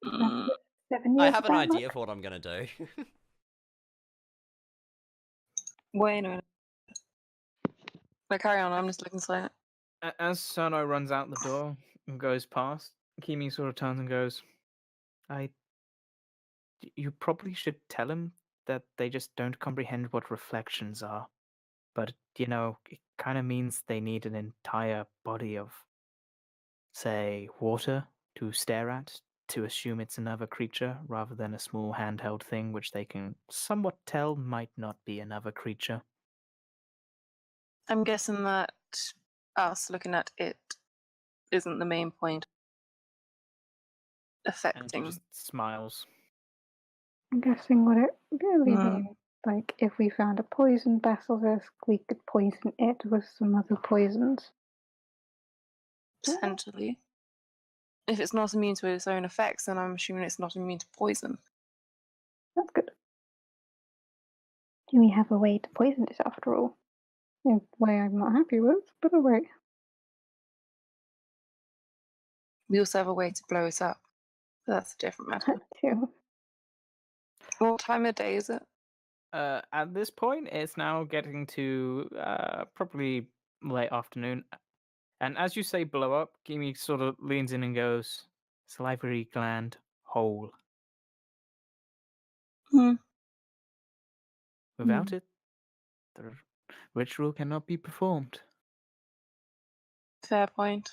Mm. 7 years I have an of bad idea luck. of what I'm going to do. Wait a minute. No, carry on. I'm just looking silent. As Sono runs out the door and goes past, Kimi sort of turns and goes, You probably should tell him that they just don't comprehend what reflections are. But, it kind of means they need an entire body of, say, water to stare at, to assume it's another creature, rather than a small handheld thing which they can somewhat tell might not be another creature. I'm guessing that us looking at it isn't the main point. And he Affecting. just smiles. I'm guessing what it really Hmm. means. Like, if we found a poisoned basilisk, we could poison it with some other poisons. Potentially. If it's not immune to its own effects, then I'm assuming it's not immune to poison. That's good. Do we have a way to poison it after all? A way I'm not happy with, but a way. We also have a way to blow it up. But that's a different matter. Too. What time of day is it? At this point, it's now getting to probably late afternoon. And as you say blow up, Kimi sort of leans in and goes, salivary gland whole. Hmm. Without it, the ritual cannot be performed. Fair point.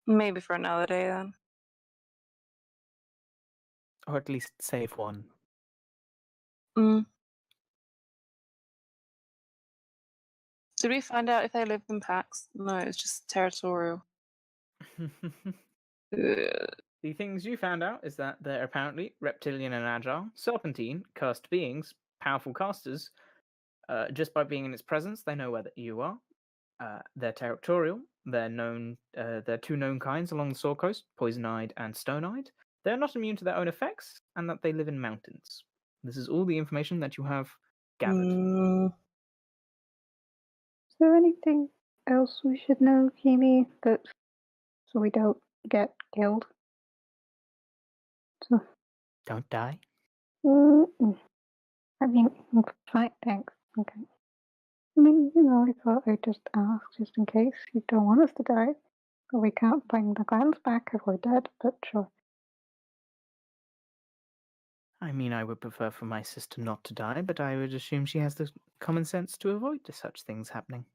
Maybe for another day then. Or at least save one. Hmm. Did we find out if they live in packs? No, it's just territorial. The things you found out is that they're apparently reptilian and agile, serpentine, cursed beings, powerful casters. Just by being in its presence, they know where you are. They're territorial. They're known. There are two known kinds along the Saw Coast: poison-eyed and stone-eyed. They're not immune to their own effects, and that they live in mountains. This is all the information that you have gathered. Hmm. Is there anything else we should know, Kimi, that so we don't get killed? So, Don't die. I mean, fine, thanks. Okay. I mean, I thought I'd just ask just in case you don't want us to die. Or we can't bring the clans back if we're dead, but sure. I mean, I would prefer for my sister not to die, but I would assume she has the common sense to avoid such things happening.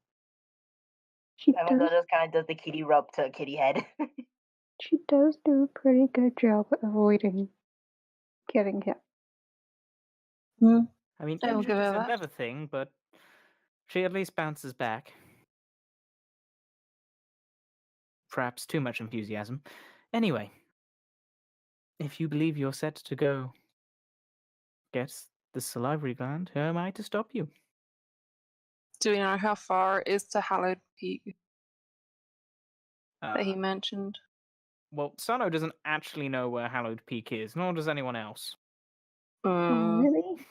She Savengal does, just kind of does the kitty rub to kitty head. she does do a pretty good job at avoiding getting hit. I mean, I will injured give is her a that. never thing, but she at least bounces back. Perhaps too much enthusiasm. Anyway, if you believe you're set to go get the salivary gland, who am I to stop you? Do we know how far it is to Hallowed Peak that he Uh, mentioned? well, Sano doesn't actually know where Hallowed Peak is, nor does anyone else. Oh, Mm, really?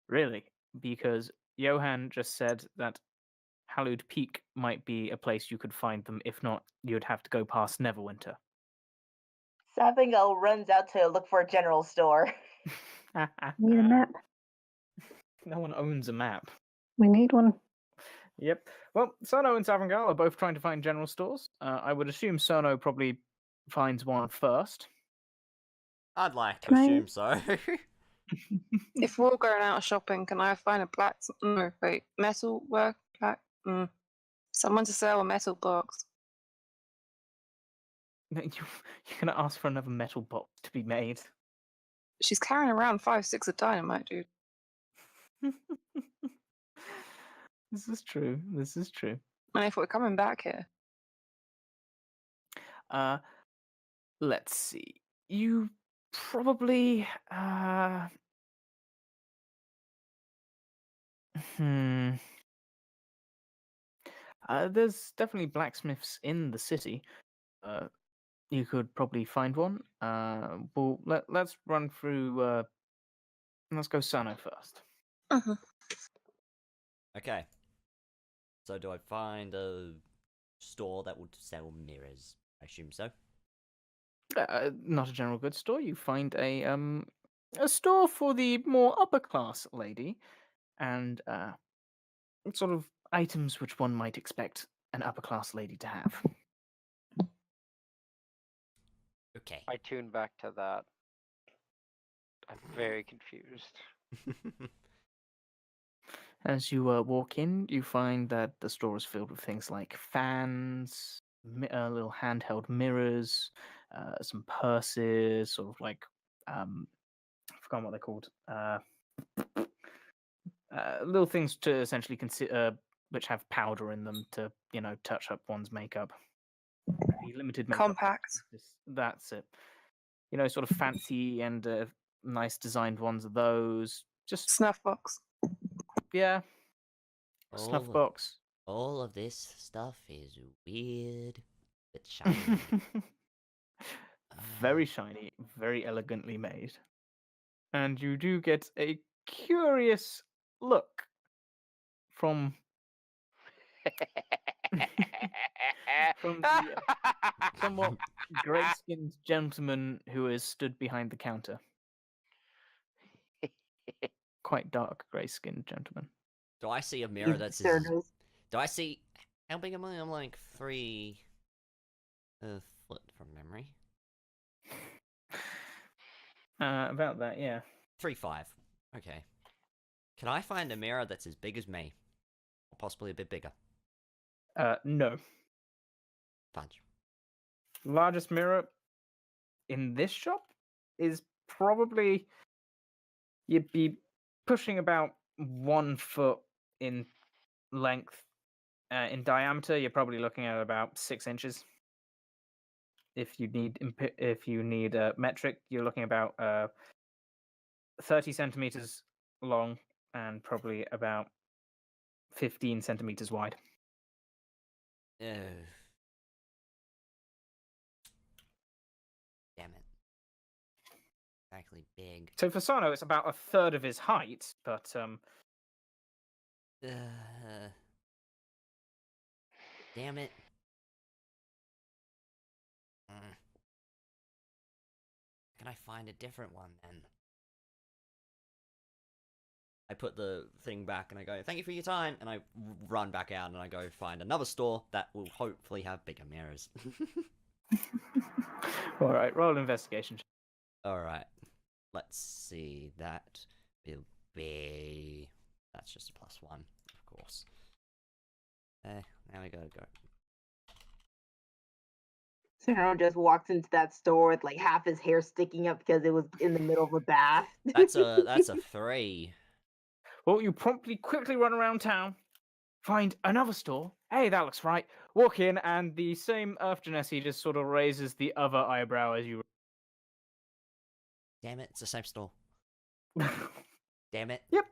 Really, because Johan just said that Hallowed Peak might be a place you could find them. If not, you'd have to go past Neverwinter. Savengal runs out to look for a general store. Need a map. No one owns a map. We need one. Yep. Well, Sono and Savengal are both trying to find general stores. I would assume Sono probably finds one first. I'd like to Can I- assume so. if we're all going out shopping, can I find a black? No, wait, metal work black. Someone to sell a metal box. You're going to ask for another metal box to be made. She's carrying around 5, 6 of dynamite, dude. This is true. This is true. And if we're coming back here, Let's see. You probably there's definitely blacksmiths in the city. You could probably find one. Well, let's run through. Let's go Sano first. Okay. So do I find a store that would sell mirrors? I assume so. Not a general goods store. You find a store for the more upper class lady, and sort of items which one might expect an upper class lady to have. Okay. I tune back to that. I'm very confused. As you walk in, you find that the store is filled with things like fans, little handheld mirrors, some purses, sort of like I forgot what they're called. Little things to essentially consider, which have powder in them to touch up one's makeup. Limited makeup. compact. That's it. Sort of fancy and nice designed ones of those. Just Snuff box. yeah, all, snuff of, box. all of this stuff is weird, but shiny. Very shiny, very elegantly made. And you do get a curious look from from the somewhat grey-skinned gentleman who is stood behind the counter. Quite dark grey-skinned gentleman. Do I see a mirror that says? Do I see? How big am I? I'm like 3 foot from memory. About that, yeah. 3'5". Okay. Can I find a mirror that's as big as me, or possibly a bit bigger? No. Punch. Largest mirror in this shop is probably you'd be pushing about 1 foot in length. In diameter, you're probably looking at about 6 inches. If you need metric, you're looking about 30 centimeters long and probably about 15 centimeters wide. Oh. Damn it. Exactly big. So for Sano, it's about a third of his height, but Damn it. can I find a different one then? I put the thing back and I go, thank you for your time, and I run back out and I go find another store that will hopefully have bigger mirrors. Alright, roll investigation. Alright. Let's see. That will be... That's just a +1, of course. Now we gotta go. Cyrano just walks into that store with like half his hair sticking up because it was in the middle of a bath. That's a 3. Well, you quickly run around town, find another store. Hey, that looks right. Walk in, and the same Earth Genesi just sort of raises the other eyebrow as you. Damn it, it's the same store. Damn it. Yep.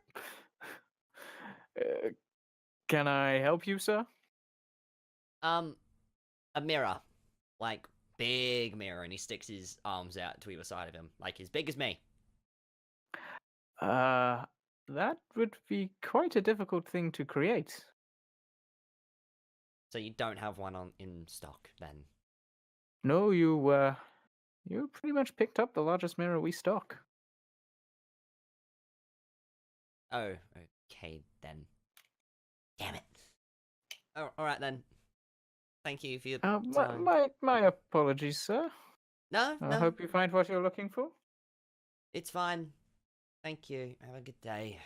Can I help you, sir? A mirror. Like, big mirror, and he sticks his arms out to either side of him. Like, as big as me. That would be quite a difficult thing to create. So you don't have one in stock, then? No, you pretty much picked up the largest mirror we stock. Oh, okay, then. Damn it. Oh, alright then. Thank you for your time. My apologies, sir. No, I no, hope you find what you're looking for. it's fine. Thank you. Have a good day.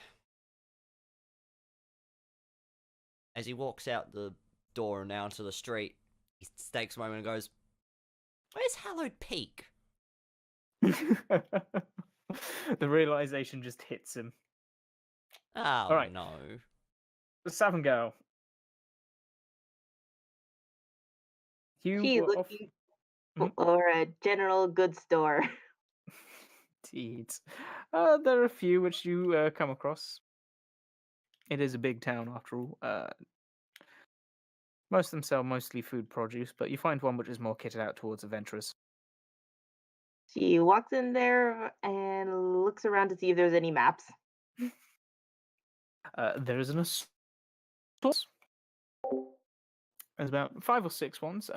As he walks out the door and out to the street, he takes a moment and goes, "Where's Hallowed Peak?" The realization just hits him. Oh, Alright. no. The Savengal. You She's were off... looking Mhm. for a general goods store. Indeed. There are a few which you come across. It is a big town, after all. Most of them sell mostly food produce, but you find one which is more kitted out towards adventurers. She walks in there and looks around to see if there's any maps. There is an assortment. There's about 5 or 6 ones.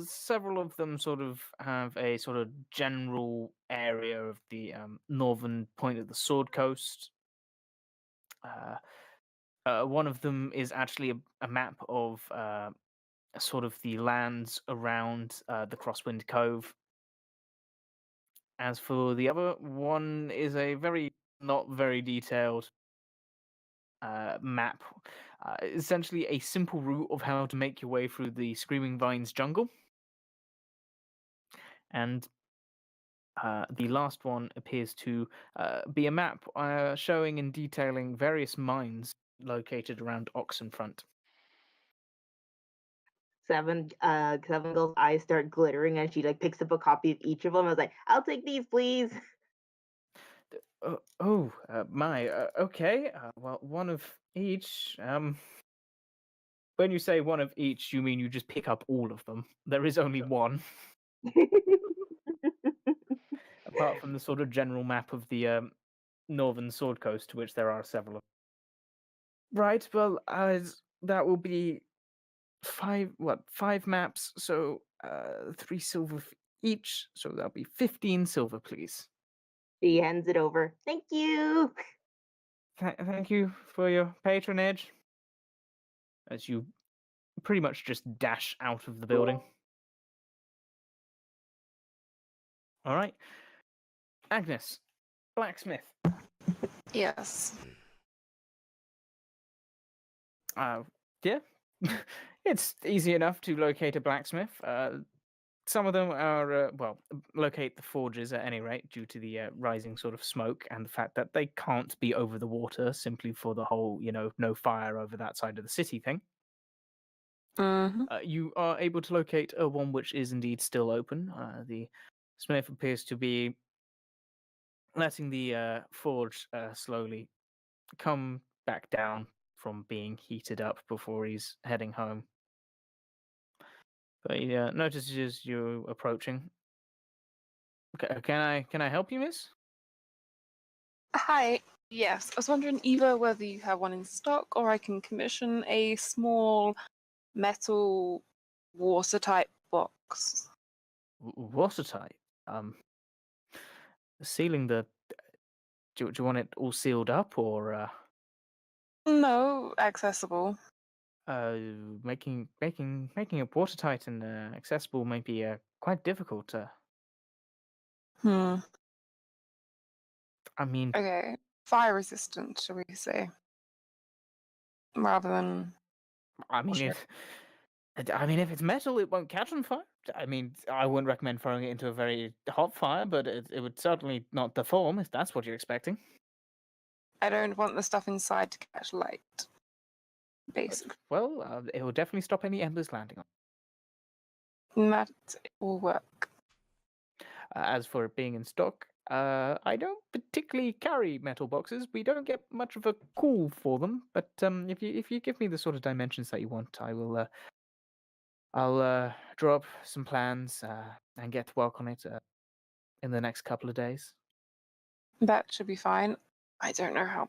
Several of them sort of have a sort of general area of the northern point of the Sword Coast. One of them is actually a map of sort of the lands around the Crosswind Cove. As for the other one, is a not very detailed map. Essentially, a simple route of how to make your way through the Screaming Vines jungle. And the last one appears to be a map showing and detailing various mines located around Oxenfront. Savengal's eyes start glittering and she like picks up a copy of each of them. I was like, I'll take these, please. Okay. Well, one of each. When you say one of each, you mean you just pick up all of them. There is only one, apart from the sort of general map of the northern Sword Coast, to which there are several. Right. Well, that will be 5 maps, so 3 silver each, so that'll be 15 silver, please. She hands it over. Thank you. Thank you for your patronage. As you pretty much just dash out of the building. All right. Agnes, blacksmith. Yes. Yeah. It's easy enough to locate a blacksmith. Some of them are, locate the forges at any rate, due to the rising sort of smoke and the fact that they can't be over the water simply for the whole, no fire over that side of the city thing. Mm-hmm. You are able to locate one which is indeed still open. The smith appears to be letting the forge slowly come back down from being heated up before he's heading home. But he notices you approaching. Can I help you, miss? Hi. Yes, I was wondering either whether you have one in stock or I can commission a small metal water-type box. Watertight? sealing the. Do you want it all sealed up, or No, accessible. making it watertight and accessible might be quite difficult. Hmm. I mean, Okay. Fire resistant, shall we say? Rather than sure. if it's metal, it won't catch on fire. I mean, I wouldn't recommend throwing it into a very hot fire, but it would certainly not deform if that's what you're expecting. I don't want the stuff inside to catch light. Basically. Well, it will definitely stop any embers landing on. And that will work. As for it being in stock, I don't particularly carry metal boxes. We don't get much of a call for them, but if you give me the sort of dimensions that you want, I'll draw up some plans and get to work on it in the next couple of days. That should be fine. I don't know how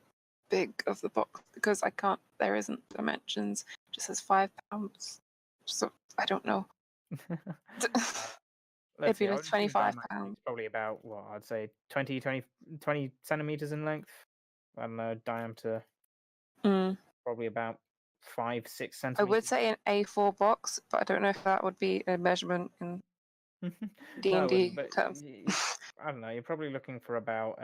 big of the box because I can't. There isn't dimensions. It just says 5 pounds. So I don't know. It'd be like 25 pounds. It's probably about I'd say 20 centimeters in length. I don't know, diameter. Probably about 5-6 centimeters. I would say an A4 box, but I don't know if that would be a measurement in DnD terms. I don't know. You're probably looking for about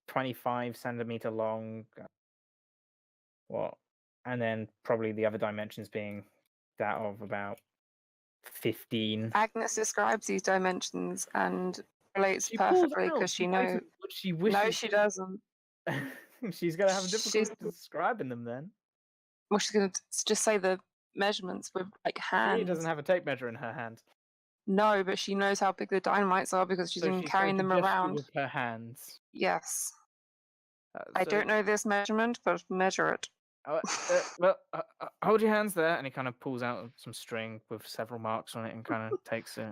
25 centimeter long. And then probably the other dimensions being that of about 15. Agnes describes these dimensions and relates perfectly because she knows. What she wishes. No, she doesn't. She's gonna have a difficulty describing them then. Well, she's gonna just say the measurements with like hands. She doesn't have a tape measure in her hand. No, but she knows how big the dynamites are because she's been carrying them around with her hands. Yes. I don't know this measurement, but measure it. Hold your hands there, and he kind of pulls out some string with several marks on it, and kind of takes it,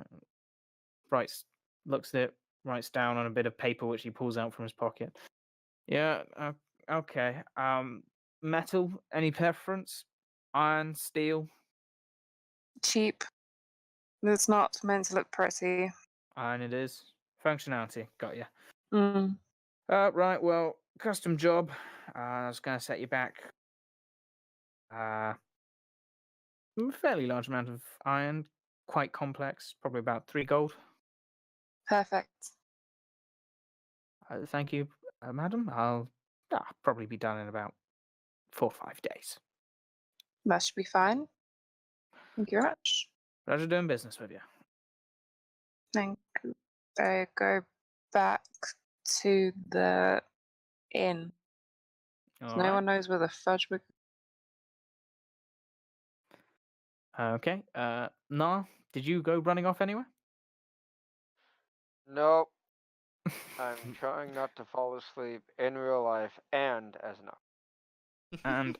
looks at it, writes down on a bit of paper which he pulls out from his pocket. Yeah, okay. Metal, any preference? Iron, steel? Cheap. It's not meant to look pretty. Iron it is. Functionality, got you. Mm. Right, well, custom job. I was going to set you back a fairly large amount of iron, quite complex, probably about 3 gold. Perfect. Thank you, madam. I'll probably be done in about 4 or 5 days. That should be fine. Thank you very much. Pleasure doing business with you. Thank you. I go back to the inn. No one knows where the fudge would. Okay. Nah, did you go running off anywhere? Nope. I'm trying not to fall asleep in real life and as an And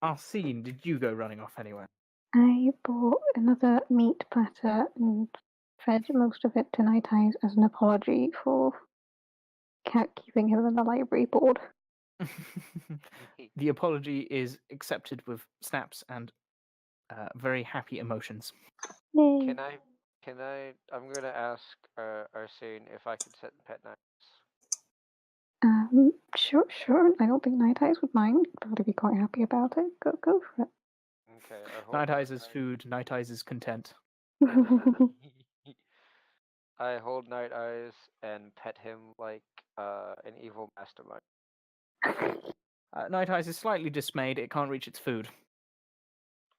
Arsene, did you go running off anywhere? I bought another meat platter and fed most of it to Night Eyes as an apology for keeping him in the library bored. The apology is accepted with snaps and very happy emotions. Yay. I'm gonna ask Arsene if I could set pet nights. Sure. I don't think Night Eyes would mind. Probably be quite happy about it. Go for it. Okay. Night Eyes is food. Night Eyes is content. I hold Night Eyes and pet him like an evil mastermind. Night Eyes is slightly dismayed. It can't reach its food.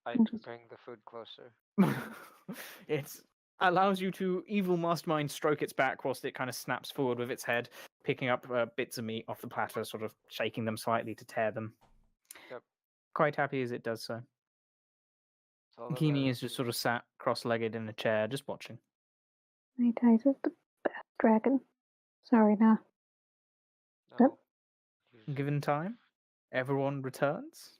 I bring the food closer. It allows you to evil mastermind stroke its back whilst it kind of snaps forward with its head, picking up bits of meat off the platter, sort of shaking them slightly to tear them. Yep. Quite happy as it does so. Kimi is just sort of sat cross-legged in a chair, just watching. Night Eyes is the best dragon. Sorry, nah. No. Given time, everyone returns.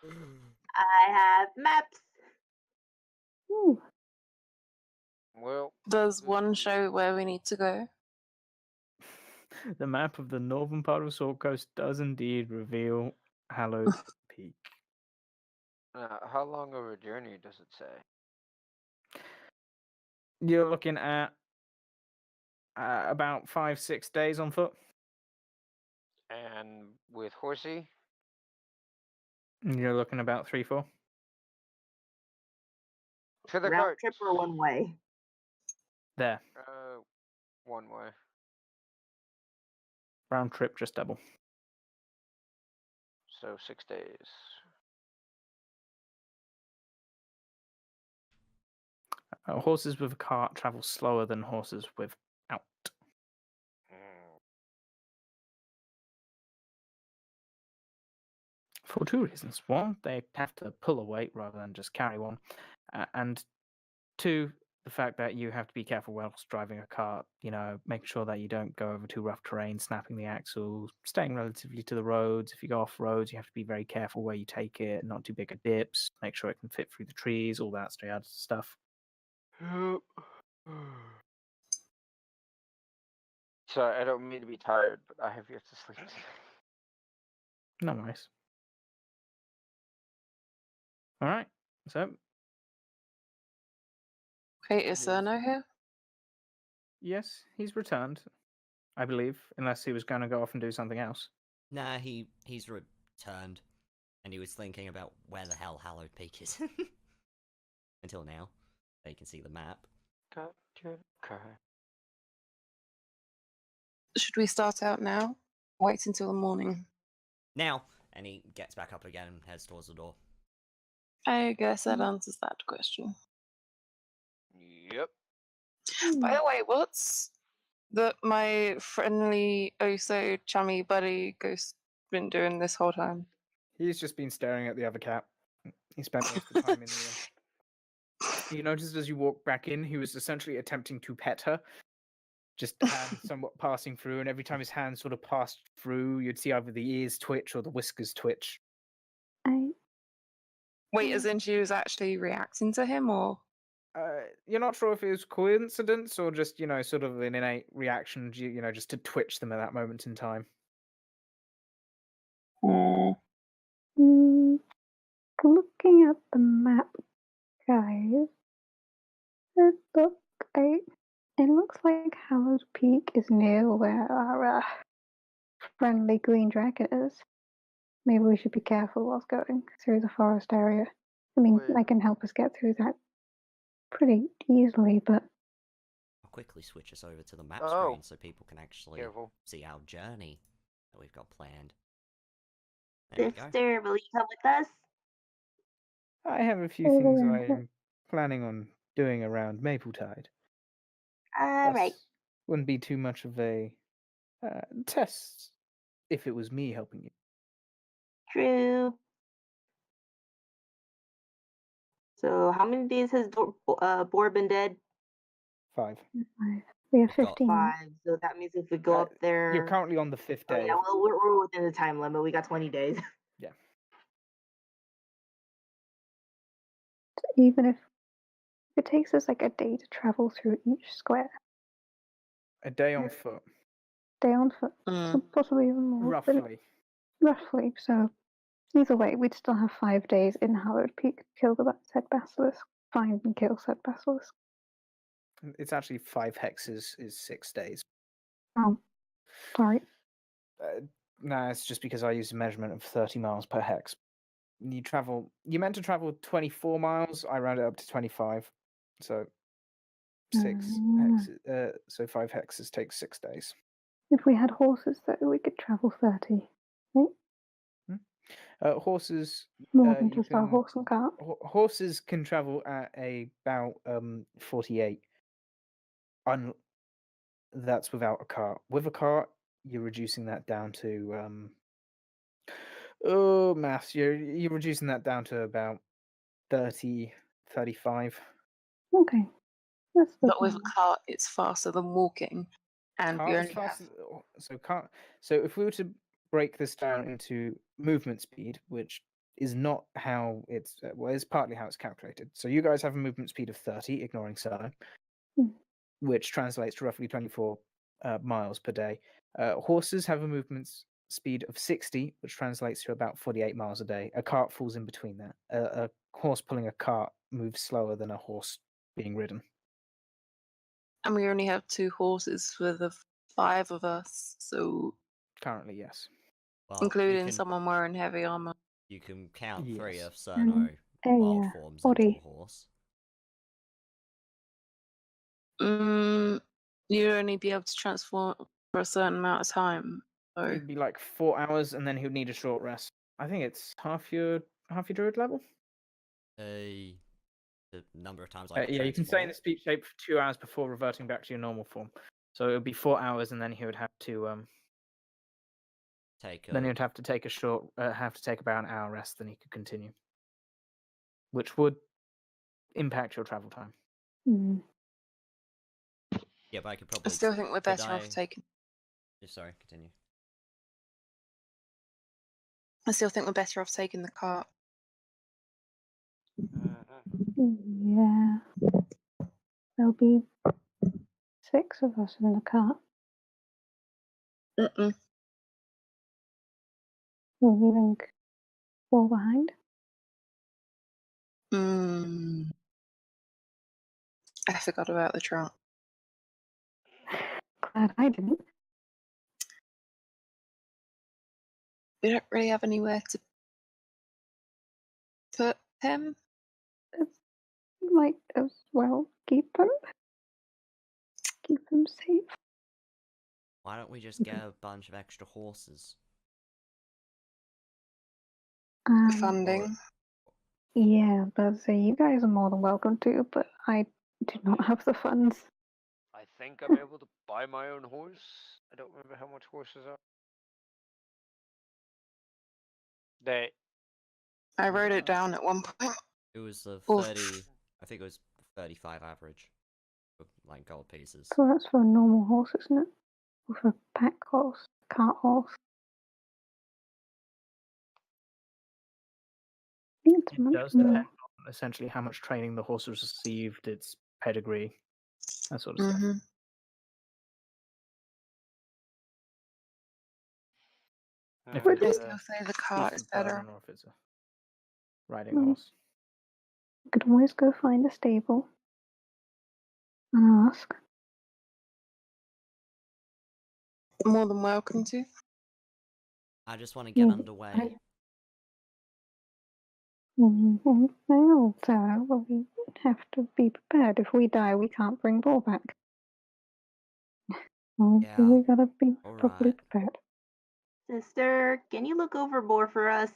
I have maps. Ooh. Well, Does one show where we need to go? The map of the northern part of Syrcas does indeed reveal Hallowed Peak. how long of a journey does it say? You're looking at about 5-6 days on foot. And with Horsey, You're looking about 3-4. for the Round cart. trip or one way? There. One way. Round trip, just double. So 6 days. Horses with a cart travel slower than horses without. For two reasons. One, they have to pull a weight rather than just carry one. And two, the fact that you have to be careful whilst driving a cart, make sure that you don't go over too rough terrain, snapping the axles, staying relatively to the roads. If you go off roads, you have to be very careful where you take it, not too big a dips, make sure it can fit through the trees, all that straight out stuff. Sorry, I don't mean to be tired, but I have yet to sleep. No worries. All right, so Okay, is Cerno here? yes, he's returned, I believe, unless he was going to go off and do something else. Nah, he's returned, and he was thinking about where the hell Hallowed Peak is. Until now, so you can see the map. Got your car. Should we start out now? Wait until the morning. Now, and he gets back up again and heads towards the door. I guess that answers that question. Yep. By the way, what's my friendly, oh so chummy buddy ghost been doing this whole time? He's just been staring at the other cat. He spent most of the time in the. You noticed as you walk back in, he was essentially attempting to pet her, just hand somewhat passing through, and every time his hand sort of passed through, you'd see either the ears twitch or the whiskers twitch. Wait, as in she was actually reacting to him, or? You're not sure if it was coincidence or just, sort of an innate reaction, just to twitch them at that moment in time. Looking at the map, guys, it looks like Hallowed Peak is near where our friendly green dragon is. Maybe we should be careful whilst going through the forest area. I mean, Wait. I can help us get through that pretty easily, but I'll quickly switch us over to the map Oh. screen so people can actually Careful. see our journey that we've got planned. There we go. Sister, will you come with us? I have a few Oh, things yeah. I am planning on doing around Mapletide. All right. Thus, wouldn't be too much of a test if it was me helping you. True. So, how many days has Boar been dead? 5. We have We've got 15. 5. So that means if we go up there, You're currently on the 5th Oh, day. yeah, well, we're within the time limit. We got 20 days. Yeah. Even if it takes us like a day to travel through each square, A day on foot, day on foot, so possibly even more. but roughly. Roughly. So either way, we'd still have 5 days in Hallowed Peak to kill the said basilisk. Find and kill said basilisk. It's actually 5 hexes is 6 days. Oh, sorry. Nah, it's just because I used a measurement of 30 miles per hex. You meant to travel 24 miles, I rounded it up to 25. So 6 hexes, so 5 hexes takes 6 days. If we had horses, though, we could travel 30. Right? Horses More than you just our can- horse and cart. Horses can travel at about 48. That's without a cart. With a cart, you're reducing that down to maths. You're reducing that down to about 30, 35. Okay. That's the But with a plan. cart, it's faster than walking, and we Cart is only have. faster. So if we were to break this down into movement speed, which is not how it's it's partly how it's calculated. So you guys have a movement speed of 30, ignoring Cerno, which translates to roughly 24 miles per day. Horses have a movement speed of 60, which translates to about 48 miles a day. A cart falls in between that. A horse pulling a cart moves slower than a horse being ridden. And we only have 2 horses for the 5 of us, so Currently, yes. Well, including someone wearing heavy armor. you can count 3 Yes. of Cerno a wild forms into a body. horse. You'd only be able to transform for a certain amount of time. So It'd be like 4 hours, and then he would need a short rest. I think it's half your druid level. The number of times I can Yeah, you can stay in the transform. speech shape for 2 hours before reverting back to your normal form. So it would be 4 hours, and then he would have to Take then he a would have to take about an hour rest. Then he could continue, which would impact your travel time. Mm. yeah, but I could I probably. still think we're could better I- off taking. Sorry, continue. I still think we're better off taking the cart. Yeah. There'll be 6 of us in the cart. Mm-mm. We're leaving 4 behind. I forgot about the trunk. Glad I didn't. We don't really have anywhere to put him. Might as well keep them. Keep them safe. Why don't we just get a bunch of extra horses? Funding. Yeah, but so you guys are more than welcome to, but I do not have the funds. I think I'm able to buy my own horse. I don't remember how much horses are. I wrote it down at one point. It was a Oof. 30. I think it was 35 average. For, like gold pieces. So that's for a normal horse, isn't it? Or for a pack horse, cart horse. I think it's It much does more. depend on essentially how much training the horse has received, its pedigree, that sort of stuff. Mm-hmm. If Would it's it- I a still say the cart is decent better. burden or if it's a riding Mm. horse. You could always go find a stable and ask. More than welcome to. I just want to get Yeah, underway. I know, Sarah, but we have to be prepared. If we die, we can't bring Ball back. Yeah, We gotta be all properly right. prepared. Sister, can you look over more for us?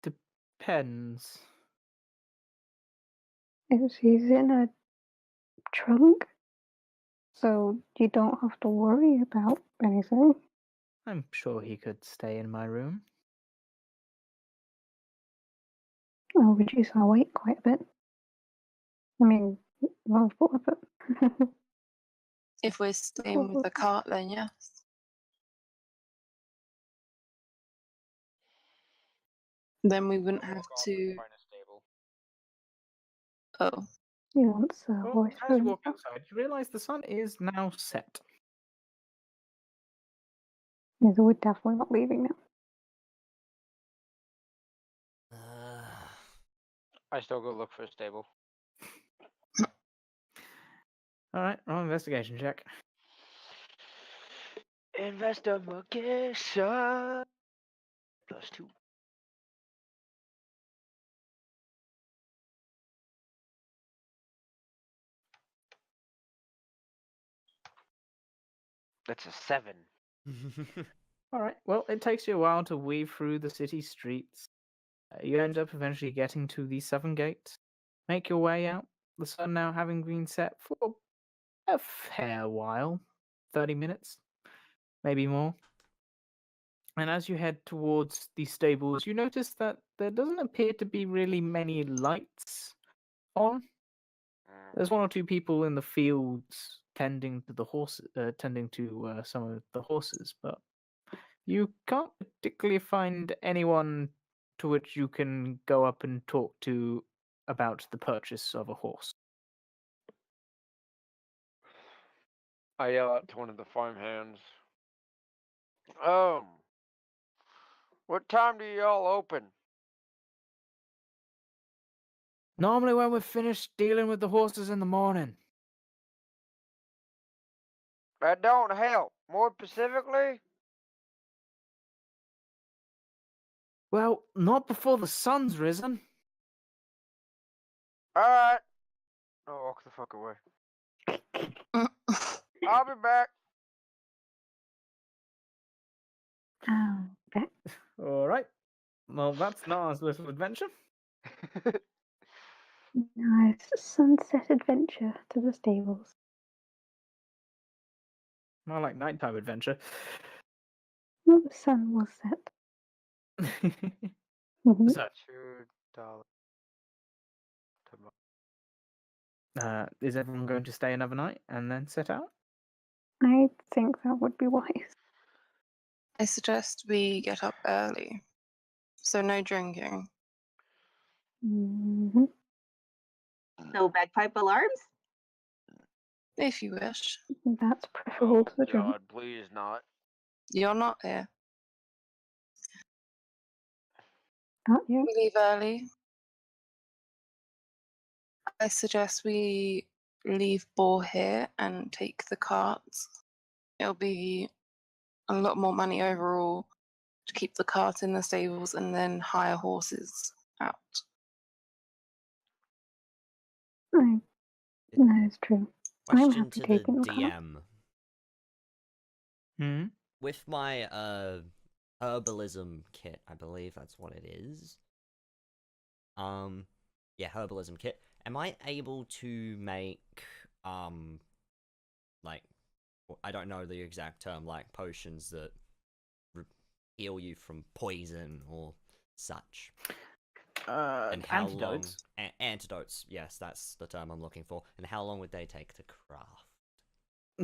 Depends. He's in a trunk, so you don't have to worry about anything. I'm sure he could stay in my room. I'll reduce our weight quite a bit. I mean, well, what of it? If we're staying with the cart, then yes. Then we wouldn't have to. Find a stable. Oh, He wants a Well, horse as for you walk himself. outside, you realise the sun is now set. Yeah, so we're definitely not leaving now. I still go look for a stable. Alright, roll investigation check. Investigation +2. That's a 7. Alright, well, it takes you a while to weave through the city streets. You end up eventually getting to the southern gate. Make your way out, the sun now having been set for a fair while 30 minutes, maybe more. And as you head towards the stables, you notice that there doesn't appear to be really many lights on. There's 1 or 2 people in the fields tending to the horses, some of the horses, but you can't particularly find anyone to which you can go up and talk to about the purchase of a horse. I yell out to one of the farmhands. What time do y'all open? Normally when we're finished dealing with the horses in the morning. That don't help. More specifically, Well, not before the sun's risen. alright. I'll walk the fuck away. I'll be back. Oh, that Alright. Well, that's Nara's little adventure. nice sunset adventure to the stables. More like nighttime adventure. Well, the sun was set. Mhm. So, $2 is everyone going to stay another night and then set out? I think that would be wise. I suggest we get up early, so no drinking. Hmm. So bagpipe alarms? If you wish. That's preferable to the drink. God, please not. You're not here. Not yet. We leave early. I suggest we leave Boar here and take the carts. It'll be a lot more money overall to keep the cart in the stables and then hire horses out. That is true. I'm Question happy to the taking the cart. DM. Hmm? With my herbalism kit, I believe that's what it is. Yeah, herbalism kit. Am I able to make like, I don't know the exact term, like potions that heal you from poison or such? And how Antidotes. long? Antidotes. Yes, that's the term I'm looking for. And how long would they take to craft?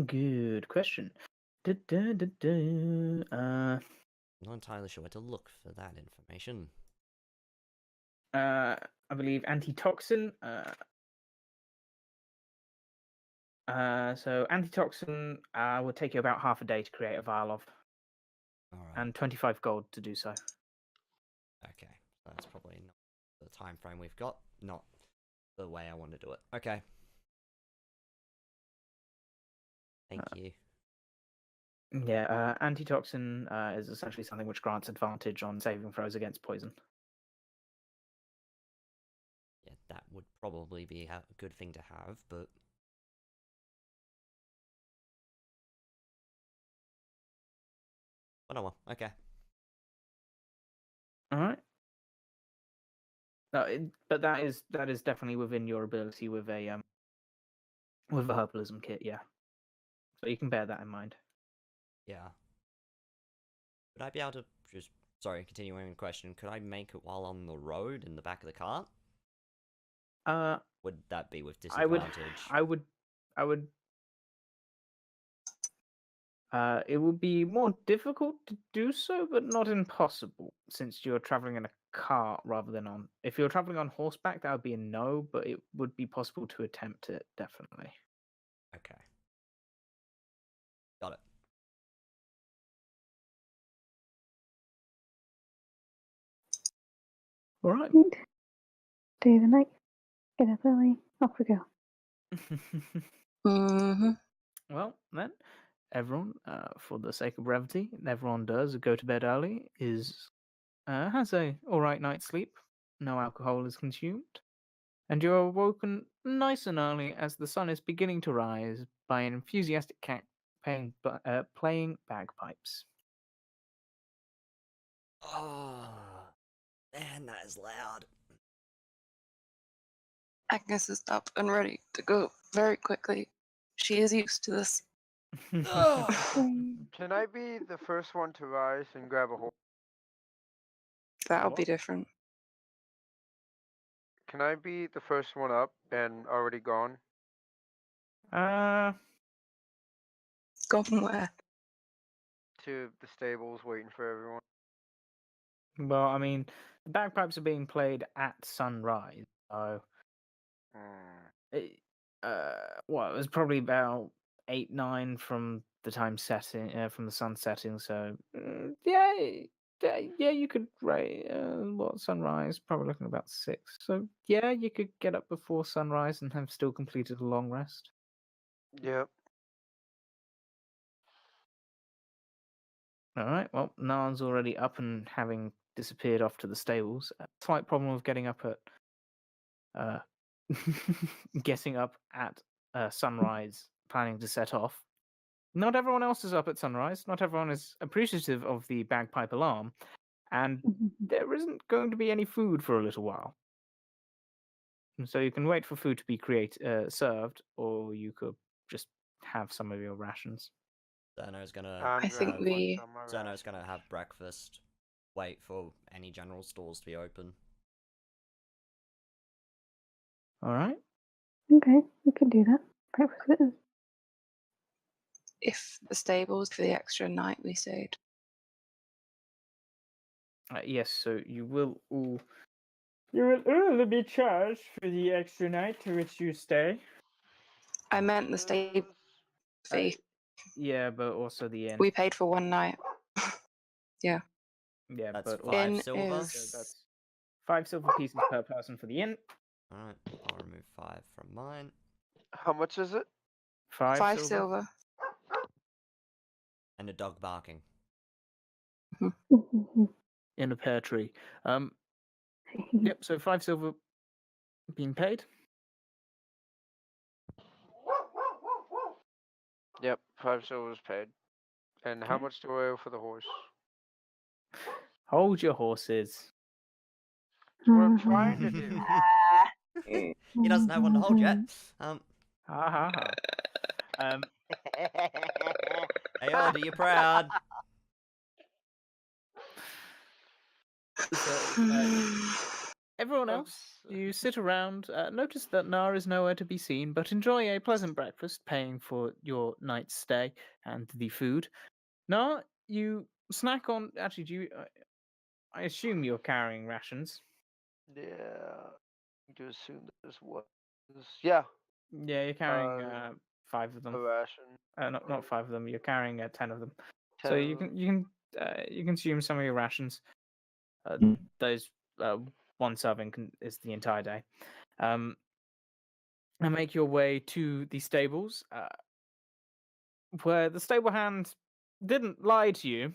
Good question. I'm not entirely sure where to look for that information. I believe antitoxin. So antitoxin would take you about half a day to create a vial of, All right. and 25 gold to do so. Okay, that's probably not the time frame we've got. Not the way I want to do it. Okay. Thank you. Yeah, antitoxin is essentially something which grants advantage on saving throws against poison. Yeah, that would probably be a good thing to have, but oh well. Okay. All right. No, but that is definitely within your ability with a herbalism kit. Yeah. So you can bear that in mind. Yeah. Would I be able to just continuing the question? Could I make it while on the road in the back of the cart? Would that be with disadvantage? I would. It would be more difficult to do so, but not impossible, since you're traveling in a cart rather than on. If you're traveling on horseback, that would be a no, but it would be possible to attempt it, definitely. Okay. Got it. All right. Stay the night. Get up early. Off we go. Mm-hmm. Well, then, everyone, for the sake of brevity, everyone does go to bed early, has a alright night's sleep, no alcohol is consumed, and you're awoken nice and early as the sun is beginning to rise by an enthusiastic cat playing bagpipes. Oh, man, that is loud. Agnes is up and ready to go very quickly. She is used to this. Ugh. Can I be the first one to rise and grab a horse? That'll be What? different. Can I be the first one up and already gone? Gone where? To the stables waiting for everyone. Well, I mean, the bagpipes are being played at sunrise, so it was probably about 8, 9 from the time setting, from the sun setting. So yeah, Yeah, you could sunrise? Probably looking about 6. So yeah, you could get up before sunrise and have still completed a long rest. Yep. All right. Well, Narn's already up and having disappeared off to the stables. A slight problem with getting up at sunrise, planning to set off. Not everyone else is up at sunrise. Not everyone is appreciative of the bagpipe alarm, and there isn't going to be any food for a little while. And so you can wait for food to be served, or you could just have some of your rations. Zerno's gonna I'm I think grabbing we- what's on my Zerno's ration. gonna have breakfast. Wait for any general stores to be open. All right. Okay, we can do that. Breakfast it is. If the stables for the extra night we stayed. Yes. So you will all. You will all be charged for the extra night to which you stay. I meant the stable fee. Yeah, but also the inn. We paid for one night. Yeah, That's but 5 Inn silver. is- So that's 5 silver pieces per person for the inn. Alright, I'll remove 5 from mine. How much is it? 5 silver. And a dog barking. in a pear tree. Yep. So 5 silver being paid. Yep, 5 silver's paid. And how Okay. much do I owe for the horse? Hold your horses. That's what I'm trying to do. He doesn't have one to hold yet. Ha ha ha. Hey, are you proud? Everyone else, you sit around, notice that Nar is nowhere to be seen, but enjoy a pleasant breakfast, paying for your night's stay and the food. Nar, you snack on. Actually, do you? I assume you're carrying rations. Yeah. You do assume there's what? Yeah, Yeah, you're carrying 5 of a them. ration. Not 5 of them. You're carrying 10 of them. 10 So of you them. can consume some of your rations. Those 1 serving is the entire day. And make your way to the stables, where the stable hand didn't lie to you.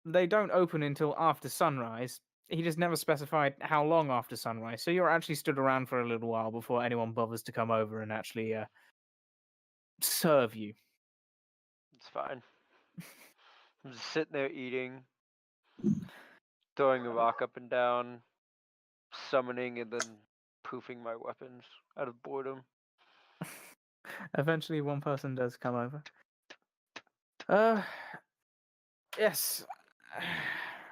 They don't open until after sunrise. He just never specified how long after sunrise. So you're actually stood around for a little while before anyone bothers to come over and actually serve you. It's fine. I'm just sitting there eating, throwing a rock up and down, summoning, and then poofing my weapons out of boredom. Eventually, one person does come over. Yes.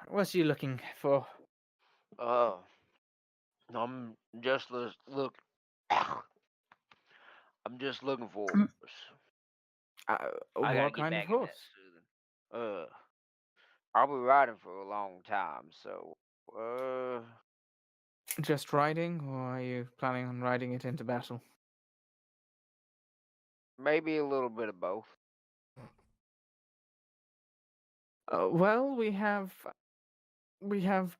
What's you looking for? Oh, I'm just look. I'm just looking for a Mm. horse. I gotta What get kind of back in that horse? soothing. I'll be riding for a long time, so Just riding, or are you planning on riding it into battle? maybe a little bit of both. Well, we have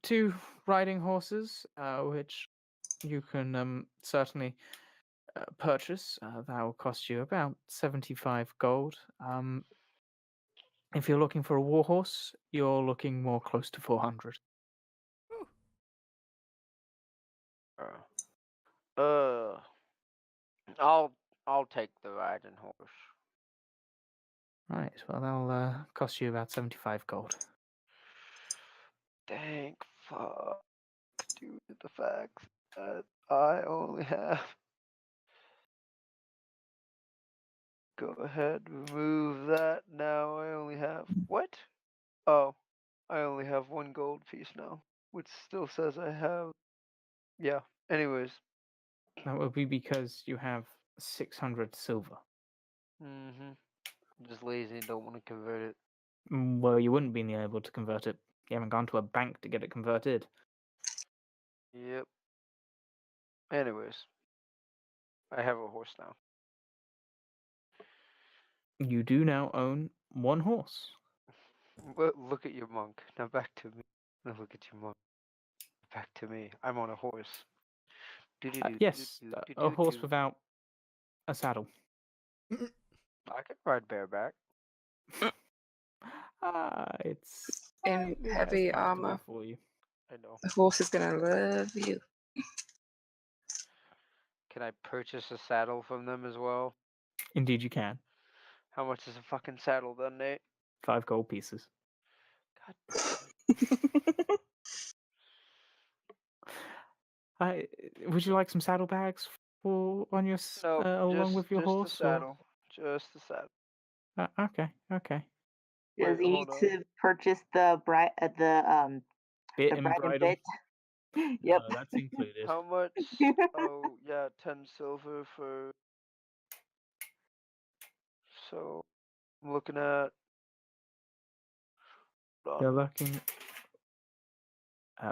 2 riding horses, which you can certainly purchase. That will cost you about 75 gold. If you're looking for a war horse, you're looking more close to 400. I'll take the riding horse. Right. Well, that'll cost you about 75 gold. Thank fuck, due to the fact that I only have. Go ahead, remove that. Now I only have what? Oh, I only have 1 gold piece now, which still says I have. Yeah. Anyways. That will be because you have 600 silver. I'm just lazy and don't want to convert it. Well, you wouldn't be able to convert it. You haven't gone to a bank to get it converted. Yep. Anyways, I have a horse now. You do now own 1 horse. Well, look at your monk. Now back to me. Now look at you, Mom. Back to me. I'm on a horse. Yes, a horse without a saddle. I could ride bareback. It's In slightly less heavy comfortable armor. for you. I know. The horse is gonna love you. Can I purchase a saddle from them as well? Indeed, you can. How much is a fucking saddle then, Nate? 5 gold pieces. God. Would you like some saddlebags for on your No, along with your horse? the saddle. Just the saddle. Okay. Does Wait, he need hold on. to purchase the Bit the and bride and bridle. bit? Yep. No, that's included. How much? Oh, yeah, 10 silver for. So, I'm looking at. hold You're on, looking.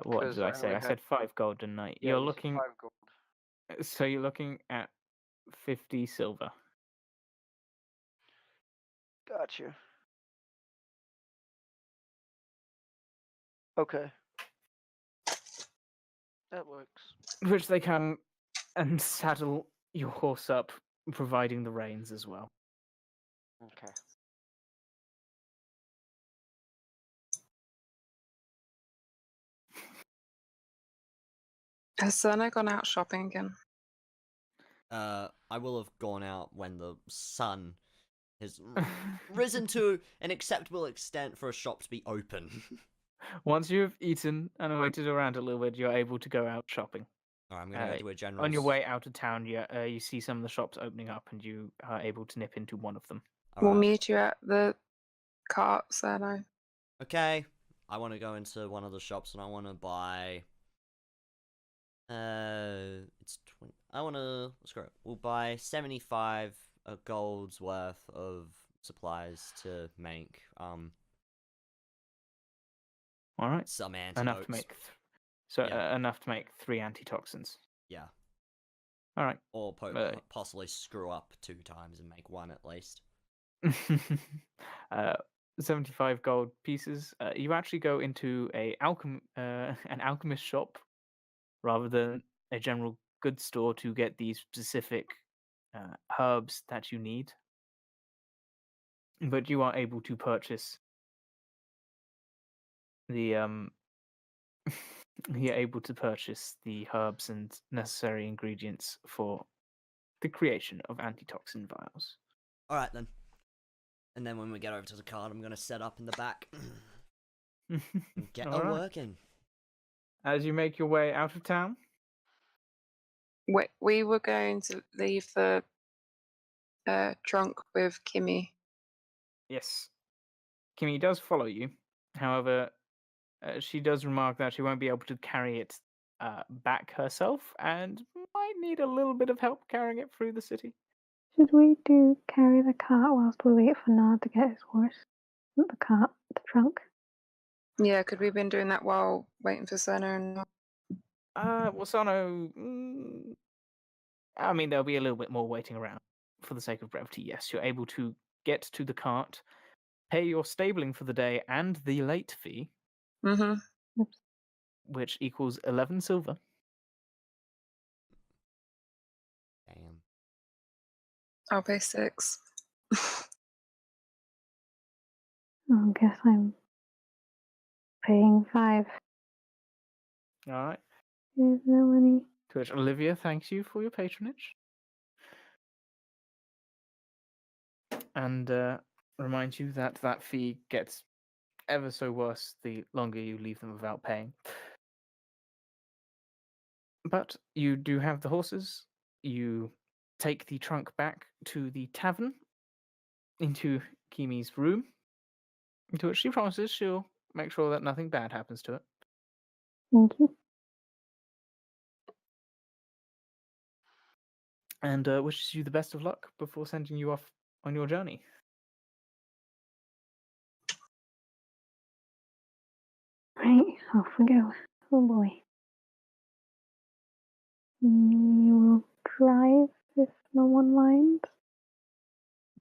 What 'cause did I I say? only I had- said 5 gold, didn't I? Yeah, You're you said looking. 5 gold. So you're looking at 50 silver. Gotcha. Okay. That works. Which they come and saddle your horse up, providing the reins as well. Okay. Has Cerno gone out shopping again? I will have gone out when the sun has risen to an acceptable extent for a shop to be open. Once you've eaten and waited around a little bit, you're able to go out shopping. Alright, I'm gonna go to a general. On your way out of town, you see some of the shops opening up, and you are able to nip into one of them. We'll Alright. meet you at the cart, Cerno. Okay, I want to go into one of the shops and I want to buy. It's 20. I want to. Screw it. We'll buy 75 gold's worth of supplies to make All right, some antidotes. enough to make. Enough to make 3 antitoxins. Yeah. All right. Or possibly screw up 2 times and make 1 at least. 75 gold pieces. You actually go into an alchemist shop rather than a general goods store to get these specific herbs that you need. But you are able to purchase the you're able to purchase the herbs and necessary ingredients for the creation of antitoxin vials. Alright then. And then when we get over to the card, I'm going to set up in the back. And get All right. working. As you make your way out of town, We were going to leave the trunk with Kimi. yes, Kimi does follow you. However, she does remark that she won't be able to carry it back herself and might need a little bit of help carrying it through the city. Should we carry the cart whilst we wait for Nard to get his horse? Not the cart, the trunk. Yeah, could we have been doing that while waiting for Cerno and Wasano, I mean, there'll be a little bit more waiting around for the sake of brevity. Yes, you're able to get to the cart, pay your stabling for the day and the late fee, Mm-hmm. which equals 11 silver. Damn. I'll pay 6. I guess I'm paying 5. All right. There's no money. To which Olivia thanks you for your patronage. And reminds you that that fee gets ever so worse the longer you leave them without paying. But you do have the horses. You take the trunk back to the tavern, into Kimi's room, to which she promises she'll make sure that nothing bad happens to it. Thank you. And wishes you the best of luck before sending you off on your journey. Right, off we go. Oh boy. You will drive if no one minds.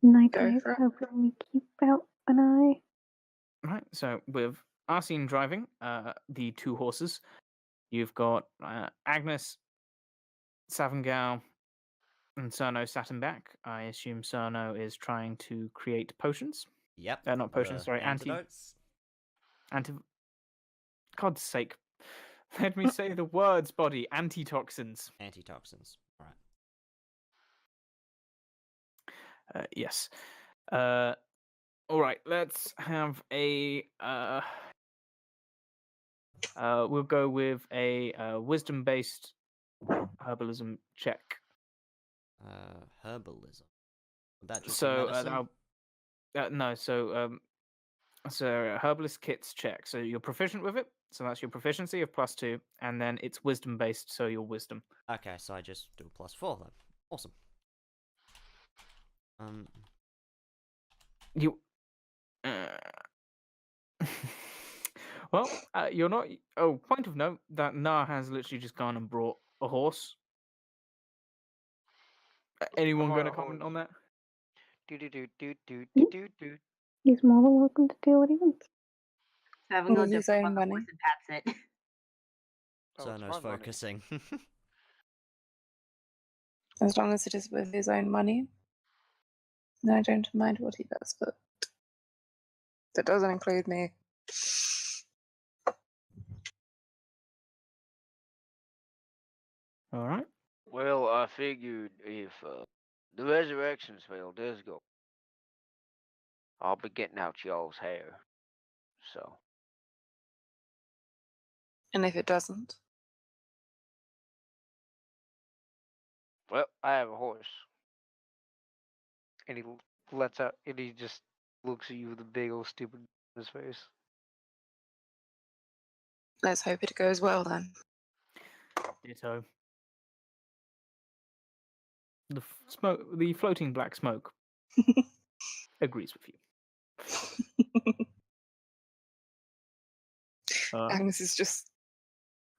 Night Go out, for it. hoping we keep out an eye. Right, so with Arsene driving the 2 horses. You've got Agnes, Savengal, and Cerno sat him back. I assume Cerno is trying to create potions. Yep. Not potions, the sorry, antidotes. God's sake. Let me say the words, body. Antitoxins. Antitoxins. All right. Yes. All right, let's have a we'll go with a wisdom-based herbalism check. Herbalism. Would that just be So medicine? no, so herbalist kits check. So you're proficient with it, so that's your proficiency of +2, and then it's wisdom-based, so your wisdom. Okay, so I just do a +4 then. Awesome. You. Well, you're not. Oh, point of note that Nah has literally just gone and brought a horse. Anyone I'm going on to a comment horse. on that? Do. He's more than welcome to do what he wants. Savengal With his jumps up own on the money. horse and pats it. Oh, it's Cerno's my money. focusing. As long as it is with his own money. No, I don't mind what he does, but that doesn't include me. All right. Well, I figured if the resurrections fail does go, I'll be getting out y'all's hair. So, And if it doesn't, well, I have a horse. And he lets out, and he just looks at you with a big old stupid in his face. let's hope it goes well then. Ditto. The smoke, the floating black smoke, agrees with you. Agnes is just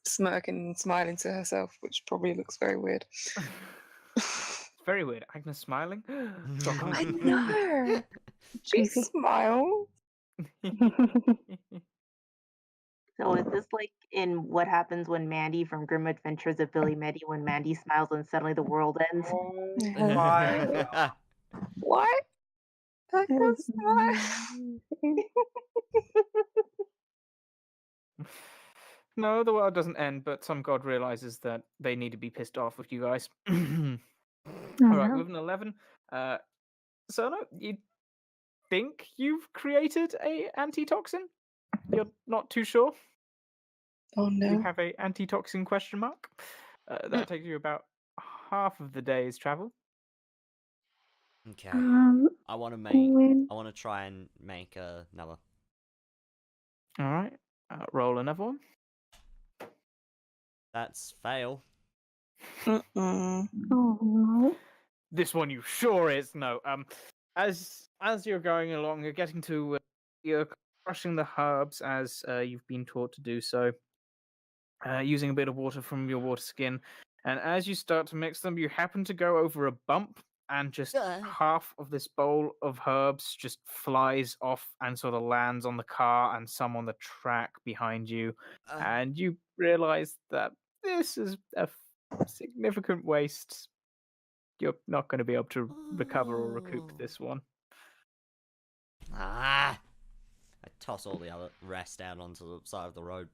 smirking and smiling to herself, which probably looks very weird. It's very weird. Agnes smiling. Doc I Hunt. know. She Creepy. smiles. So is this like in What Happens When Mandy from Grim Adventures of Billy Mandy when Mandy smiles and suddenly the world ends? Oh Yeah. my! What? I That can was smile. amazing. No, the world doesn't end, but some god realizes that they need to be pissed off with you guys. All right, no. with an 11, Cerno, you think you've created a antitoxin? You're not too sure? Oh You no. have a antitoxin question mark? That takes you about half of the day's travel. Okay. Um, I want to when I want to try and make another. All right, roll another one. That's fail. Mm-mm. oh no. This one you sure is no. As you're going along, you're getting to you're crushing the herbs as you've been taught to do so, using a bit of water from your water skin, and as you start to mix them, you happen to go over a bump, and just half of this bowl of herbs just flies off and sort of lands on the car and some on the track behind you, and you realize that this is a significant waste. You're not going to be able to recover or recoup this one. I toss all the other rest out onto the side of the road.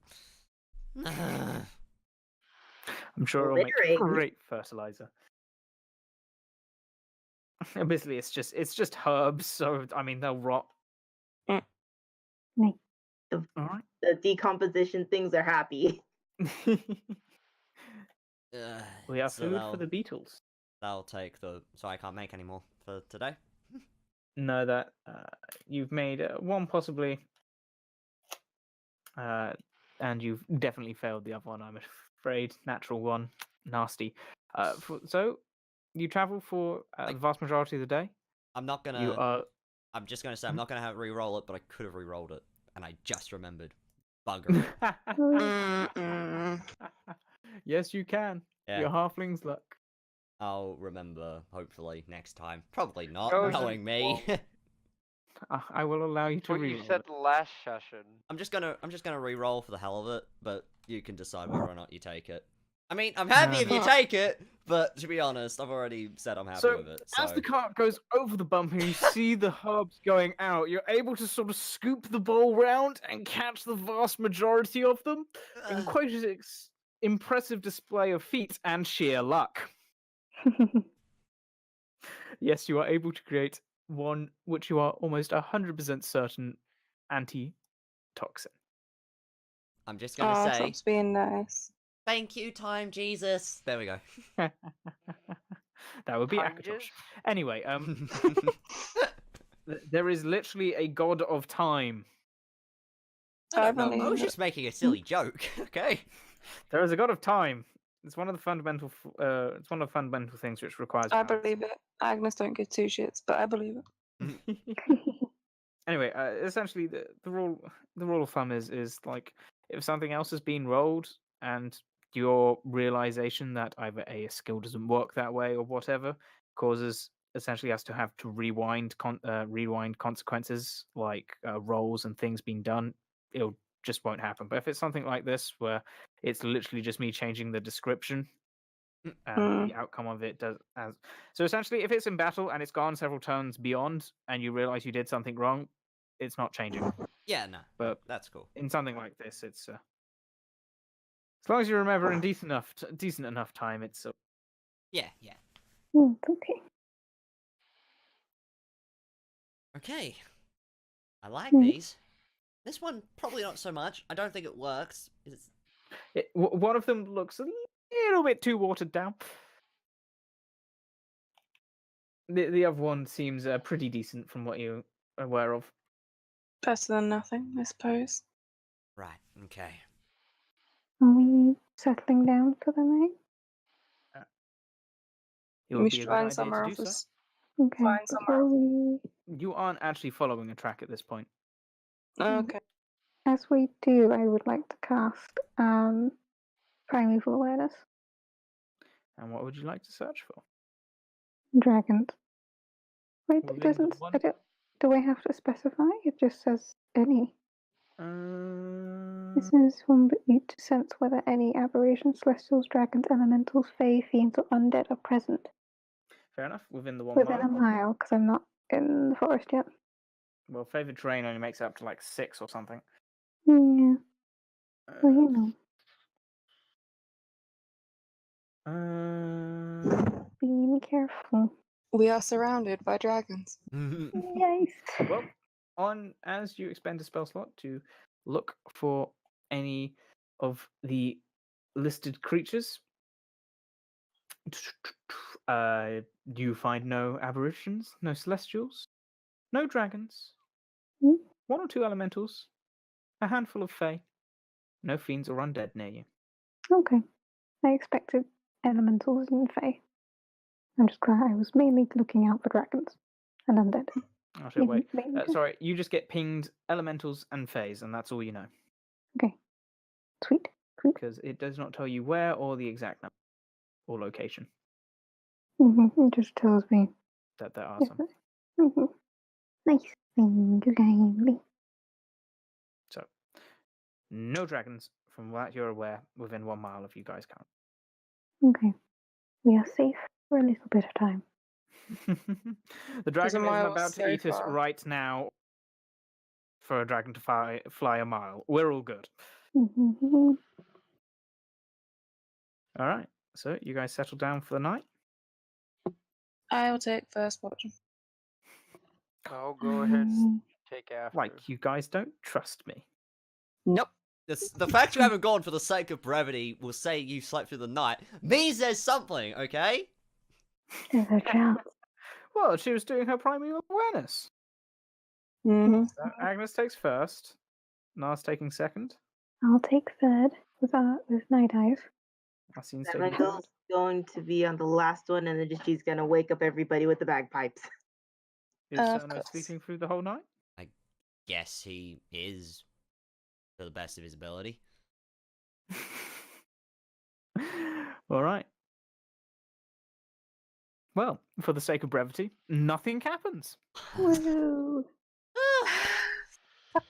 I'm sure it'll make Littering. great fertilizer. Basically, it's just herbs, so I mean they'll rot. The All right. the decomposition things are happy. We have So food for the beetles. That'll take the. So I can't make any more for today. No, that you've made one possibly, and you've definitely failed the other one. I'm afraid. Natural one, nasty. So you travel for the vast majority of the day. I'm not gonna. You are. I'm just gonna say I'm not gonna have re-roll it, but I could have re-rolled it, and I just remembered. Bugger. Mm-mm. Yes, you can. Yeah. Your halfling's luck. I'll remember hopefully next time. Probably not, Goes knowing in- me. I will allow you to What you reroll said it. last session. I'm just gonna re-roll for the hell of it, but you can decide whether or not you take it. I mean, I'm happy if you no. take it, but to be honest, I've already said I'm happy So, with it. as So the cart goes over the bump and you see the herbs going out, you're able to sort of scoop the bowl round and catch the vast majority of them in quite an impressive display of feat and sheer luck. Yes, you are able to create one which you are almost 100% certain anti-toxin. I'm just gonna Oh, say stop being nice. thank you, time Jesus. There we go. That would be Time Akatosh. jizz? Anyway, there is literally a god of time. I I don't know. I believe was it. just making a silly joke. Okay. There is a god of time. It's one of the fundamental. It's one of the fundamental things which requires. I balance. believe it. Agnes don't give two shits, but I believe it. Anyway, essentially, the rule of thumb is like if something else has been rolled and your realization that either a skill doesn't work that way or whatever causes essentially us to have to rewind consequences like rolls and things being done, it'll just won't happen. But if it's something like this where it's literally just me changing the description and the outcome of it does as so essentially if it's in battle and it's gone several turns beyond and you realize you did something wrong, it's not changing. Yeah, no, But that's cool. in something like this, it's as long as you remember in decent enough time, it's Yeah, yeah. Okay. Okay. I like Hmm. these. This one probably not so much. I don't think it works. one of them looks a little bit too watered down. The other one seems pretty decent from what you're aware of. Better than nothing, I suppose. Right. Okay. Are we settling down for the night? It would We be a should good find idea somewhere to do so. else. Okay. Find somewhere Before we, You aren't actually following a track at this point. Okay. as we do, I would like to cast primeval awareness. And what would you like to search for? Dragons. Wait, it Within the doesn't. one- Do I have to specify? It just says any. This Uh, is one but you to sense whether any aberrations, celestials, dragons, elementals, fae, fiends, or undead are present fair enough. Within the 1 within mile. a mile, because I'm not in the forest yet. Well, favored terrain only makes it up to like 6 or something. Yeah, well, you know, being careful. We are surrounded by dragons. Yes. Well, as you expend a spell slot to look for any of the listed creatures, you find no aberrations, no celestials, no dragons, Hmm? 1 or 2 elementals, a handful of fae, no fiends or undead near you. Okay. I expected elementals and fae. I'm just glad I was mainly looking out for dragons and undead. Oh, shit, wait. Mainly Sorry, you just get pinged elementals and faes, and that's all you know. Okay. Sweet. Sweet. Because it does not tell you where or the exact number or location It just tells me. that there are Yes, some. Nice. Thank you kindly. So, no dragons, from what you're aware, within 1 mile of you guys count. Okay. We are safe for a little bit of time. The dragon isn't mile about to so eat us far. right now for a dragon to fly a mile. We're all good. Mhm. All right. So, you guys settle down for the night? I will take first watch. I'll go ahead and take after. Like, you guys don't trust me. Nope. The fact you haven't gone for the sake of brevity will say you slept through the night means there's something, okay? There's a chance. Well, she was doing her primeval awareness. Mm-hmm. So Agnes takes first. Nas taking second. I'll take third with Night Eyes. Asin's taking third. Savengal's going to be on the last one, and then she's gonna wake up everybody with the bagpipes. Is Of Cerno course. sleeping through the whole night? Yes, he is, to the best of his ability. All right. Well, for the sake of brevity, nothing happens. Woo!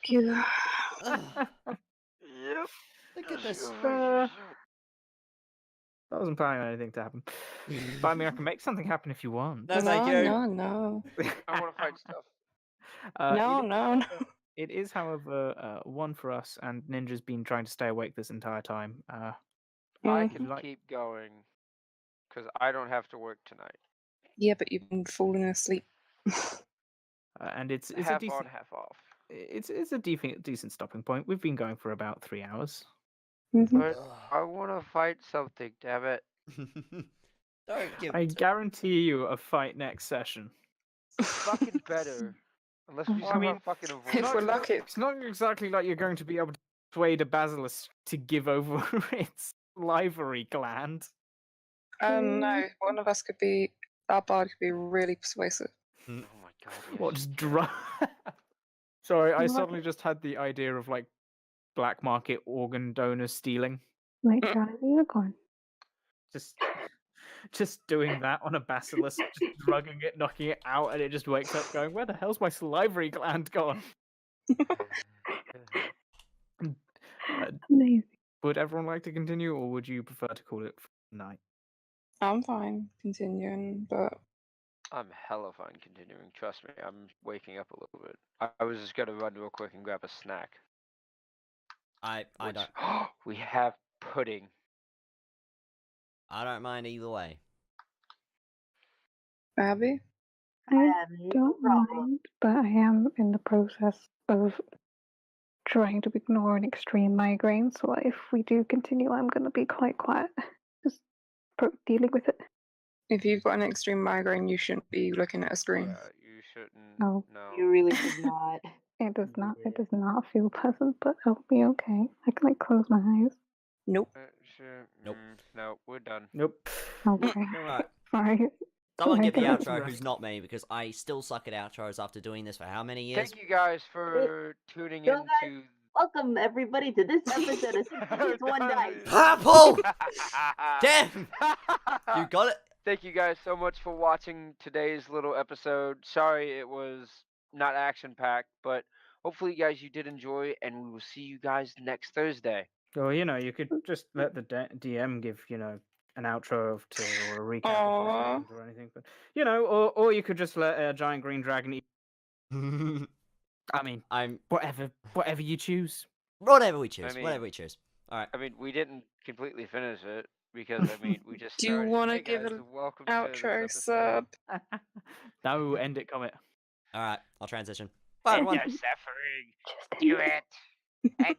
Thank you. Ugh, Yep. look at this. I wasn't planning on anything to happen. But I mean, I can make something happen if you want. No, thank you. No. I want to fight stuff. No, It is, no, no. it is, however, one for us, and Ninja's been trying to stay awake this entire time. I Mhm. can like- keep going because I don't have to work tonight. Yeah, but you've been falling asleep. And it's a Half decent on, half off. it's a decent stopping point. We've been going for about 3 hours. Mhm. But I want to fight something. Damn it! Don't give. I guarantee you a fight next session. Fucking better. Unless we I somehow mean, fucking If avoid. we're it. lucky. It's not exactly like you're going to be able to persuade a basilisk to give over its livery gland. No, one of us could be. Our bard could be really persuasive. Oh my god. Yes. What, just drug? Sorry, I What? suddenly just had the idea of like black market organ donors stealing. Like Charlie the Unicorn. Just doing that on a basilisk, just drugging it, knocking it out, and it just wakes up going, "Where the hell's my salivary gland gone?" Amazing. Would everyone like to continue, or would you prefer to call it night? I'm fine continuing, but I'm hella fine continuing. Trust me, I'm waking up a little bit. I was just gonna run real quick and grab a snack. I which- don't. We have pudding. I don't mind either way. Abby? I I have no don't problem. mind, but I am in the process of trying to ignore an extreme migraine. So if we do continue, I'm going to be quite quiet, just dealing with it. If you've got an extreme migraine, you shouldn't be looking at a screen. Yeah, you shouldn't. Oh. No. You really should not. It does not. It does not feel pleasant, but I'll be okay. I can like close my eyes. Nope. Sure. Nope. No, we're done. Nope. Okay. Alright. Sorry. Someone Okay, give the guys. outro who's not me, because I still suck at outros after doing this for how many years? Thank you guys for tuning Yo, in guys. to Welcome everybody to this episode of Six One Dice. Purple! Damn! You got it? Thank you guys so much for watching today's little episode. Sorry it was not action packed, but hopefully guys you did enjoy, and we will see you guys next Thursday. Or you could just let the DM give an outro or a recap of Aw. the sessions or anything. But or you could just let a giant green dragon eat. I mean, I'm whatever you choose. whatever we choose. mean- Whatever we choose. Alright. I mean, we didn't completely finish it because we just Do you started. wanna Hey, give guys, an welcome to Outro this sub. No, end it, Comet. Alright, I'll transition. Bye everyone. Suffering. Just Do it.